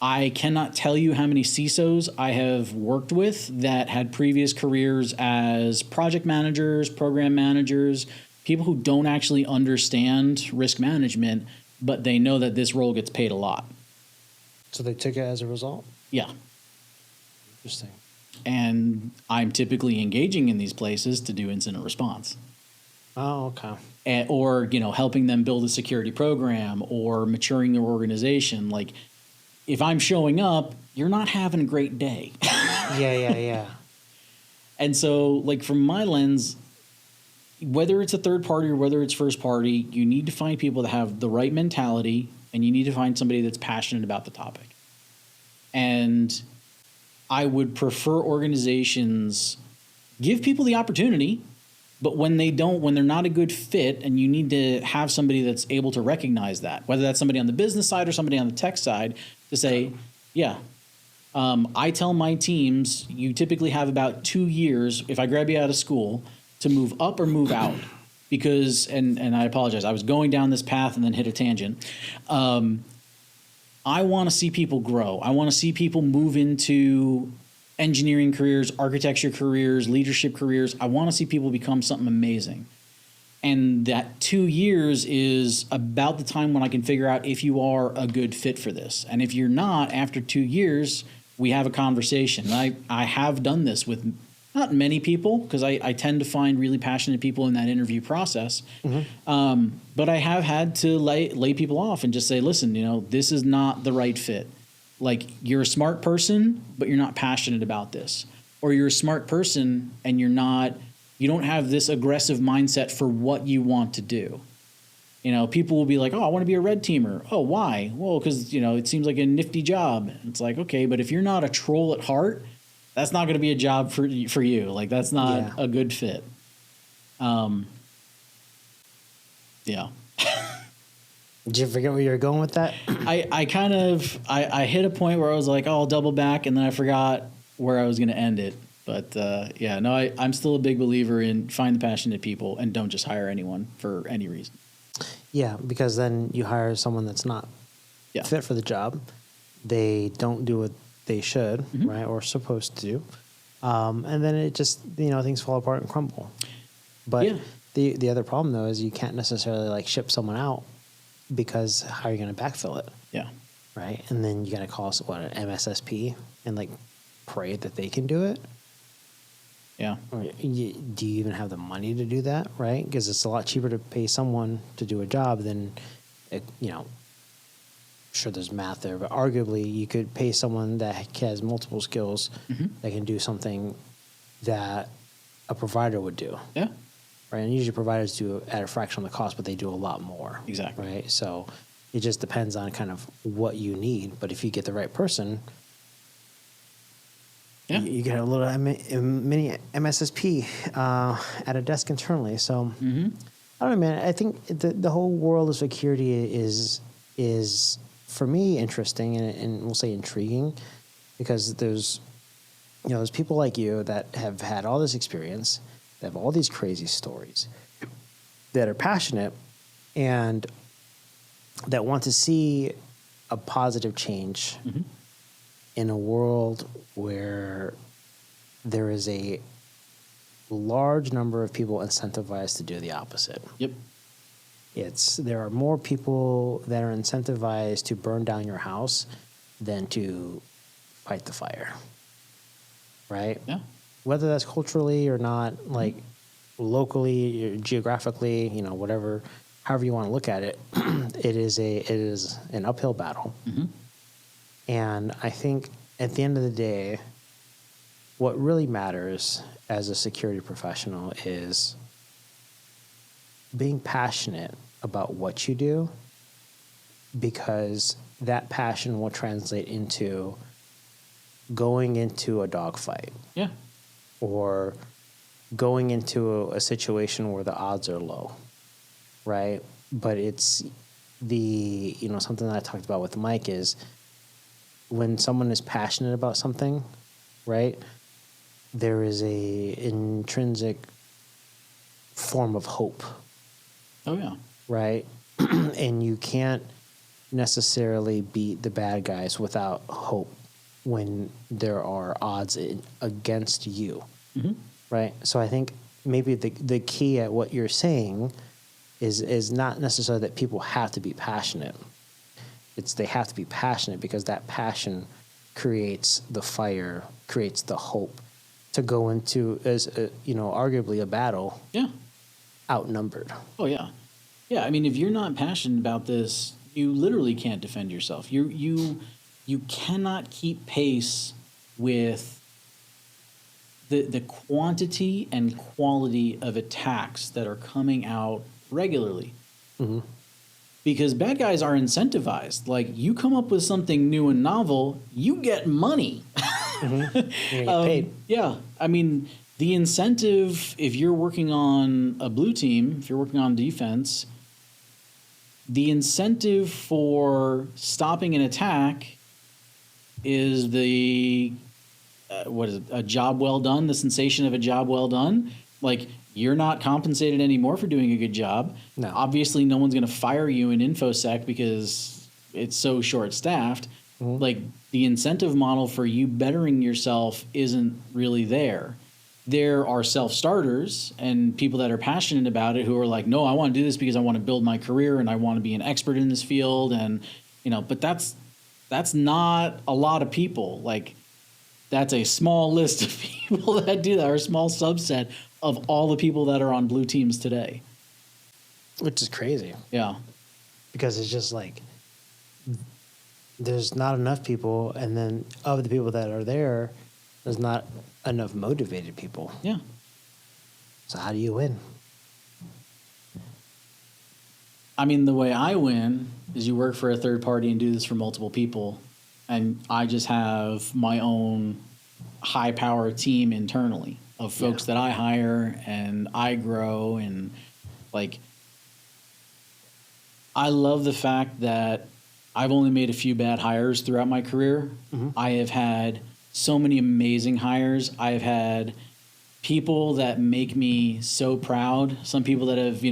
Speaker 2: I cannot tell you how many CISOs I have worked with that had previous careers as project managers, program managers, people who don't actually understand risk management, but they know that this role gets paid a lot.
Speaker 1: So they took it as a result?
Speaker 2: Yeah.
Speaker 1: Interesting.
Speaker 2: And I'm typically engaging in these places to do incident response.
Speaker 1: Oh, okay.
Speaker 2: Or, helping them build a security program or maturing their organization. Like, if I'm showing up, you're not having a great day.
Speaker 1: Yeah.
Speaker 2: And so, like, from my lens, whether it's a third party or whether it's first party, you need to find people that have the right mentality, and you need to find somebody that's passionate about the topic. And I would prefer organizations give people the opportunity, But when they're not a good fit, and you need to have somebody that's able to recognize that, whether that's somebody on the business side or somebody on the tech side, to say, yeah, I tell my teams, you typically have about 2 years, if I grab you out of school, to move up or move out. Because, and I apologize, I was going down this path and then hit a tangent. I want to see people grow. I want to see people move into engineering careers, architecture careers, leadership careers. I want to see people become something amazing. And that 2 years is about the time when I can figure out if you are a good fit for this. And if you're not, after 2 years, we have a conversation. I have done this with not many people, because I tend to find really passionate people in that interview process. But I have had to lay people off and just say, listen, this is not the right fit. Like, you're a smart person, but you're not passionate about this. Or you're a smart person and you don't have this aggressive mindset for what you want to do. People will be like, oh, I want to be a red teamer. Oh, why? Well, because, it seems like a nifty job. It's like, okay, but if you're not a troll at heart, that's not going to be a job for you. Like, that's not a good fit. Yeah.
Speaker 1: Did you forget where you were going with that?
Speaker 2: I hit a point where I was like, oh, I'll double back, and then I forgot where I was going to end it. But I'm still a big believer in find the passionate people and don't just hire anyone for any reason.
Speaker 1: Yeah, because then you hire someone that's not fit for the job. They don't do what they should, right, or supposed to do. And then it just, things fall apart and crumble. But the other problem, though, is you can't necessarily ship someone out, because how are you going to backfill it?
Speaker 2: Yeah.
Speaker 1: Right? And then you got to call an MSSP and pray that they can do it.
Speaker 2: Yeah.
Speaker 1: Or do you even have the money to do that? Right? Because it's a lot cheaper to pay someone to do a job than, sure, there's math there, but arguably you could pay someone that has multiple skills that can do something that a provider would do.
Speaker 2: Yeah.
Speaker 1: Right. And usually providers do at a fraction of the cost, but they do a lot more.
Speaker 2: Exactly.
Speaker 1: Right. So it just depends on kind of what you need. But if you get the right person, you get a little mini MSSP at a desk internally. So I don't know, man. I think the whole world of security is for me interesting and we'll say intriguing, because there's people like you that have had all this experience, that have all these crazy stories, that are passionate and that want to see a positive change in a world where there is a large number of people incentivized to do the opposite.
Speaker 2: Yep.
Speaker 1: There are more people that are incentivized to burn down your house than to fight the fire. Right?
Speaker 2: Yeah.
Speaker 1: Whether that's culturally or not, locally, geographically, whatever, however you want to look at it, it is an uphill battle. And I think at the end of the day, what really matters as a security professional is being passionate about what you do, because that passion will translate into going into a dogfight. Yeah. Or going into a situation where the odds are low, right? But it's something that I talked about with Mike is when someone is passionate about something, right, there is a intrinsic form of hope.
Speaker 2: Oh, yeah.
Speaker 1: Right? And you can't necessarily beat the bad guys without hope when there are odds against you. Right? So I think maybe the key at what you're saying is not necessarily that people have to be passionate. It's they have to be passionate because that passion creates the fire, creates the hope to go into as arguably a battle. Yeah. Outnumbered.
Speaker 2: Oh yeah. Yeah, I mean, if you're not passionate about this, you literally can't defend yourself. You cannot keep pace with the quantity and quality of attacks that are coming out regularly. Because bad guys are incentivized. Like, you come up with something new and novel, you get money.
Speaker 1: You get paid.
Speaker 2: Yeah. I mean, the incentive, if you're working on a blue team, if you're working on defense, the incentive for stopping an attack is the what is it? A job well done, the sensation of a job well done. Like, you're not compensated anymore for doing a good job.
Speaker 1: No.
Speaker 2: Obviously, no one's going to fire you in InfoSec because it's so short-staffed. Like, the incentive model for you bettering yourself isn't really there. There are self-starters and people that are passionate about it who are like, no, I want to do this because I want to build my career and I want to be an expert in this field. And, but that's not a lot of people. Like, that's a small list of people that do that, or a small subset of all the people that are on blue teams today.
Speaker 1: Which is crazy.
Speaker 2: Yeah.
Speaker 1: Because it's just like, there's not enough people, and then of the people that are there, there's not enough motivated people.
Speaker 2: Yeah.
Speaker 1: So how do you win?
Speaker 2: I mean, the way I win is you work for a third party and do this for multiple people, and I just have my own high power team internally of folks that I hire and I grow. And like, I love the fact that I've only made a few bad hires throughout my career. I have had so many amazing hires. I've had people that make me so proud. Some people that have,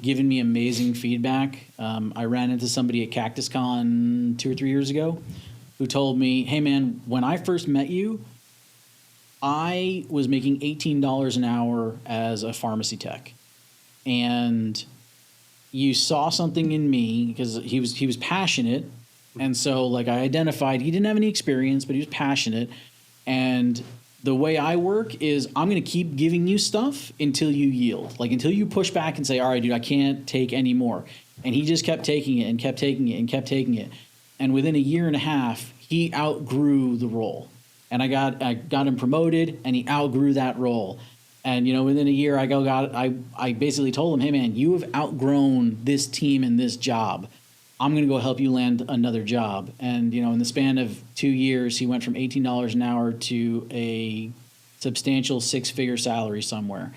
Speaker 2: given me amazing feedback. I ran into somebody at CactusCon 2 or 3 years ago who told me, hey man, when I first met you, I was making $18 an hour as a pharmacy tech. And you saw something in me, because he was passionate. And so like, I identified he didn't have any experience, but he was passionate. And the way I work is I'm going to keep giving you stuff until you yield, like until you push back and say, all right, dude, I can't take any more. And he just kept taking it and kept taking it and kept taking it. And within a year and a half, he outgrew the role. And I got him promoted, and he outgrew that role. And within a year, I basically told him, hey man, you have outgrown this team and this job. I'm going to go help you land another job. And in the span of 2 years, he went from $18 an hour to a substantial 6-figure salary somewhere.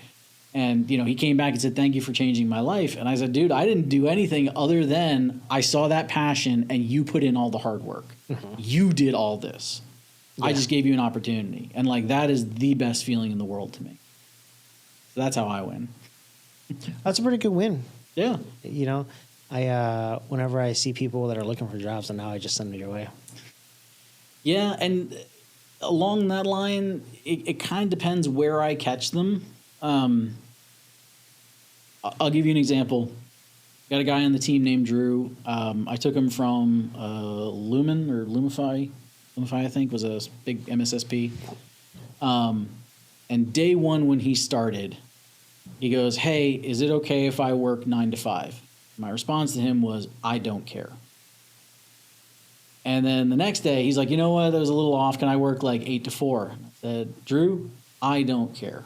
Speaker 2: And he came back and said, thank you for changing my life. And I said, dude, I didn't do anything other than I saw that passion and you put in all the hard work. You did all this. I just gave you an opportunity. And like, that is the best feeling in the world to me. So that's how I win.
Speaker 1: That's a pretty good win.
Speaker 2: Yeah.
Speaker 1: I whenever I see people that are looking for jobs, and now I just send them your way. Yeah,
Speaker 2: and along that line, it kind of depends where I catch them. I'll give you an example. Got a guy on the team named Drew. I took him from Lumen or Lumify. Lumify, I think, was a big MSSP. And day one when he started, he goes, hey, is it okay if I work 9 to 5? My response to him was, I don't care. And then the next day, he's like, you know what? That was a little off. Can I work like 8 to 4? I said, Drew, I don't care.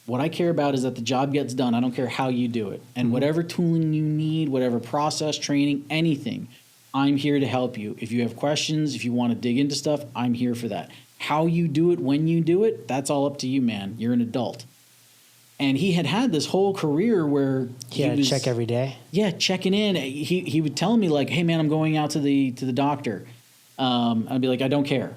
Speaker 2: What I care about is that the job gets done. I don't care how you do it. And whatever tooling you need, whatever process, training, anything, I'm here to help you. If you have questions, if you want to dig into stuff, I'm here for that. How you do it, when you do it, that's all up to you, man. You're an adult. And he had this whole career where
Speaker 1: he had to check every day. Yeah,
Speaker 2: checking in. He would tell me like, "Hey man, I'm going out to the doctor." I'd be like, "I don't care."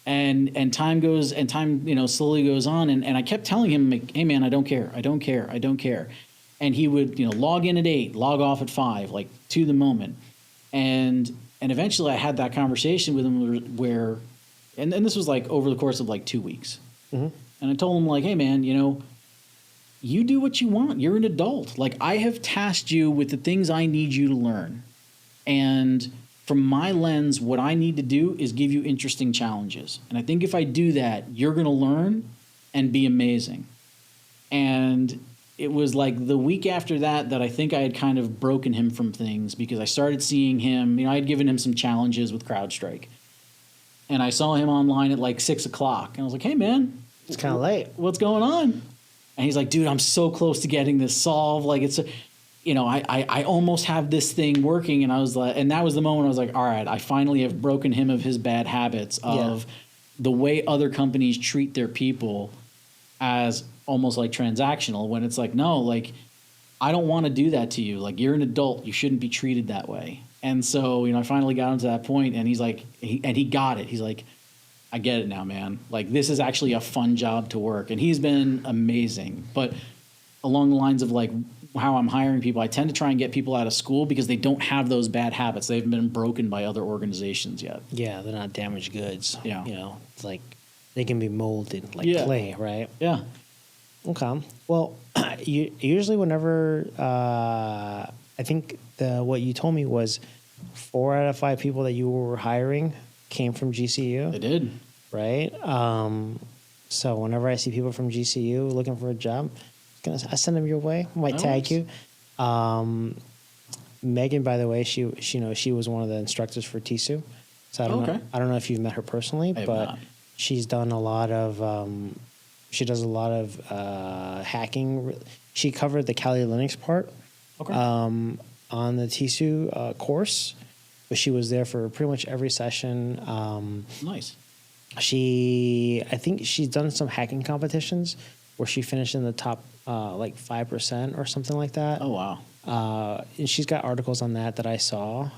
Speaker 2: And time goes, and time slowly goes on, and I kept telling him, like, "Hey man, I don't care. I don't care. I don't care." And he would log in at 8, log off at 5, like to the moment. And eventually I had that conversation with him where, and this was like over the course of like 2 weeks. And I told him like, "Hey man, you do what you want. You're an adult. Like, I have tasked you with the things I need you to learn. And from my lens, what I need to do is give you interesting challenges. And I think if I do that, you're going to learn and be amazing." And it was like the week after that I think I had kind of broken him from things, because I started seeing him, I had given him some challenges with CrowdStrike. And I saw him online at like 6 o'clock. And I was like, "Hey man,
Speaker 1: it's kind of late.
Speaker 2: What's going on?" And he's like, "Dude, I'm so close to getting this solved. Like, it's, I almost have this thing working." And I was like, and that was the moment I was like, all right, I finally have broken him of his bad habits of the way other companies treat their people. as almost like transactional when it's like, no, like, I don't want to do that to you. Like, you're an adult. You shouldn't be treated that way. And so, I finally got him to that point, and he's like, he got it. He's like, I get it now, man. Like, this is actually a fun job to work. And he's been amazing. But along the lines of like how I'm hiring people, I tend to try and get people out of school because they don't have those bad habits. They haven't been broken by other organizations yet.
Speaker 1: Yeah, they're not damaged goods.
Speaker 2: Yeah.
Speaker 1: It's like they can be molded like clay, right?
Speaker 2: Yeah.
Speaker 1: Okay. Well, usually whenever I think what you told me was 4 out of 5 people that you were hiring came from GCU.
Speaker 2: They did.
Speaker 1: Right? So whenever I see people from GCU looking for a job, I send them your way. I might tag you. Megan, by the way, she was one of the instructors for TISO. So I don't know if you've met her personally, but she's done a lot of she does a lot of hacking. She covered the Kali Linux part on the TISO course, but she was there for pretty much every session.
Speaker 2: Nice.
Speaker 1: I think she's done some hacking competitions where she finished in the top like 5% or something like that.
Speaker 2: Oh wow!
Speaker 1: And she's got articles on that I saw.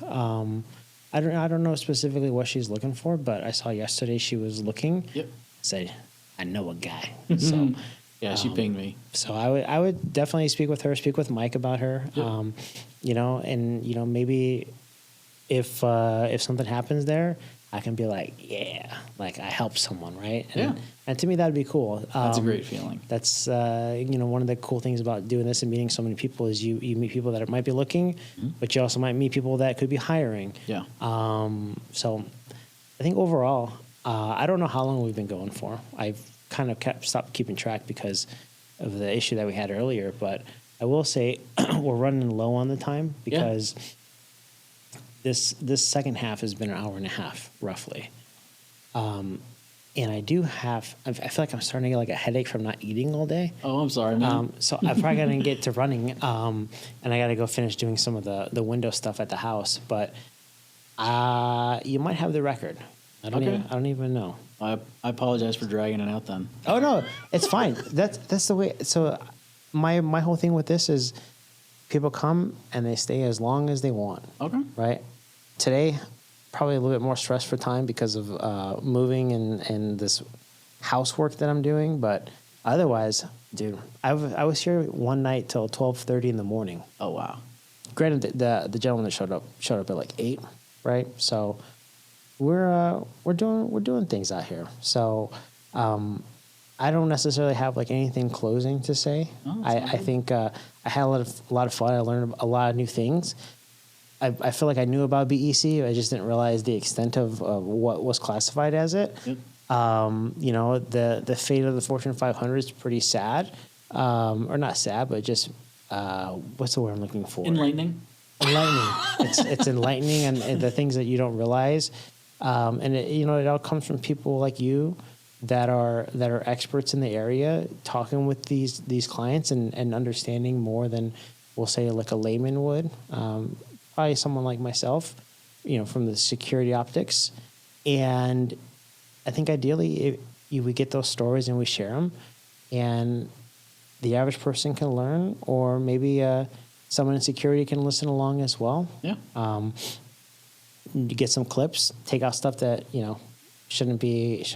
Speaker 1: I don't know specifically what she's looking for, but I saw yesterday she was looking.
Speaker 2: Yep.
Speaker 1: Said, I know a guy. So
Speaker 2: yeah, she pinged me.
Speaker 1: So I would definitely speak with her. Speak with Mike about her. Yep. Maybe if something happens there, I can be like, yeah, like I helped someone, right? And to me, that'd be cool.
Speaker 2: That's a great feeling.
Speaker 1: That's one of the cool things about doing this and meeting so many people is you meet people that might be looking, but you also might meet people that could be hiring.
Speaker 2: Yeah.
Speaker 1: So I think overall, I don't know how long we've been going for. I've kind of stopped keeping track because of the issue that we had earlier, but I will say we're running low on the time because this second half has been an hour and a half roughly. And I feel like I'm starting to get like a headache from not eating all day.
Speaker 2: Oh, I'm sorry, man.
Speaker 1: So I probably got to get to running, and I got to go finish doing some of the window stuff at the house. But you might have the record. I don't even know.
Speaker 2: I apologize for dragging it out then.
Speaker 1: Oh no, it's fine. That's the way. So my whole thing with this is people come and they stay as long as they want.
Speaker 2: Okay.
Speaker 1: Right. Today, probably a little bit more stress for time because of moving and this housework that I'm doing. But otherwise, dude, I was here one night till 12:30 in the morning.
Speaker 2: Oh wow.
Speaker 1: Granted, the gentleman that showed up at like 8, right? So we're doing things out here. So I don't necessarily have like anything closing to say.
Speaker 2: Oh,
Speaker 1: I think I had a lot of fun. I learned a lot of new things. I feel like I knew about BEC. I just didn't realize the extent of what was classified as it.
Speaker 2: Yep.
Speaker 1: The fate of the Fortune 500 is pretty sad, or not sad, but just what's the word I'm looking for?
Speaker 2: Enlightening.
Speaker 1: It's enlightening, and the things that you don't realize, and it all comes from people like you that are experts in the area, talking with these clients and understanding more than we'll say like a layman would. Probably someone like myself, from the security optics. And I think ideally we get those stories and we share them, and the average person can learn, or maybe someone in security can listen along as well.
Speaker 2: Yeah.
Speaker 1: You get some clips, take out stuff that shouldn't be,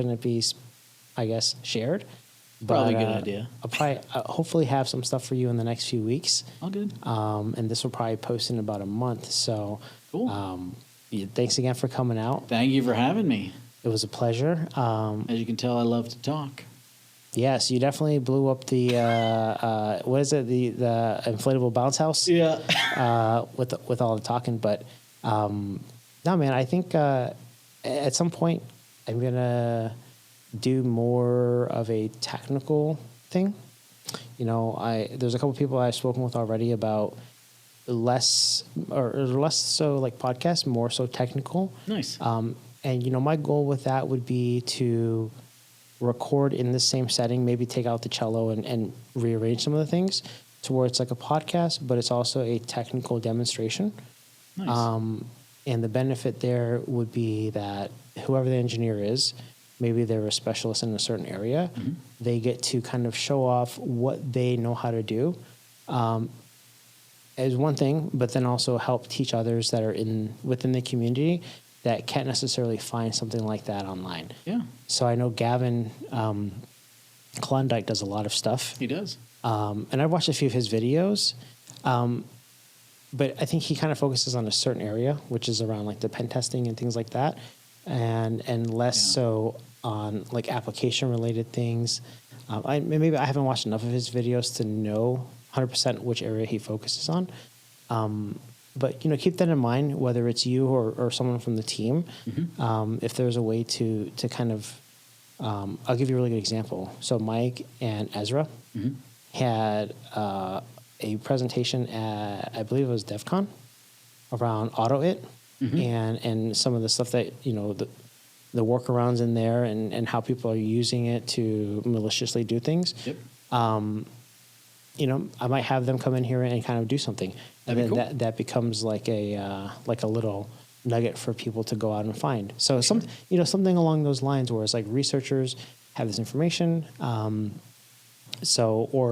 Speaker 1: I guess, shared.
Speaker 2: Probably a good idea.
Speaker 1: I'll probably hopefully have some stuff for you in the next few weeks.
Speaker 2: All good.
Speaker 1: And this will probably post in about a month. So
Speaker 2: cool.
Speaker 1: Thanks again for coming out.
Speaker 2: Thank you for having me.
Speaker 1: It was a pleasure.
Speaker 2: As you can tell, I love to talk.
Speaker 1: Yes, you definitely blew up the what is it, the inflatable bounce house?
Speaker 2: Yeah.
Speaker 1: With all the talking, but no, man, I think at some point I'm gonna do more of a technical thing. There's a couple people I've spoken with already about less so like podcasts, more so technical.
Speaker 2: Nice.
Speaker 1: And my goal with that would be to record in the same setting, maybe take out the cello and rearrange some of the things to where it's like a podcast, but it's also a technical demonstration.
Speaker 2: Nice.
Speaker 1: And the benefit there would be that whoever the engineer is, maybe they're a specialist in a certain area, they get to kind of show off what they know how to do. Is one thing, but then also help teach others that are within the community that can't necessarily find something like that online.
Speaker 2: Yeah.
Speaker 1: So I know Gavin Klondike does a lot of stuff.
Speaker 2: He does.
Speaker 1: And I've watched a few of his videos. But I think he kind of focuses on a certain area, which is around like the pen testing and things like that, and less so on like application related things. Maybe I haven't watched enough of his videos to know 100% which area he focuses on. But keep that in mind, whether it's you or someone from the team. If there's a way to kind of, I'll give you a really good example. So Mike and Ezra had a presentation at, I believe it was DEF CON, around AutoIt and some of the stuff that, the workarounds in there and how people are using it to maliciously do things.
Speaker 2: Yep.
Speaker 1: I might have them come in here and kind of do something.
Speaker 2: That'd
Speaker 1: And then
Speaker 2: be cool.
Speaker 1: that becomes like a little nugget for people to go out and find. So something along those lines where it's like researchers have this information. Or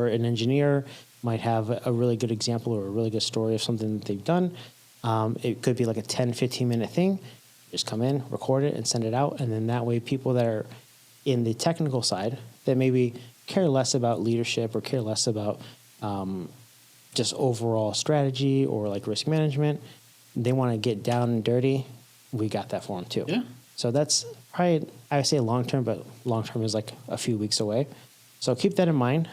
Speaker 1: an engineer might have a really good example or a really good story of something that they've done. It could be like a 10, 15-minute thing. Just come in, record it, and send it out. And then that way people that are in the technical side that maybe care less about leadership or care less about just overall strategy or like risk management, they want to get down and dirty, we got that for them too.
Speaker 2: Yeah.
Speaker 1: So that's probably, I would say long-term, but long-term is like a few weeks away. So keep that in mind.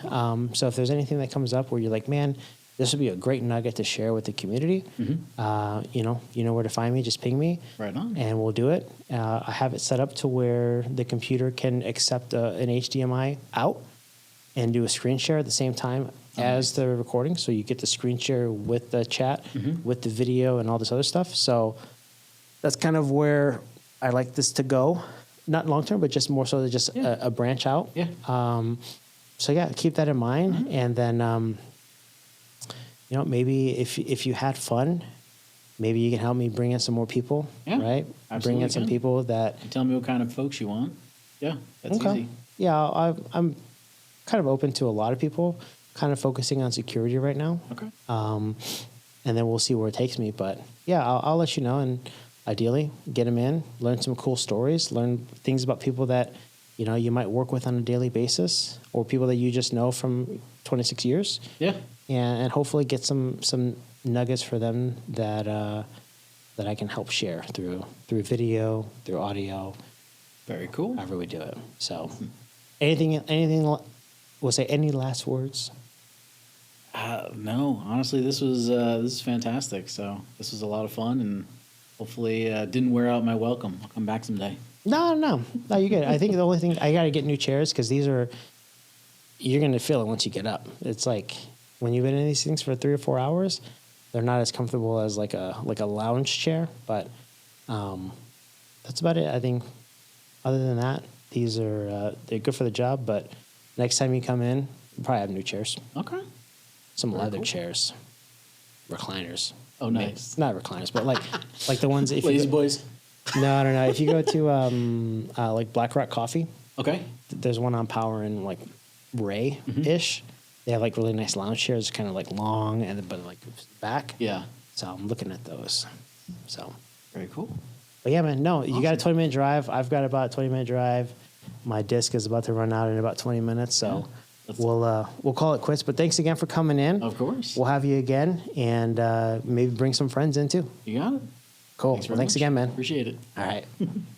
Speaker 1: So if there's anything that comes up where you're like, man, this would be a great nugget to share with the community, you know where to find me, just ping me.
Speaker 2: Right on.
Speaker 1: And we'll do it. I have it set up to where the computer can accept an HDMI out and do a screen share at the same time as the recording. So you get the screen share with the chat, with the video and all this other stuff. So that's kind of where I like this to go. Not long-term, but just more so than just a branch out.
Speaker 2: Yeah.
Speaker 1: So yeah, keep that in mind. And then, maybe if you had fun, maybe you can help me bring in some more people, right?
Speaker 2: Absolutely
Speaker 1: Bring in some
Speaker 2: can.
Speaker 1: people that...
Speaker 2: Tell me what kind of folks you want. Yeah, that's
Speaker 1: Okay.
Speaker 2: easy.
Speaker 1: Yeah, I'm kind of open to a lot of people, kind of focusing on security right now.
Speaker 2: Okay.
Speaker 1: And then we'll see where it takes me. But yeah, I'll let you know. And ideally, get them in, learn some cool stories, learn things about people that, you might work with on a daily basis or people that you just know from 26 years.
Speaker 2: Yeah.
Speaker 1: And hopefully get some nuggets for them that I can help share through video, through audio.
Speaker 2: Very cool.
Speaker 1: However we do it. So anything, we'll say any last words?
Speaker 2: No, honestly, this is fantastic. So this was a lot of fun, and hopefully didn't wear out my welcome. I'll come back someday.
Speaker 1: No, you're good. I think the only thing, I got to get new chairs because you're going to feel it once you get up. It's like when you've been in these things for 3 or 4 hours, they're not as comfortable as like a lounge chair, but that's about it. I think other than that, these are, they're good for the job, but next time you come in, we'll probably have new chairs.
Speaker 2: Okay.
Speaker 1: Some
Speaker 2: Very
Speaker 1: leather
Speaker 2: cool.
Speaker 1: chairs, recliners.
Speaker 2: Oh, nice.
Speaker 1: Not recliners, but like the ones if
Speaker 2: Lazy
Speaker 1: you
Speaker 2: boys.
Speaker 1: No. If you go to like Black Rock Coffee,
Speaker 2: Okay.
Speaker 1: there's one on Power and like Ray-ish. They have like really nice lounge chairs, kind of like long but like back.
Speaker 2: Yeah.
Speaker 1: So I'm looking at those. So,
Speaker 2: Very cool.
Speaker 1: but yeah, man. No, you got a
Speaker 2: Awesome.
Speaker 1: 20-minute drive. I've got about a 20-minute drive. My disc is about to run out in about 20 minutes, so we'll call it quits. But thanks again for coming in.
Speaker 2: Of course.
Speaker 1: We'll have you again, and maybe bring some friends in too.
Speaker 2: You got it.
Speaker 1: Cool.
Speaker 2: Thanks very
Speaker 1: Well, thanks
Speaker 2: much.
Speaker 1: again, man.
Speaker 2: Appreciate it.
Speaker 1: All right.